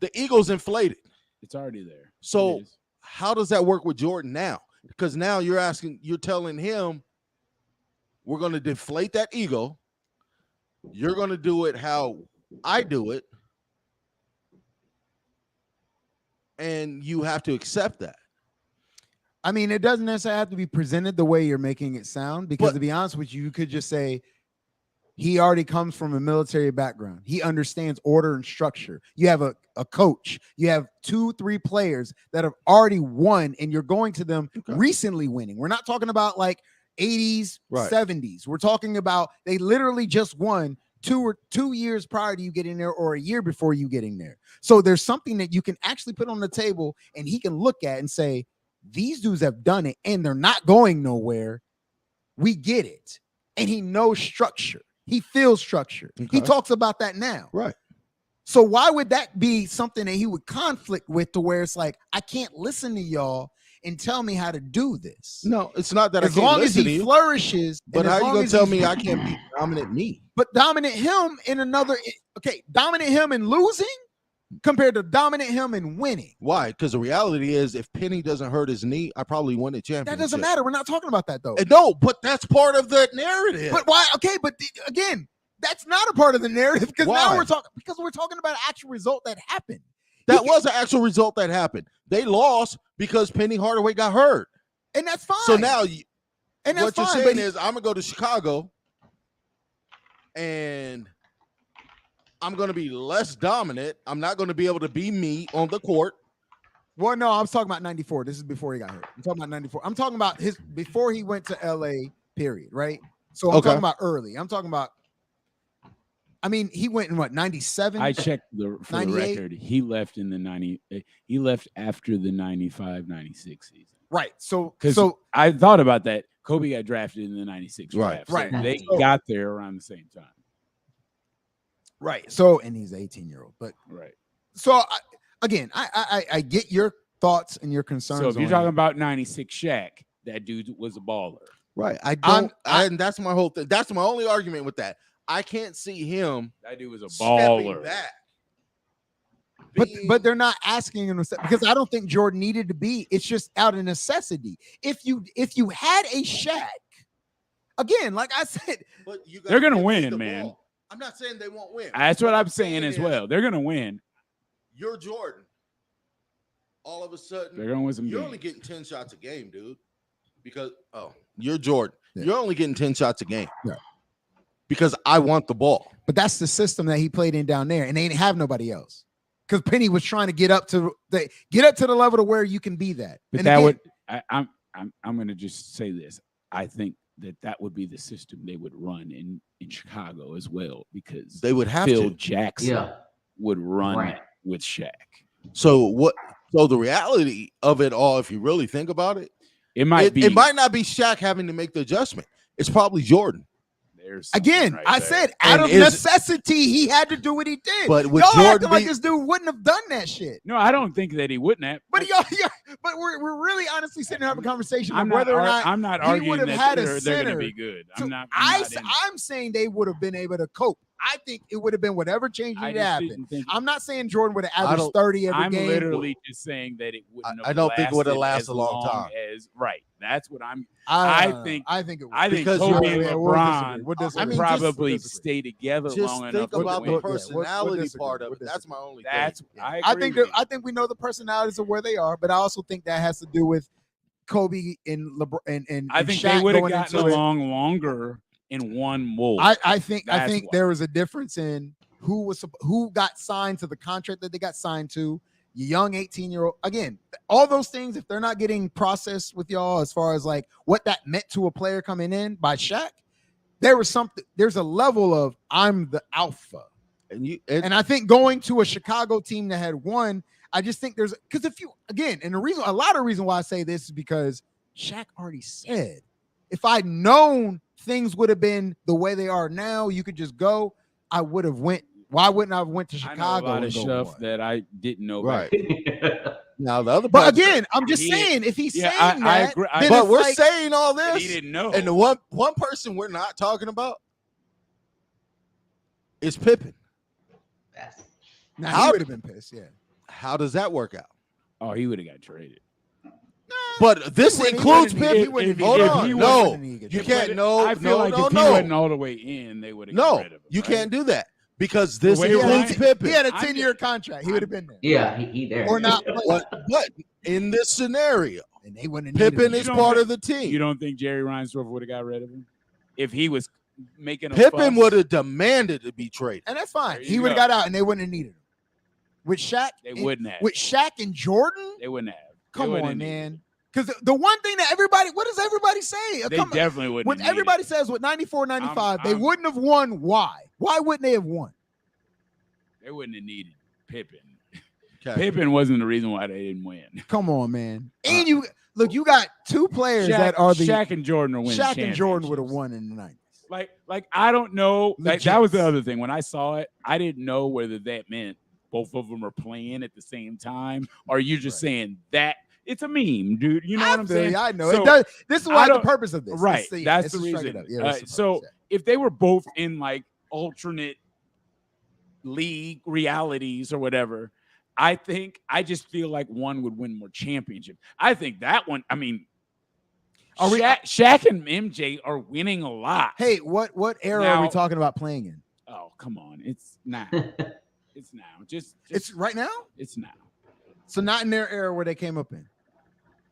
The Eagles inflated. It's already there. So how does that work with Jordan now? Because now you're telling him, we're going to deflate that ego. You're going to do it how I do it. And you have to accept that. I mean, it doesn't necessarily have to be presented the way you're making it sound, because to be honest with you, you could just say he already comes from a military background. He understands order and structure. You have a coach. You have 2-3 players that have already won, and you're going to them recently winning. We're not talking about like 80s, 70s. We're talking about they literally just won 2 years prior to you getting there, or a year before you getting there. So there's something that you can actually put on the table and he can look at and say, these dudes have done it and they're not going nowhere. We get it. And he knows structure. He feels structure. He talks about that now. Right. So why would that be something that he would conflict with, to where it's like, I can't listen to y'all and tell me how to do this? No, it's not that as long as he flourishes. But how are you going to tell me I can't be dominant me? But dominant him in another, dominant him in losing compared to dominant him in winning. Why? Because the reality is, if Penny doesn't hurt his knee, I probably win the championship. That doesn't matter. We're not talking about that though. No, but that's part of the narrative. But why? Okay, but again, that's not a part of the narrative, because now we're talking about an actual result that happened. That was an actual result that happened. They lost because Penny Hardaway got hurt, and that's fine. So now, what you're saying is, I'm gonna go to Chicago, and I'm going to be less dominant. I'm not going to be able to be me on the court. Well, no, I was talking about 94. This is before he got hurt. I'm talking about 94. I'm talking about before he went to LA, period, right? So I'm talking about early. I'm talking about, I mean, he went in what, 97? I checked for the record. He left in the 90. He left after the 95-96 season. Right. So I thought about that. Kobe got drafted in the 96 draft. Right. So they got there around the same time. Right. So, and he's an 18-year-old, but right. So I get your thoughts and your concerns. So if you're talking about 96 Shaq, that dude was a baller. Right. And that's my whole thing. That's my only argument with that. I can't see him. That dude was a baller. But they're not asking him to, because I don't think Jordan needed to be. It's just out of necessity. If you had a Shaq, again, like I said, they're gonna win, man. I'm not saying they won't win. That's what I'm saying as well. They're gonna win. You're Jordan. All of a sudden, they're gonna win some you're games. only getting 10 shots a game, dude. Because you're Jordan. Yeah. You're only getting 10 shots a game. Yeah. Because I want the ball. But that's the system that he played in down there, and they didn't have nobody else. Because Penny was trying to get up to the level to where you can be that. But and I'm gonna just say this. I think that would be the system they would run in Chicago as well, because they would have Phil Jackson would run with Shaq. So the reality of it all, if you really think about it, it might not be Shaq having to make the adjustment. It's probably Jordan. Again, I said out of necessity, he had to do what he did. But with y'all Jordan, acting like this dude wouldn't have done that shit. No, I don't think that he wouldn't have. But but we're really honestly sitting here having a conversation of whether or not I'm not arguing that they're going to be good. So I'm saying they would have been able to cope. I think it would have been whatever change needed to happen. I'm not saying Jordan would have averaged 30 every game. I'm literally just saying that it wouldn't have. I don't think it would have lasted a long time. That's what I'm. I think it would. I think Kobe and LeBron would probably stay together long enough. Just think about the personality part of it. That's my only thing. I think we know the personalities of where they are, but I also think that has to do with Kobe and LeBron and I think Shaq they would have going gotten into it. along longer in one mold. I think That's why. there was a difference in who got signed to the contract that they got signed to. Young 18-year-old. Again, all those things, if they're not getting processed with y'all as far as like what that meant to a player coming in by Shaq, there's a level of I'm the alpha. And I think going to a Chicago team that had won, I just think because if you again, and a lot of reason why I say this is because Shaq already said, if I'd known things would have been the way they are now, you could just go, I would have went. Why wouldn't I have went to Chicago? I know a lot of stuff that I didn't know. Right. Now the other, but again, I'm just saying, if he's saying that, I agree. But we're saying all this, he didn't know. And the one person we're not talking about is Pippen. Now he would have been pissed. Yeah. How does that work out? Oh, he would have got traded. But this includes Pippen. Hold on, no, you can't. No, I feel like if he wasn't all the way in, they would have. No, got rid of him, you right? can't do that because this includes Pippen. He had a 10-year contract. He would have been there. Yeah, he there. Or not. But in this scenario, and they wouldn't. Pippen is part of the team. You don't think Jerry Reinsdorf would have got rid of him if he was making a Pippen would have demanded to be traded, and that's fine. He would have got out, and they wouldn't have needed him. With Shaq, they wouldn't have. With Shaq and Jordan, they wouldn't have. Come on, man. Because the one thing that what does everybody say? They definitely wouldn't. When everybody says with 94, 95, they wouldn't have won. Why? Why wouldn't they have won? They wouldn't have needed Pippen. Okay. Pippen wasn't the reason why they didn't win. Come on, man. And you got two players that are the Shaq and Jordan are winning. Shaq and Jordan would have won in the 90s. Like I don't know. Like that was the other thing. When I saw it, I didn't know whether that meant both of them are playing at the same time, or you just saying that. It's a meme, dude. You know what I'm saying? I know. So, it does. This is why the purpose of this. Right. That's the reason. So if they were both in like alternate league realities or whatever, I just feel like one would win more championships. I think that one, I mean, Shaq and MJ are winning a lot. Hey, what era are we talking about playing in? Oh, come on. It's now. It's now. Just it's right now? It's now. So not in their era where they came up in.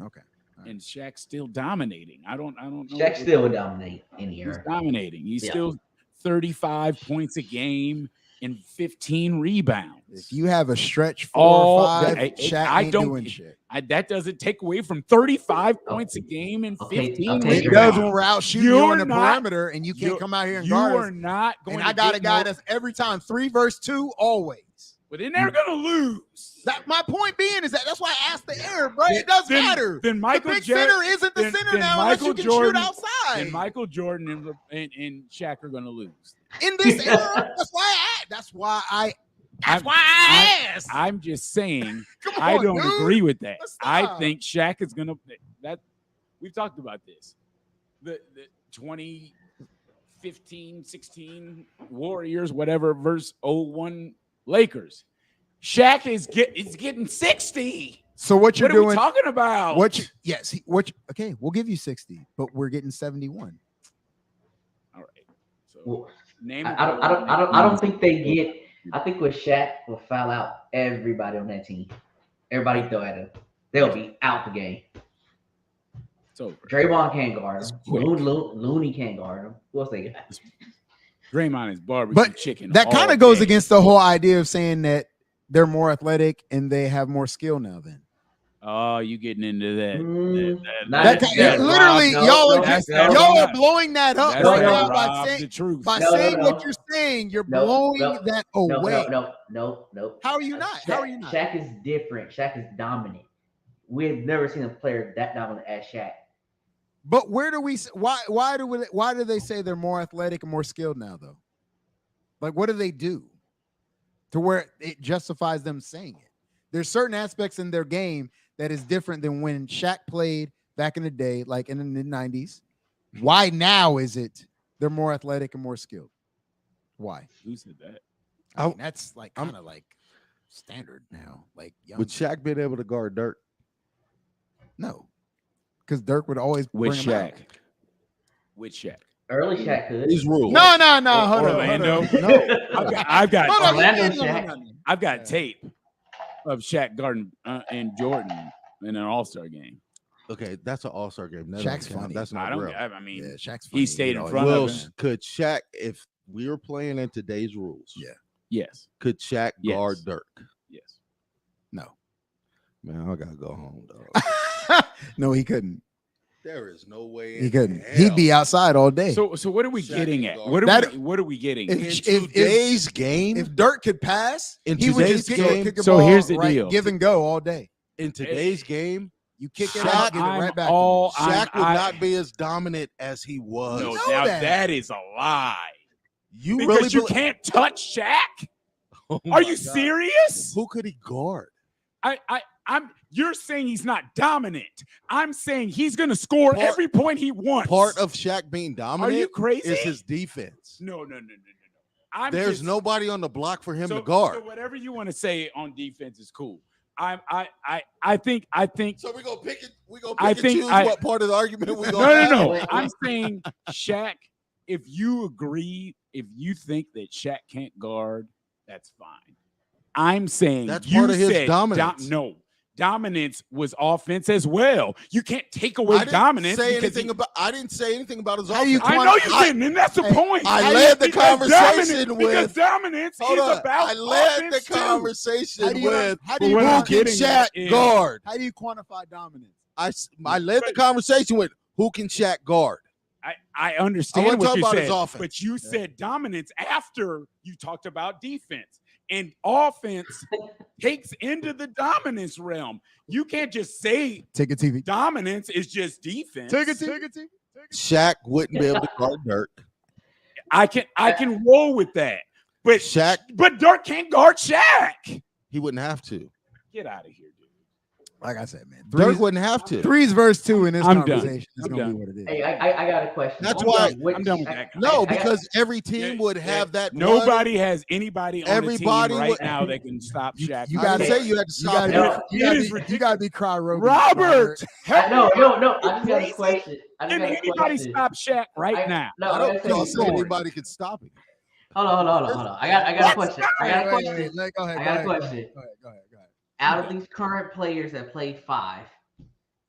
Okay. Right. And Shaq's still dominating. I don't know. Shaq still would dominate in the era. He's dominating. He's still 35 points a game and 15 rebounds. If you have a stretch 4 or 5, Shaq ain't doing shit. That doesn't take away from 35 points a game and 15 rebounds. It does when we're out shooting you on the perimeter and you can't come out here and guard us. You are not going to I got a guy that's every time 3 versus 2 always. But then they're gonna lose. My point being is that's why I asked the air, bro. It doesn't matter. Then Michael the big center isn't the center now unless you can shoot outside. And Michael Jordan and Shaq are gonna lose. In this era, that's why I asked. I'm just saying I don't agree with that. I think Shaq is gonna we've talked about this. The 2015, 16 Warriors, whatever, versus 01 Lakers. Shaq is getting 60. So what you're doing? What are we talking about? Okay, we'll give you 60, but we're getting 71. All right. So I don't think they get. I think with Shaq will foul out everybody on that team. Everybody throw at him. They'll be out the game. It's over. Draymond can't guard him. Looney can't guard him. Who else they got? Draymond is barbecue chicken. That kind of goes against the whole idea of saying that they're more athletic and they have more skill now. Then, oh, you getting into that? Literally, y'all are blowing that up right now by saying what you're saying. You're blowing that away. No. How are you not? How are you not? Shaq is different. Shaq is dominant. We've never seen a player that dominant as Shaq. But where do we? Why do they say they're more athletic and more skilled now, though? Like, what do they do to where it justifies them saying it? There's certain aspects in their game that is different than when Shaq played back in the day, like in the mid-90s. Why now is it they're more athletic and more skilled? Why? Who said that? I mean, that's like kind of like standard now. Like, would Shaq been able to guard Dirk? No. Because Dirk would always with bring him Shaq. out. With Shaq. Early Shaq could. These rules. No. Hold Orlando. on. No. I've got Orlando Shaq. I've got tape of Shaq guarding and Jordan in an All-Star game. Okay, that's an all-star game. That Shaq's don't count. funny. That's not real. I mean, Yeah, Shaq's funny. he stayed in always front of was. him. Could Shaq, if we were playing in today's rules, Yes. could Shaq guard Dirk? Yes. No. Man, I gotta go home, dog. No, he couldn't. There is no way He couldn't. He'd be outside all day. So what are we Shaq getting and at? guard. What are we getting In at? today's game, if Dirk could pass, in he would today's just game, kick the so ball here's the right, deal. give and go all day. in today's game, You kick it Shaq, out, give it I'm right back. all- to me. Shaq would I- not be as dominant as he was. No, know now that. that is a lie. You Because really you belie- can't touch Shaq? Oh Are my you God. serious? Who could he guard? You're saying he's not dominant. I'm saying he's gonna score Part- every point he wants. Part of Shaq being Are dominant you crazy? is his defense. No. There's just- nobody on the block for him so, to guard. So whatever you want to say on defense is cool. I think So we gonna pick it. We gonna I pick and think choose I- what part of the argument we gonna have. no. I'm saying Shaq. If you agree, if you think that Shaq can't guard, that's fine. I'm saying That's you part of his said dominance. no, dominance was offense as well. You can't take away I didn't dominance. say because anything about. I didn't say anything about his How do you offense. I know you didn't, and that's the Hey, point. I led the Because conversation because with. dominance Hold is on. about I led the offense too. conversation How do you- with how do But you what I'm who quantify- can getting Shaq at is- guard. How do you quantify dominance? I led the conversation with who can Shaq guard. I understand wasn't what talking you about his said, offense. but you said dominance after you talked about defense, and offense takes into the dominance realm. You can't just say Take a TV. dominance is just defense. Take a TV. Shaq wouldn't be able to guard Dirk. I can roll with that, but Shaq, Dirk can't guard Shaq. he wouldn't have to. Get out of here, dude. Like I said, man. Dirk wouldn't have to. Threes verse 2 in this I'm done. conversation is I'm gonna done. be what it is. Hey, I got a question. That's why- I'm done with that. No, I got- because every team would have that. one- Nobody has anybody on Everybody the team right would- now that can stop Shaq. You I gotta didn't say you had to You stop gotta, him. No, be, you, gotta it is be, you gotta be cry Roby. Robert, No. I just got Crazy? a question. I just can got a anybody question. stop Shaq right now? No, I I don't gotta think say- anybody could stop him. Hold on. I got a question. I got a question. Go ahead. I got a question. Go ahead. Out of these current players that played 5,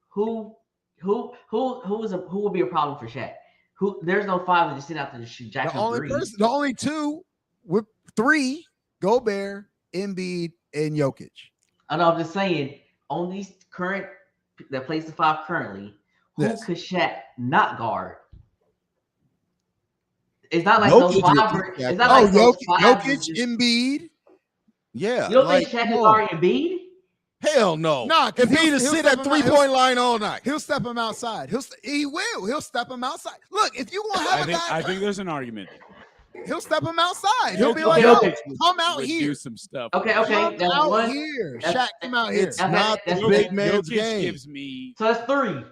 who would be a problem for Shaq? There's no 5 that just sit out there to shoot Jack The only 3. person, the only two with 3, Gobert, Embiid, and Jokic. I know. I'm just saying on these current that plays the 5 currently, who Yes. could Shaq not guard? It's not like Jokic those would 5. beat Shaq. It's not Oh, like those Jokic, 5 Jokic, Embiid. Yeah, You don't like, think Shaq come can on. guard Embiid? Hell no. Nah, 'cause if he'd have he'll sit step at him out- 3-point line all night. He'll step him outside. He will. He'll step him outside. Look, if you want to have a guy, I think there's an argument. he'll step him outside. He'll be Jokic- like, Jokic "Yo, come out Would here. do some stuff. Okay. Come That's out one. here. That's- Shaq, come out here." It's not the that's big okay. man's Jokic game. gives me So that's 3. vibes.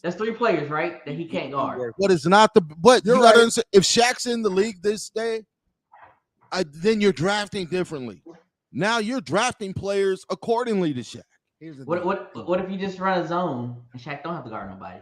That's 3 players, right? That he can't guard. But it's not the. But You're you gotta right. understand, if Shaq's in the league this day, then you're drafting differently. Now you're drafting players accordingly to Shaq. Here's the What thing. what if you just run a zone and Shaq don't have to guard nobody?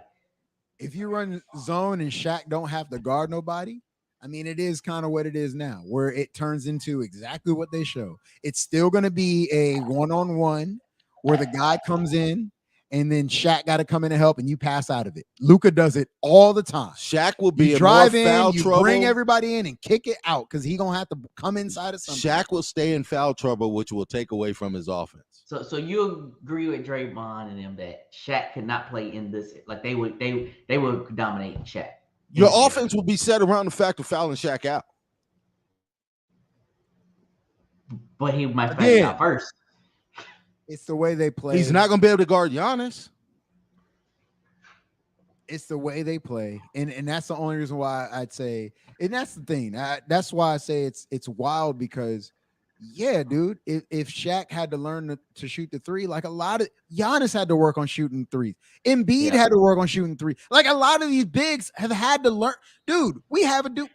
If you run zone and Shaq don't have to guard nobody, I mean, it is kind of what it is now, where it turns into exactly what they show. It's still going to be a one-on-one where the guy comes in and then Shaq got to come in and help, and you pass out of it. Luka does it all the time. Shaq will be You in drive more in, foul you trouble. bring everybody in and kick it out because he's gonna have to come inside of something. Shaq will stay in foul trouble, which will take away from his offense. So you agree with Draymond and them that Shaq could not play in this, like they would dominate Shaq. Your offense will be set around the fact of fouling Shaq out. But he might foul Again. out first. It's the way they play. He's not going to be able to guard Giannis. It's the way they play, and that's the only reason why I'd say, and that's the thing. That's why I say it's wild because, yeah, dude, if Shaq had to learn to shoot the 3, like a lot of Giannis had to work on shooting 3s. Embiid had to work on shooting 3. Like a lot of these bigs have had to learn. Dude, we have a dude.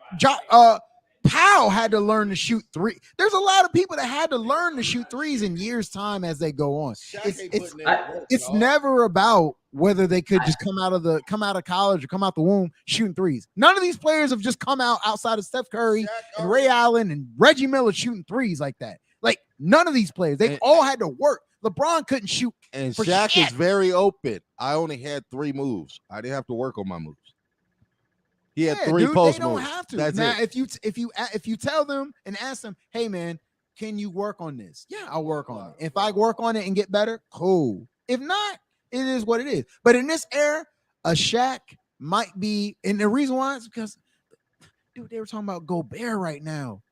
Powell had to learn to shoot 3. There's a lot of people that had to learn to shoot 3s in years' time as they go on. It's never about whether they could just come out of college or come out the womb shooting 3s. None of these players have just come out outside of Steph Curry and Ray Allen and Reggie Miller shooting 3s like that. Like none of these players, they've all had to work. LeBron couldn't shoot And For Shaq shit. is very open. I only had 3 moves. I didn't have to work on my moves. He had 3 post They don't moves. have to. That's now, it. if you tell them and ask them, hey man, can you work on this? Yeah, I'll work on it. If I work on it and get better, cool. If not, it is what it is. But in this era, a Shaq might be, and the reason why is because, dude, they were talking about Gobert right now.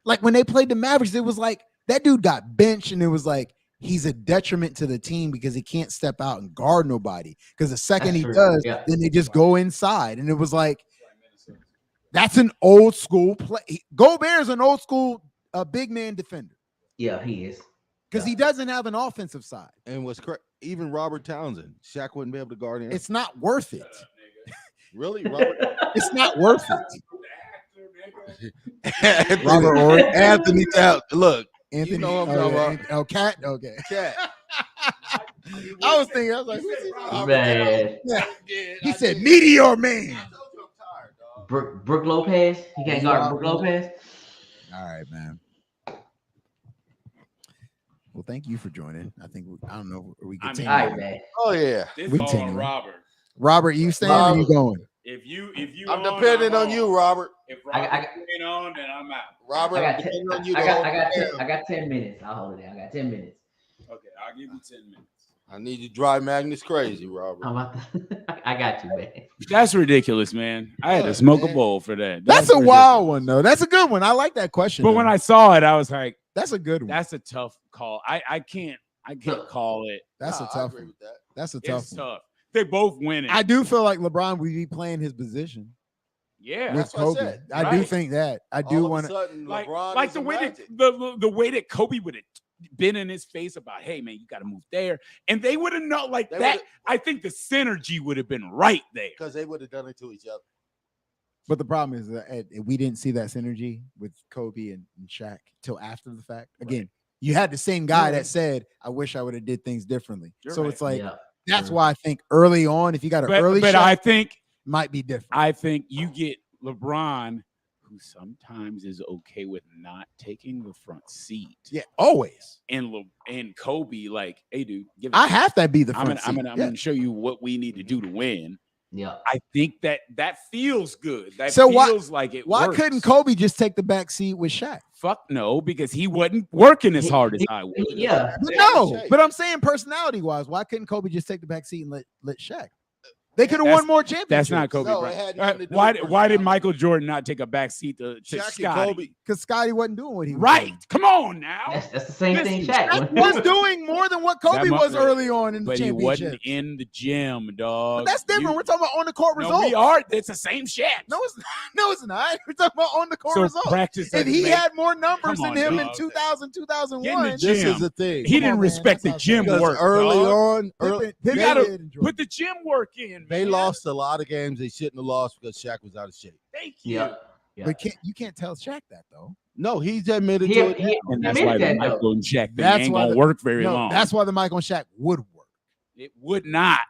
Like when they played the Mavericks, it was like that dude got benched, and it was like he's a detriment to the team because he can't step out and guard nobody. Because the second he does, then they just go inside, and it was like that's an old school play. Gobert is an old school big man defender. Yeah, he is. Because he doesn't have an offensive side. And what's correct, even Robert Townsend, Shaq wouldn't be able to guard him. It's not worth it. Really, Robert? It's not worth it. Robert Ory, Anthony Townsend. Look, Anthony, you know what I'm talking about. Oh, Cat? Okay. Cat. I was thinking, I was like, who's he? Man. Yeah. He said, Meteor Man. Brook Lopez. He can't guard Brook Lopez. All right, man. Well, thank you for joining. I think I don't know. We continue. All right, man. Oh yeah. This We all continue. Robert. Robert, you staying or you going? If you I'm depending on you, Robert. If Robert ain't on, then I'm out. Robert, I I got 10 minutes. I'll hold it down. I got 10 minutes. Okay, I'll give you 10 minutes. I need you to drive Magnus crazy, Robert. I'm about to, I got you, man. That's ridiculous, man. I had to smoke a bowl for that. That's a wild one, though. That's a good one. I like that question. But when I saw it, I was like, that's a good one. that's a tough call. I can't call it. That's a tough one. That. That's a tough It's one. tough. They both winning. I do feel like LeBron would be playing his position Yeah, with that's what I Kobe. said. I do Right. think that. I do want to. like the way that the way that Kobe would have been in his face about, hey man, you got to move there, and they would have known like They that. would've- I think the synergy would have been right there. because they would have done it to each other. But the problem is that we didn't see that synergy with Kobe and Shaq till after the fact. Again, you had the same guy that said, "I wish I would have did things differently." You're so right. it's like Yeah. that's why I think early on, if you got an early But Shaq, I think might be different. I think you get LeBron, who sometimes is okay with not taking the front seat. Yeah, always. And Kobe, like, hey, dude, give it I to me. have to be the I'm front gonna, I'm gonna show you what we need to do to win. Yeah. I think that feels good. That So feels like it. Why works. couldn't Kobe just take the back seat with Shaq? Fuck no, because he wasn't working as hard as I was. Yeah. But Yeah, no, Shaq. but I'm saying personality wise, why couldn't Kobe just take the back seat and let Shaq? They could have That's- won more championships. That's not Kobe No, it Bryant. had nothing to do Why with did personality. Michael Jordan not take a back seat to Shaq and Scotty? Kobe. because Scotty wasn't doing what he was Right. doing. Come on now. That's the same thing Listen, Shaq Shaq was doing more than what Kobe That mu- was early on in the But he wasn't championship. in the gym, dog. But that's different. We're talking about on the court No, results. we are. It's the same shit. No, it's no, it's not. We're talking about on the court So results. practice If doesn't he make- had more numbers Come than on, him in dog. 2000, Get in 2001, the This gym. is the thing. He Come didn't on, man. respect That's the gym outside. Because work. early dog. on, Pippen You did gotta enjoy put it. the gym work in. they man. lost a lot of games they shouldn't have lost because Shaq was out of shape. Thank you. Yeah. Yeah. But you can't tell Shaq that though. No, he's admitted He, to it. he, And he that's admitted why the that, Michael though. and Shaq thing That's ain't why gonna the- work very No, long. that's why the Michael and Shaq would work It would not.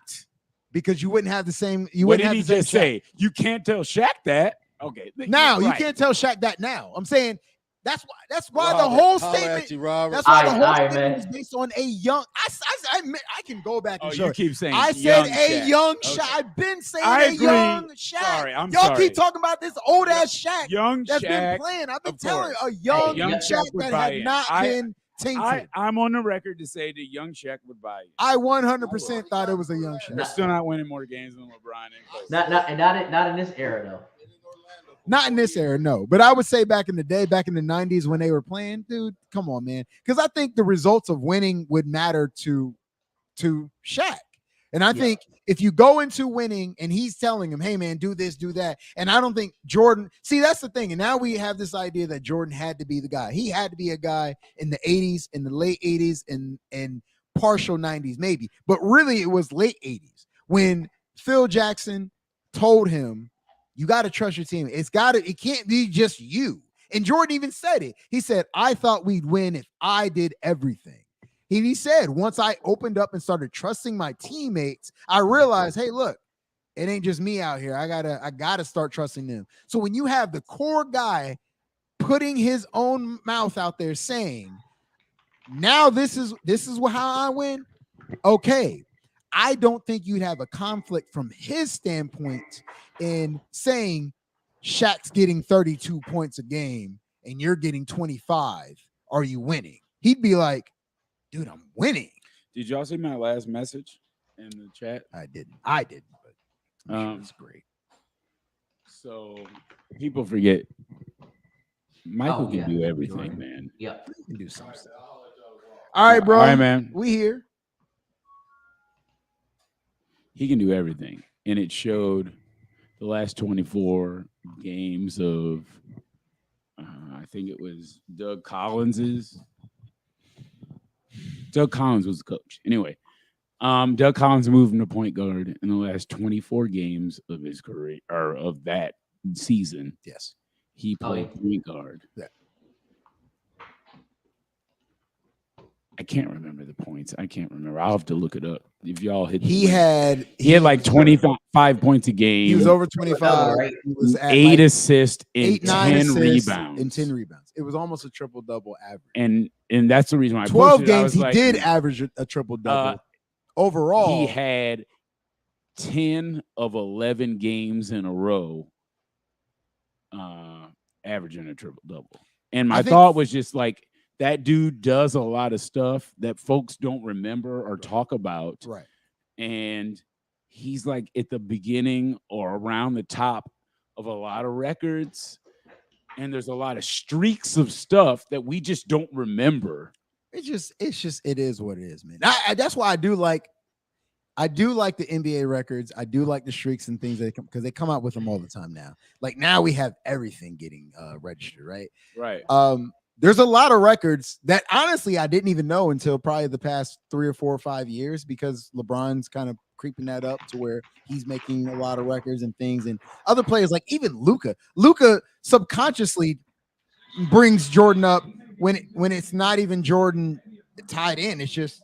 because you wouldn't have the same. You What wouldn't did have he the just same Shaq. say? You can't tell Shaq that. Okay. Now Right. you can't tell Shaq that now. I'm saying that's why the Robert, whole holla statement. at you, Robert. That's why the All whole right, statement man. is based on a young. I admit I can go back Oh, and show. you it. keep saying I said young a Shaq. young Okay. Shaq. I've been saying I a agree. young Shaq. Sorry, I'm Y'all sorry. keep talking about this old ass Shaq Young that's been Shaq. playing. I've been of telling course. a young, Young Shaq would that buy had in. not been tainted. I'm on the record to say that young Shaq would buy you. I 100% thought it was a young They're Shaq. still not winning more games than LeBron and Kobe. Not in this era though. Not in this era, no. But I would say back in the day, back in the 90s when they were playing, dude, come on, man. Because I think the results of winning would matter to Shaq. And I think if you go into winning and he's telling him, hey, man, do this, do that. And I don't think Jordan, see, that's the thing. And now we have this idea that Jordan had to be the guy. He had to be a guy in the 80s, in the late 80s, and partial 90s, maybe. But really, it was late 80s when Phil Jackson told him, you got to trust your team. It can't be just you. And Jordan even said it. He said, I thought we'd win if I did everything. He said, once I opened up and started trusting my teammates, I realized, hey, look, it ain't just me out here. I gotta start trusting them. So when you have the core guy putting his own mouth out there saying, now this is how I win, Okay, I don't think you'd have a conflict from his standpoint in saying Shaq's getting 32 points a game and you're getting 25. Are you winning? He'd be like, dude, I'm winning. Did y'all see my last message in the chat? I didn't, but it's great. So people forget Michael can do everything, man. Yep. You can do some stuff. All right, bro. All right, man. We here. He can do everything. And it showed the last 24 games of, I think it was Doug Collins was the coach. Anyway, Doug Collins moved him to point guard in the last 24 games of his career, or of that season. Yes. He played point guard. Yeah. I can't remember the points. I can't remember. I'll have to look it up. If y'all hit, He had like 25 points a game. He was over 25. Right? He was at 8 like assists and 8, 9 10 assists rebounds. and 10 rebounds. It was almost a triple-double average. And that's the reason why I 12 posted it. I games was he like, did average a triple-double. Overall, he had 10 of 11 games in a row averaging a triple-double. And my thought was just like, that dude does a lot of stuff that folks don't remember or talk about. Right. And he's like at the beginning or around the top of a lot of records. And there's a lot of streaks of stuff that we just don't remember. It is what it is, man. That's why I do like the NBA records. I do like the streaks and things that because they come out with them all the time now. Like now we have everything getting registered, right? Right. There's a lot of records that honestly I didn't even know until probably the past 3 or 4 or 5 years because LeBron's kind of creeping that up to where he's making a lot of records and things, and other players like even Luka subconsciously brings Jordan up when it's not even Jordan tied in. It's just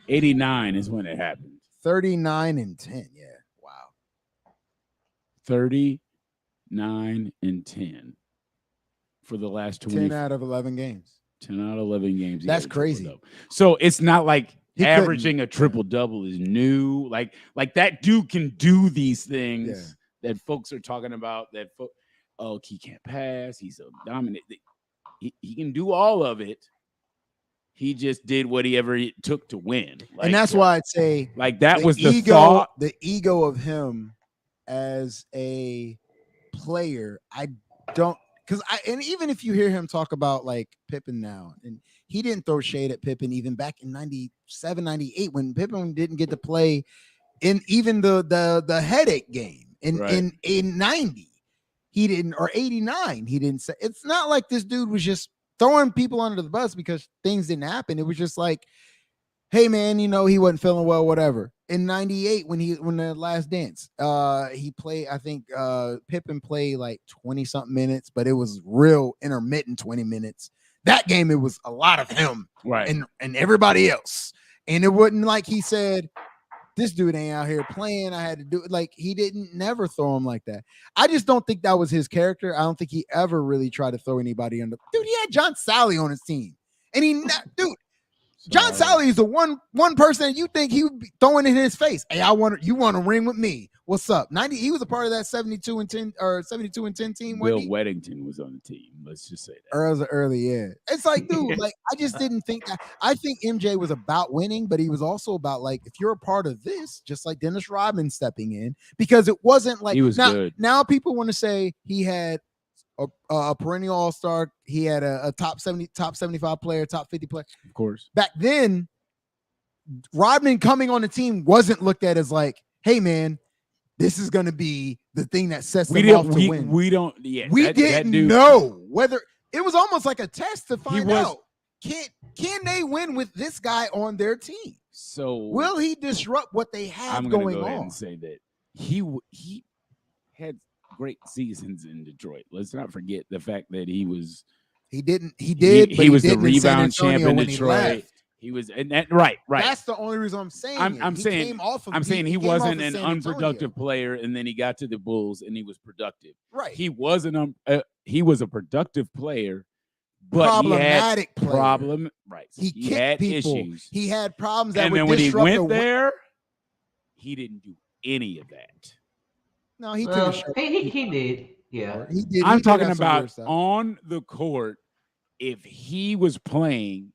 '89 is when it happened. 39 and 10. Yeah. Wow. 39 and 10 for the last 10 out of 11 games. 10 out of 11 games. That's crazy. So it's not like He averaging couldn't. a triple double is new. Like that dude can do these things that folks are talking about. He can't pass. He's so dominant. He can do all of it. He just did whatever it took to win. And that's why I'd say like that was the ego, thought. The ego of him as a player, I don't and even if you hear him talk about like Pippen now, and he didn't throw shade at Pippen even back in 97, 98 when Pippen didn't get to play in even the headache game in 90. He didn't, or 89. He didn't say. It's not like this dude was just throwing people under the bus because things didn't happen. It was just like, hey man, he wasn't feeling well, whatever. In 98, when the last dance, he played, I think Pippen played like 20 something minutes, but it was real intermittent 20 minutes. That game, it was a lot of him and everybody else. And it wasn't like he said, this dude ain't out here playing. I had to do it. Like he didn't never throw him like that. I just don't think that was his character. I don't think he ever really tried to throw anybody under. Dude, he had John Sally on his team. And John Sally is the one person that you think he would be throwing in his face. Hey, you want to ring with me? What's up? 90. He was a part of that 72 and 10 team. Will Weddington was on the team. Let's just say that. Early, yeah. It's like, dude, like I just didn't think that. I think MJ was about winning, but he was also about like if you're a part of this, just like Dennis Rodman stepping in, because it wasn't like he was good. Now people want to say he had a perennial all-star. He had a top 75 player, top 50 player. Of course. Back then, Rodman coming on the team wasn't looked at as like, hey man, this is going to be the thing that sets them off to win. We didn't know whether it was almost like a test to find out can they win with this guy on their team. So will he disrupt what they have I'm going go on? Ahead and say that he had great seasons in Detroit. Let's not forget the fact that he was the rebound champ in Detroit. He was, and that right. That's the only reason I'm saying. I'm saying came off of, I'm saying he came off wasn't of an San unproductive Antonio. player, and then he got to the Bulls and he was productive. Right. He wasn't he was a productive player, but problematic he had player. Right. He kicked had people. issues. He had problems that and would then when he disrupt went there, he didn't do any of that. No, he Well, could have. he did. Yeah, He did. I'm He did talking have some about weird stuff. on the court. If he was playing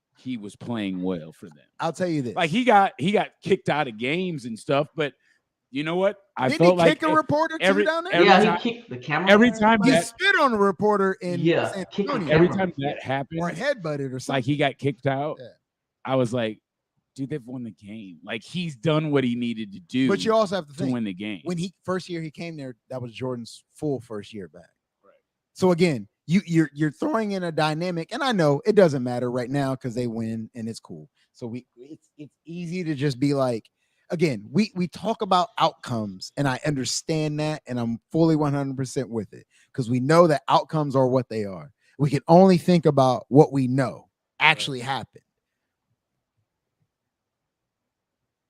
well for them. I'll tell you this: like he got kicked out of games and stuff, but you know what? I Didn't felt he like kick a reporter too down there? Yeah, he kicked the camera. Every time he that spit on a reporter in San Antonio. Every time that happened, or headbutted or something, like he got kicked out. Yeah. I was like, dude, they've won the game. Like he's done what he needed to do. But you also have to think, win the game. When he first year he came there, that was Jordan's full first year back. Right. So again, you're throwing in a dynamic, and I know it doesn't matter right now because they win and it's cool. So it's easy to just be like, again, we talk about outcomes, and I understand that, and I'm fully 100% with it because we know that outcomes are what they are. We can only think about what we know actually happened.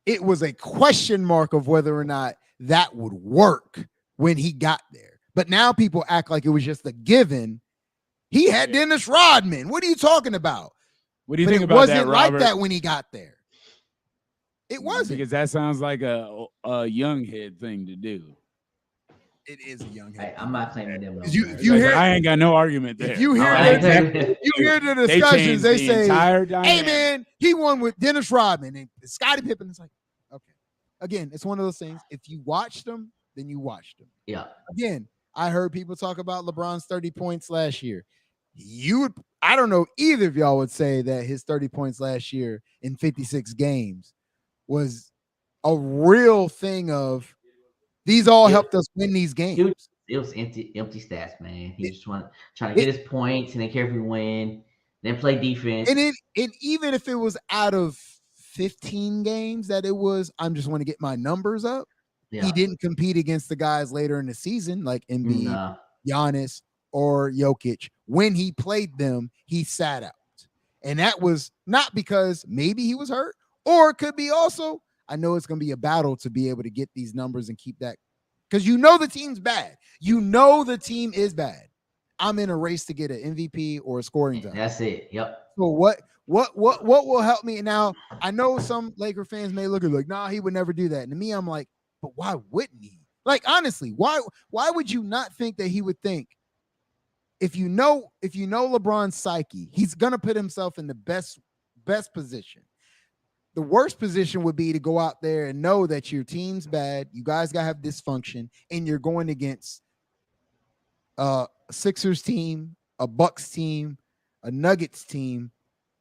It was a question mark of whether or not that would work when he got there. But now people act like it was just a given. He had Dennis Rodman. What are you talking about? What do you think about that, Robert? It wasn't like that when he got there. It wasn't. Because that sounds like a young head thing to do. It is a young head. I'm not claiming them. I ain't got no argument there. If you hear the discussions, they say, "Hey man, he won with Dennis Rodman and Scottie Pippen." It's like, okay. Again, it's one of those things. If you watched them, then you watched them. Yeah. Again, I heard people talk about LeBron's 30 points last year. I don't know either of y'all would say that his 30 points last year in 56 games was a real thing of these all helped us win these games. It was empty stats, man. He just trying to get his points and then carefully win, then play defense. And even if it was out of 15 games that it was, I'm just want to get my numbers up. Yeah. He didn't compete against the guys later in the season like Embiid, Giannis, or Jokic. When he played them, he sat out. And that was not because maybe he was hurt, or it could be also, I know it's going to be a battle to be able to get these numbers and keep that. Because you know the team's bad. You know the team is bad. I'm in a race to get an MVP or a scoring title. That's it. Yep. So what will help me? Now, I know some Laker fans may look at like, nah, he would never do that. And to me, I'm like, but why wouldn't he? Like, honestly, why would you not think that he would think if you know LeBron's psyche, he's gonna put himself in the best position. The worst position would be to go out there and know that your team's bad, you guys gotta have dysfunction, and you're going against a Sixers team, a Bucks team, a Nuggets team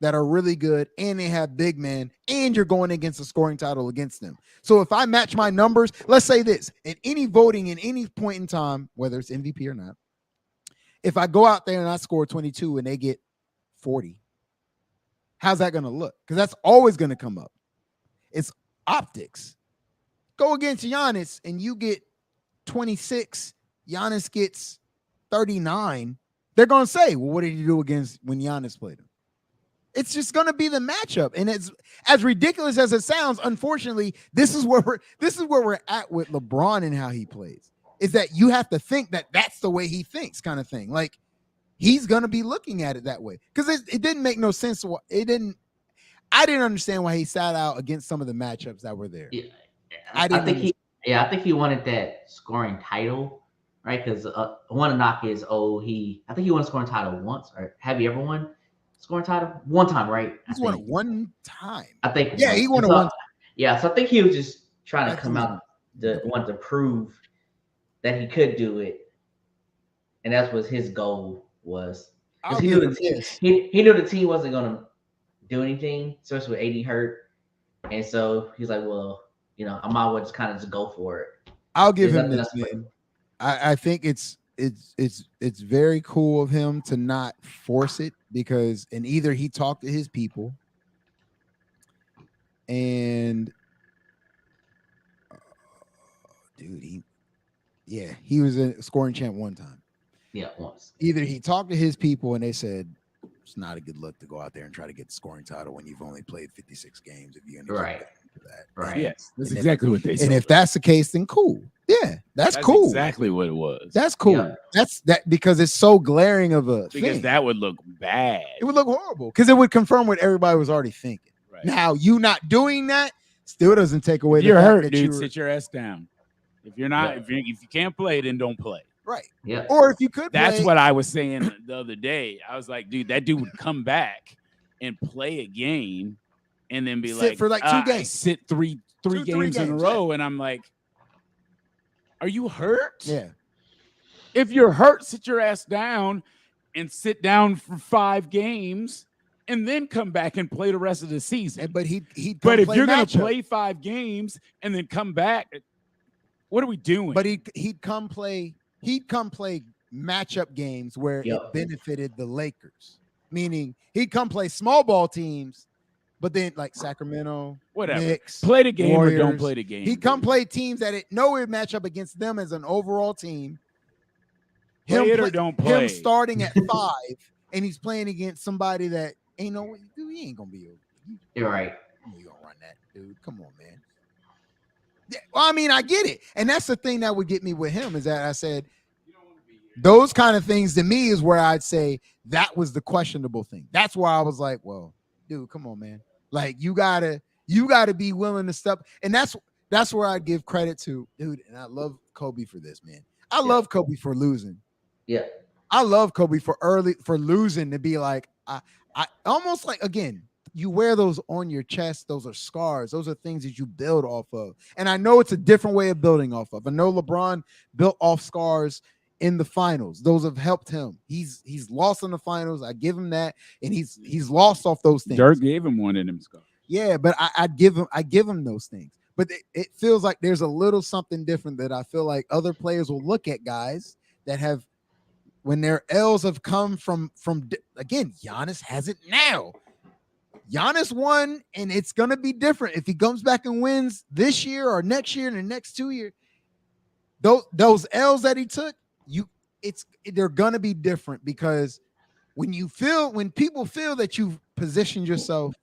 that are really good, and they have big men, and you're going against a scoring title against them. So if I match my numbers, let's say this, in any voting in any point in time, whether it's MVP or not, if I go out there and I score 22 and they get 40, how's that going to look? Because that's always going to come up. It's optics. Go against Giannis and you get 26, Giannis gets 39. They're going to say, well, what did you do against when Giannis played him? It's just going to be the matchup. And it's as ridiculous as it sounds, unfortunately, this is where we're at with LeBron and how he plays. Is that you have to think that that's the way he thinks, kind of thing. Like he's going to be looking at it that way because it didn't make no sense. I didn't understand why he sat out against some of the matchups that were there. Yeah, I think he wanted that scoring title, right? Because one knock is I think he won a scoring title once. Or have you ever won scoring title one time? Right? He's won it one time. I think. Yeah, he won it one time. Yeah, so I think he was just trying to come out want to prove that he could do it, and that's what his goal was. He knew the team wasn't going to do anything, especially with AD hurt, and so he's like, "Well, I might as well just kind of just go for it." I'll give him this, man. I think it's very cool of him to not force it because, and either he talked to his people, and dude, he was a scoring champ one time. Yeah, once. Either he talked to his people and they said, it's not a good look to go out there and try to get the scoring title when you've only played 56 games. If you're going to right, that, right, yes, that's exactly what they said. And if that's the case, then cool. Yeah, that's cool. Exactly what it was. That's cool. Yeah. That's that because it's so glaring of a because thing. that would look bad. It would look horrible because it would confirm what everybody was already thinking. Right. Now, you not doing that still doesn't take away. If you're the fact hurt, that dude. Sit your ass down. If you're not, if you can't play, then don't play. Right. Yeah. Or if you could, that's what I was saying the other day. I was like, dude, that dude would come back and play a game, and then be like, for like 2 games, sit three games in a row, and I'm like, are you hurt? Yeah. If you're hurt, sit your ass down and sit down for 5 games. And then come back and play the rest of the season. But if you're going to play 5 games and then come back, what are we doing? But he'd come play matchup games where it benefited the Lakers. Meaning he'd come play small ball teams, but then like Sacramento, whatever. Knicks, play the game Warriors, or don't play the game. He'd come play teams that it nowhere match up against them as an overall team. Play it or don't play. Him starting at 5 and he's playing against somebody that ain't no way, dude. He ain't gonna be. You're right. You gonna run that, dude? Come on, man. Yeah, well, I mean, I get it, and that's the thing that would get me with him is that I said those kind of things to me is where I'd say that was the questionable thing. That's where I was like, well, dude, come on, man. Like you gotta be willing to step, and that's where I'd give credit to, dude. And I love Kobe for this, man. I love Kobe for losing. Yeah, I love Kobe for losing to be like. I almost like, again, you wear those on your chest. Those are scars. Those are things that you build off of. And I know it's a different way of building off of. I know LeBron built off scars in the finals. Those have helped him. He's lost in the finals. I give him that. And he's lost off those things. Dirk gave him one of them scars. Yeah, but I give him those things. But it feels like there's a little something different that I feel like other players will look at guys that have, when their L's have come from again, Giannis has it now. Giannis won, and it's gonna be different if he comes back and wins this year or next year and the next 2 years. Those L's that he took, they're gonna be different because when people feel that you've positioned yourself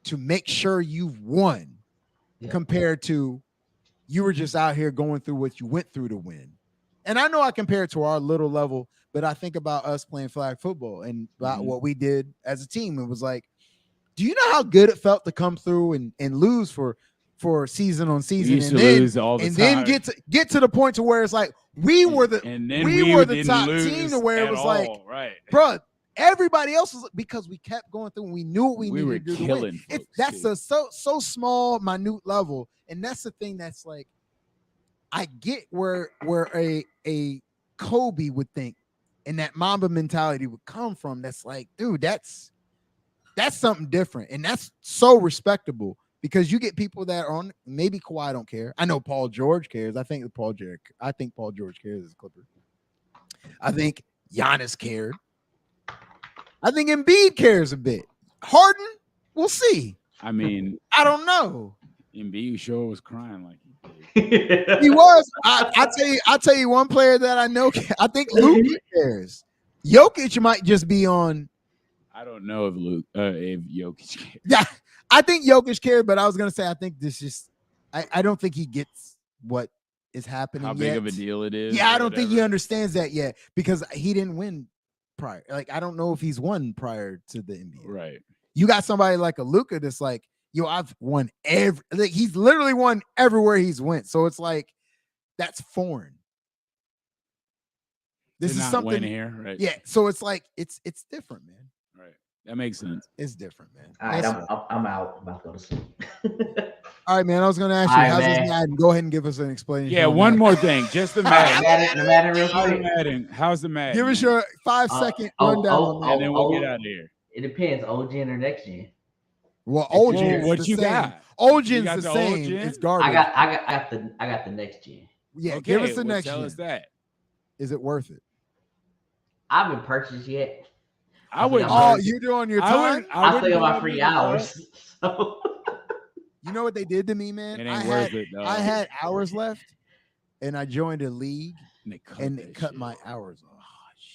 to make sure you've won, compared to you were just out here going through what you went through to win. And I know I compare it to our little level, but I think about us playing flag football and about what we did as a team. It was like, do you know how good it felt to come through and lose for season on season, and then get to the point to where it's like we were the top team to where it was like, right, bro, everybody else was, because we kept going through and we knew what we needed to do to win. That's a so small, minute level, and that's the thing that's like, I get where a Kobe would think and that Mamba mentality would come from. That's like, dude, that's something different. And that's so respectable because you get people that are on, maybe Kawhi don't care. I know Paul George cares. I think Paul George cares as a Clipper. I think Giannis cared. I think Embiid cares a bit. Harden, we'll see. I mean, I don't know. Embiid sure was crying like he was. I'll tell you one player that I know. I think Luka cares. Jokic might just be on. I don't know if Jokic cares. Yeah, I think Jokic cares, but I was gonna say I think this just. I don't think he gets what is happening. How big of a deal it is? Yeah, I don't think he understands that yet because he didn't win prior. Like I don't know if he's won prior to the NBA. Right. You got somebody like a Luka that's like, yo, I've won he's literally won everywhere he's went. So it's like, that's foreign. This is something here, right? Yeah. So it's like, it's different, man. Right. That makes sense. It's different, man. All right, I'm out. I'm about to go to sleep. All right, man. I was going to ask you, how's this Madden? Go ahead and give us an explanation. Yeah, one more thing. Just the Madden. The Madden real quick. How's the Madden? Give us your 5-second rundown. And then we'll get out of here. It depends, old gen or next gen. Well, old gen. What you got? Old gen's the same. It's garbage. I got the next gen. Yeah, okay, give us the next gen. Tell us that. Is it worth it? I haven't purchased yet. I would. Oh, you doing your time? I still got my free hours. So. You know what they did to me, man? It ain't worth it, though. I had hours left, and I joined a league, and they cut my hours off.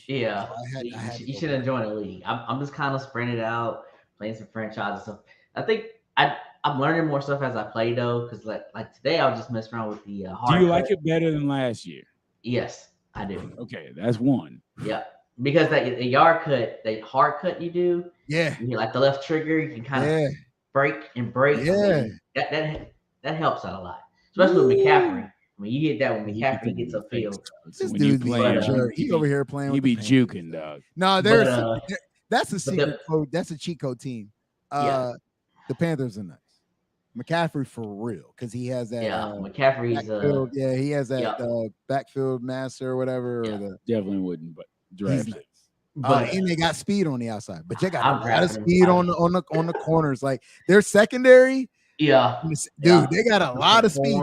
Yeah, So you should have joined the league. I'm just kind of spreading it out, playing some franchises stuff. I think I'm learning more stuff as I play though, because like today I was just messing around with the hard. Do you like it better than last year? Yes, I do. Okay, that's one. Yeah, because that the yard cut, the hard cut you do. Yeah, you like the left trigger, you can kind of break and break. Yeah, that helps out a lot, especially with McCaffrey. I mean, you hit that when McCaffrey gets upfield. This dude he over here playing. He with be the juking, dog. No, that's a secret code. That's a cheat code team. The Panthers are nuts. McCaffrey for real, because he has that. McCaffrey's backfield, he has that backfield master or whatever. Or the definitely wouldn't, but draft it. And they got speed on the outside, but they got a lot of speed on the corners. Like their secondary, they got a lot of speed.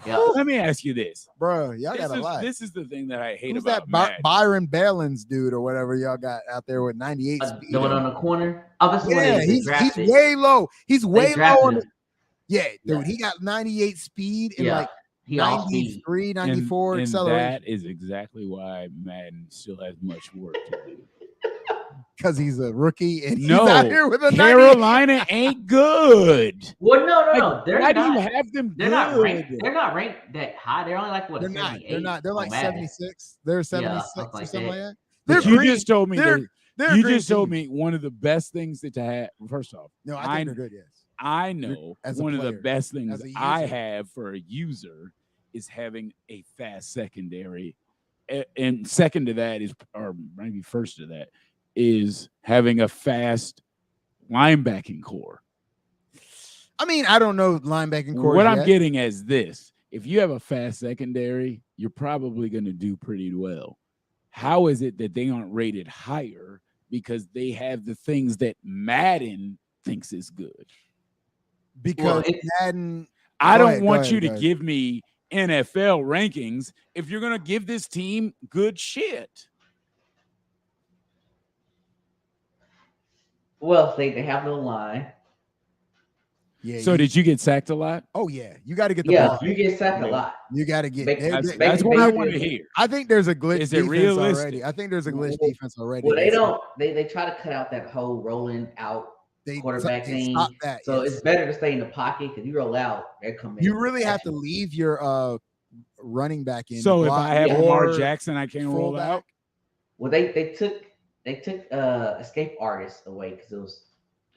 Let me ask you this, bro. Y'all got a lot. This is the thing that I hate Who's about that Byron Bellins dude or whatever y'all got out there with 98 speed. The one on the corner. Oh, that's he's way low. He's way low. Dude, he got 98 speed and like 93, 94 and acceleration. That is exactly why Madden still has much work to do. Because he's a rookie and he's out here with a Carolina ain't good. Well, no. Why do you have them? They're not ranked. They're not ranked that high. They're only like what? They're not. They're not. They're like 76. They're 76 or something like that. But you just told me. You just told me one of the best things that to have. First off, no, I think they're good. Yes. I know one of the best things I have for a user is having a fast secondary. And second to that is, or maybe first to that, is having a fast linebacking core. I mean, I don't know linebacking core. What I'm getting is this. If you have a fast secondary, you're probably going to do pretty well. How is it that they aren't rated higher? Because they have the things that Madden thinks is good. Because Madden, I don't want you to give me NFL rankings if you're going to give this team good shit. Well, they have no line. Yeah. So did you get sacked a lot? Oh yeah, you got to get the ball. You get sacked a lot. You got to get. That's what I want to hear. I think there's a glitch. Is it realistic? Already. I think there's a glitch defense already. Well, they don't. They try to cut out that whole rolling out quarterback thing. So it's better to stay in the pocket because you roll out, they're coming. You really have to leave your running back in. So if I have Lamar Jackson, I can't roll out. Well, they took escape artists away because it was.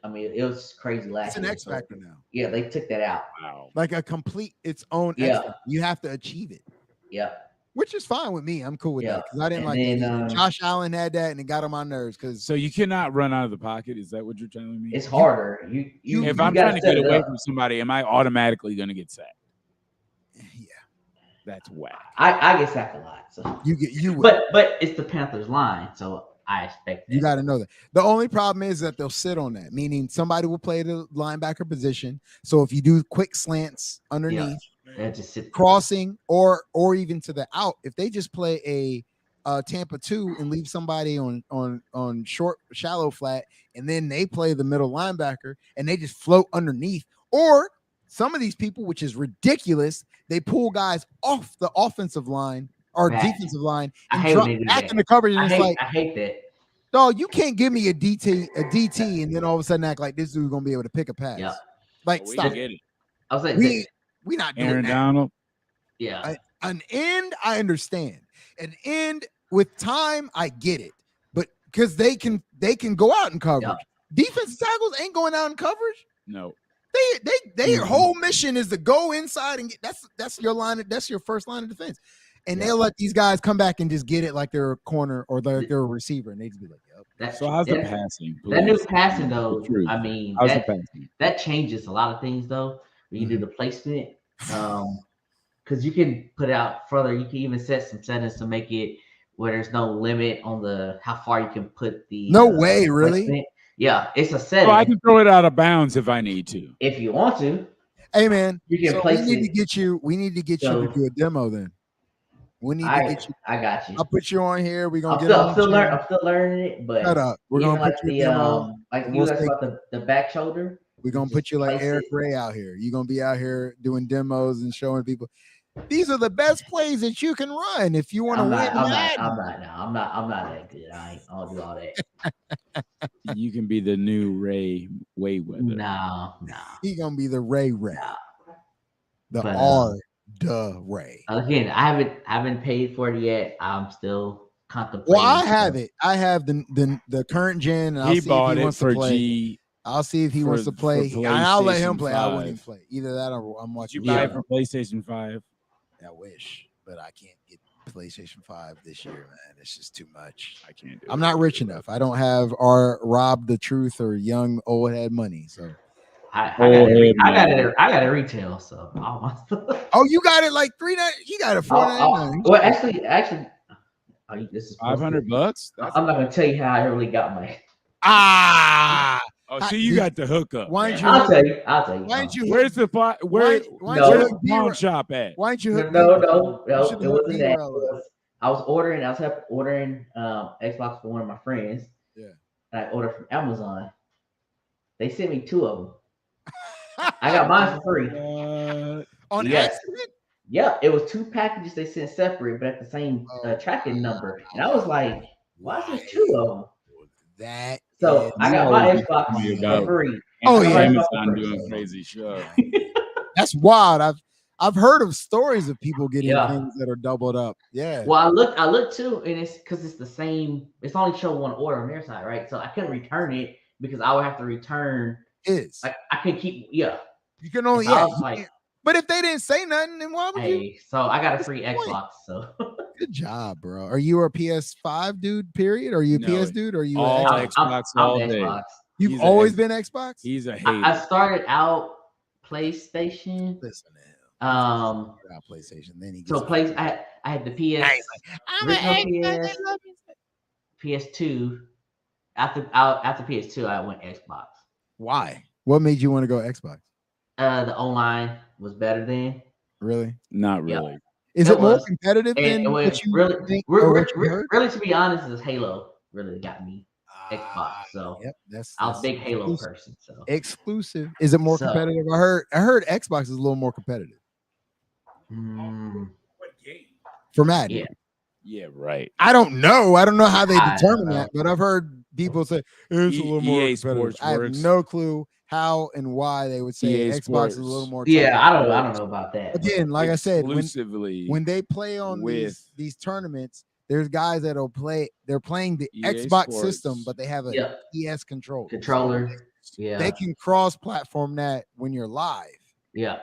I mean, it was crazy last year. It's an X factor now. Yeah, they took that out. Wow. Like a complete its own X factor. You have to achieve it. Yeah. Which is fine with me. I'm cool with that because I didn't it. Josh Allen had that and it got on my nerves. So you cannot run out of the pocket. Is that what you're telling me? It's harder. If I'm trying to get away from somebody, am I automatically going to get sacked? Yeah, that's whack. I get sacked a lot. So but it's the Panthers line, so I expect you got to know that. The only problem is that they'll sit on that, meaning somebody will play the linebacker position. So if you do quick slants underneath. Just sit crossing or even to the out, if they just play a Tampa 2 and leave somebody on short shallow flat and then they play the middle linebacker and they just float underneath, or some of these people, which is ridiculous, they pull guys off the offensive line or defensive line and drop back in the coverage. And I hate that. Dog, you can't give me a DT and then all of a sudden act like this dude's gonna be able to pick a pass. Like stop it. I was like, we not doing Aaron that. Donald. Yeah. An end, I understand. An end with time, I get it. But because they can go out in coverage. Yeah. Defensive tackles ain't going out in coverage. No. Their whole mission is to go inside and get that's your line. That's your first line of defense. And they'll let these guys come back and just get it like they're a corner or they're a receiver, and they just be like, "Yep." So how's the passing? Please? That new passing though, I mean, that changes a lot of things though. When you do the placement, because you can put it out further. You can even set some settings to make it where there's no limit on the how far you can put the. No way, really? Placement. Yeah, it's a setting. So I can throw it out of bounds if I need to. If you want to. Hey man, you can place we need to get you to do a demo then. We need to get you. I got you. I'll put you on here. We're gonna I'm still learning it, but shut up. We're gonna put you demo. Like you guys about the back shoulder. We're gonna put you like Eric Ray out here. You're gonna be out here doing demos and showing people. These are the best plays that you can run if you want to win. I'm not that good. I don't do all that. You can be the new Ray Wayweather. No. He gonna be the Ray. No. The But, R. Ray. Again, I haven't paid for it yet. I'm still contemplating. Well, I have it. I have the current gen. And I'll see if he wants to play. I'll see if he wants to play. And I'll let him play. 5. I wouldn't even play. Either that or I'm watching. Did you buy it for PlayStation 5? I wish, but I can't get PlayStation 5 this year, man. It's just too much. I can't do it. I'm not rich enough. I don't have our Rob the Truth or young old head money. So I got it retail. So oh, you got it like $3.99. He got it $4.99. Well, actually, this is $500. I'm not gonna tell you how I really got my. Oh, so you got the hookup. Why don't you? I'll tell you. Why don't you? Where's the where's the pawn shop at? Why don't you hook? No. It wasn't that. I was ordering Xbox for one of my friends. Yeah. And I ordered from Amazon. They sent me 2 of them. I got mine for free. On accident? Yeah, it was 2 packages they sent separate, but at the same tracking number. And I was like, why is there 2 of them? So I got my Xbox for free. Oh yeah, Amazon doing crazy stuff. That's wild. I've heard of stories of people getting things that are doubled up. Yeah. Well, I looked too, and it's because it's the same. It's only show one order on their side, right? So I couldn't return it because I would have to return. I can keep. Yeah. You can only. But if they didn't say nothing, then why would you? So I got a free Xbox. So good job, bro. Are you a PS5 dude? Period. Are you a PS dude? Or are you all Xbox all day? Xbox. You've always been Xbox. He's a hater. I started out PlayStation. Listen to him. PlayStation. Then he gets I had the PS. PS2. After PS2, I went Xbox. Why? What made you want to go Xbox? The online was better then. Really? Not really. Yep. Is it more competitive than what you think? Really, to be honest, is Halo really got me Xbox. So that's I was a big Halo person. So exclusive. Is it more competitive? I heard Xbox is a little more competitive. What game? For Madden. Yeah, right. I don't know. I don't know how they determine that, but I've heard people say it's a little more competitive. I have no clue how and why they would say Xbox is a little more. Yeah, I don't know about that. Again, like I said, exclusively when they play on these tournaments, there's guys that'll play. They're playing the Xbox system, but they have a PS controller. Yeah, they can cross-platform that when you're live. Yeah,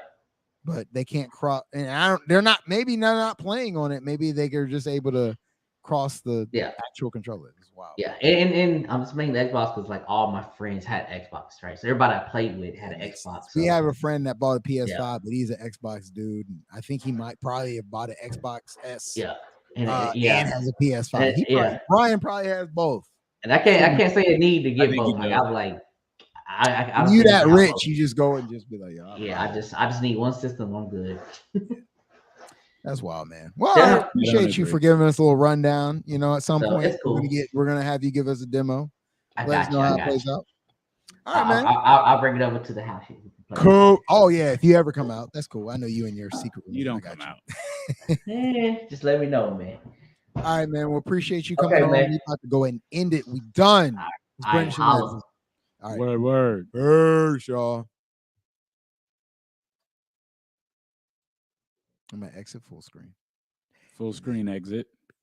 but they can't cross. And they're not playing on it. Maybe they are just able to cross the actual controller. It's wild. Yeah, and I'm just making the Xbox because like all my friends had Xbox, right? So everybody I played with had an Xbox. We have a friend that bought a PS5, but he's an Xbox dude. And I think he might probably have bought an Xbox S. Yeah. And has a PS5. Brian probably has both. And I can't say a need to get both. Like, I'm like, you that rich, you just go and just be like, I just need one system. I'm good. That's wild, man. Well, I appreciate you for giving us a little rundown. You know, at some point we're gonna have you give us a demo. Let us know how it plays out. All right, man. I'll bring it over to the house. Cool. Oh yeah, if you ever come out, that's cool. I know you and your secret room. You don't come out. Just let me know, man. All right, man. Well, appreciate you coming on. We about to go and end it. We done. All right. Word. Y'all. I'm gonna exit full screen. Full screen exit.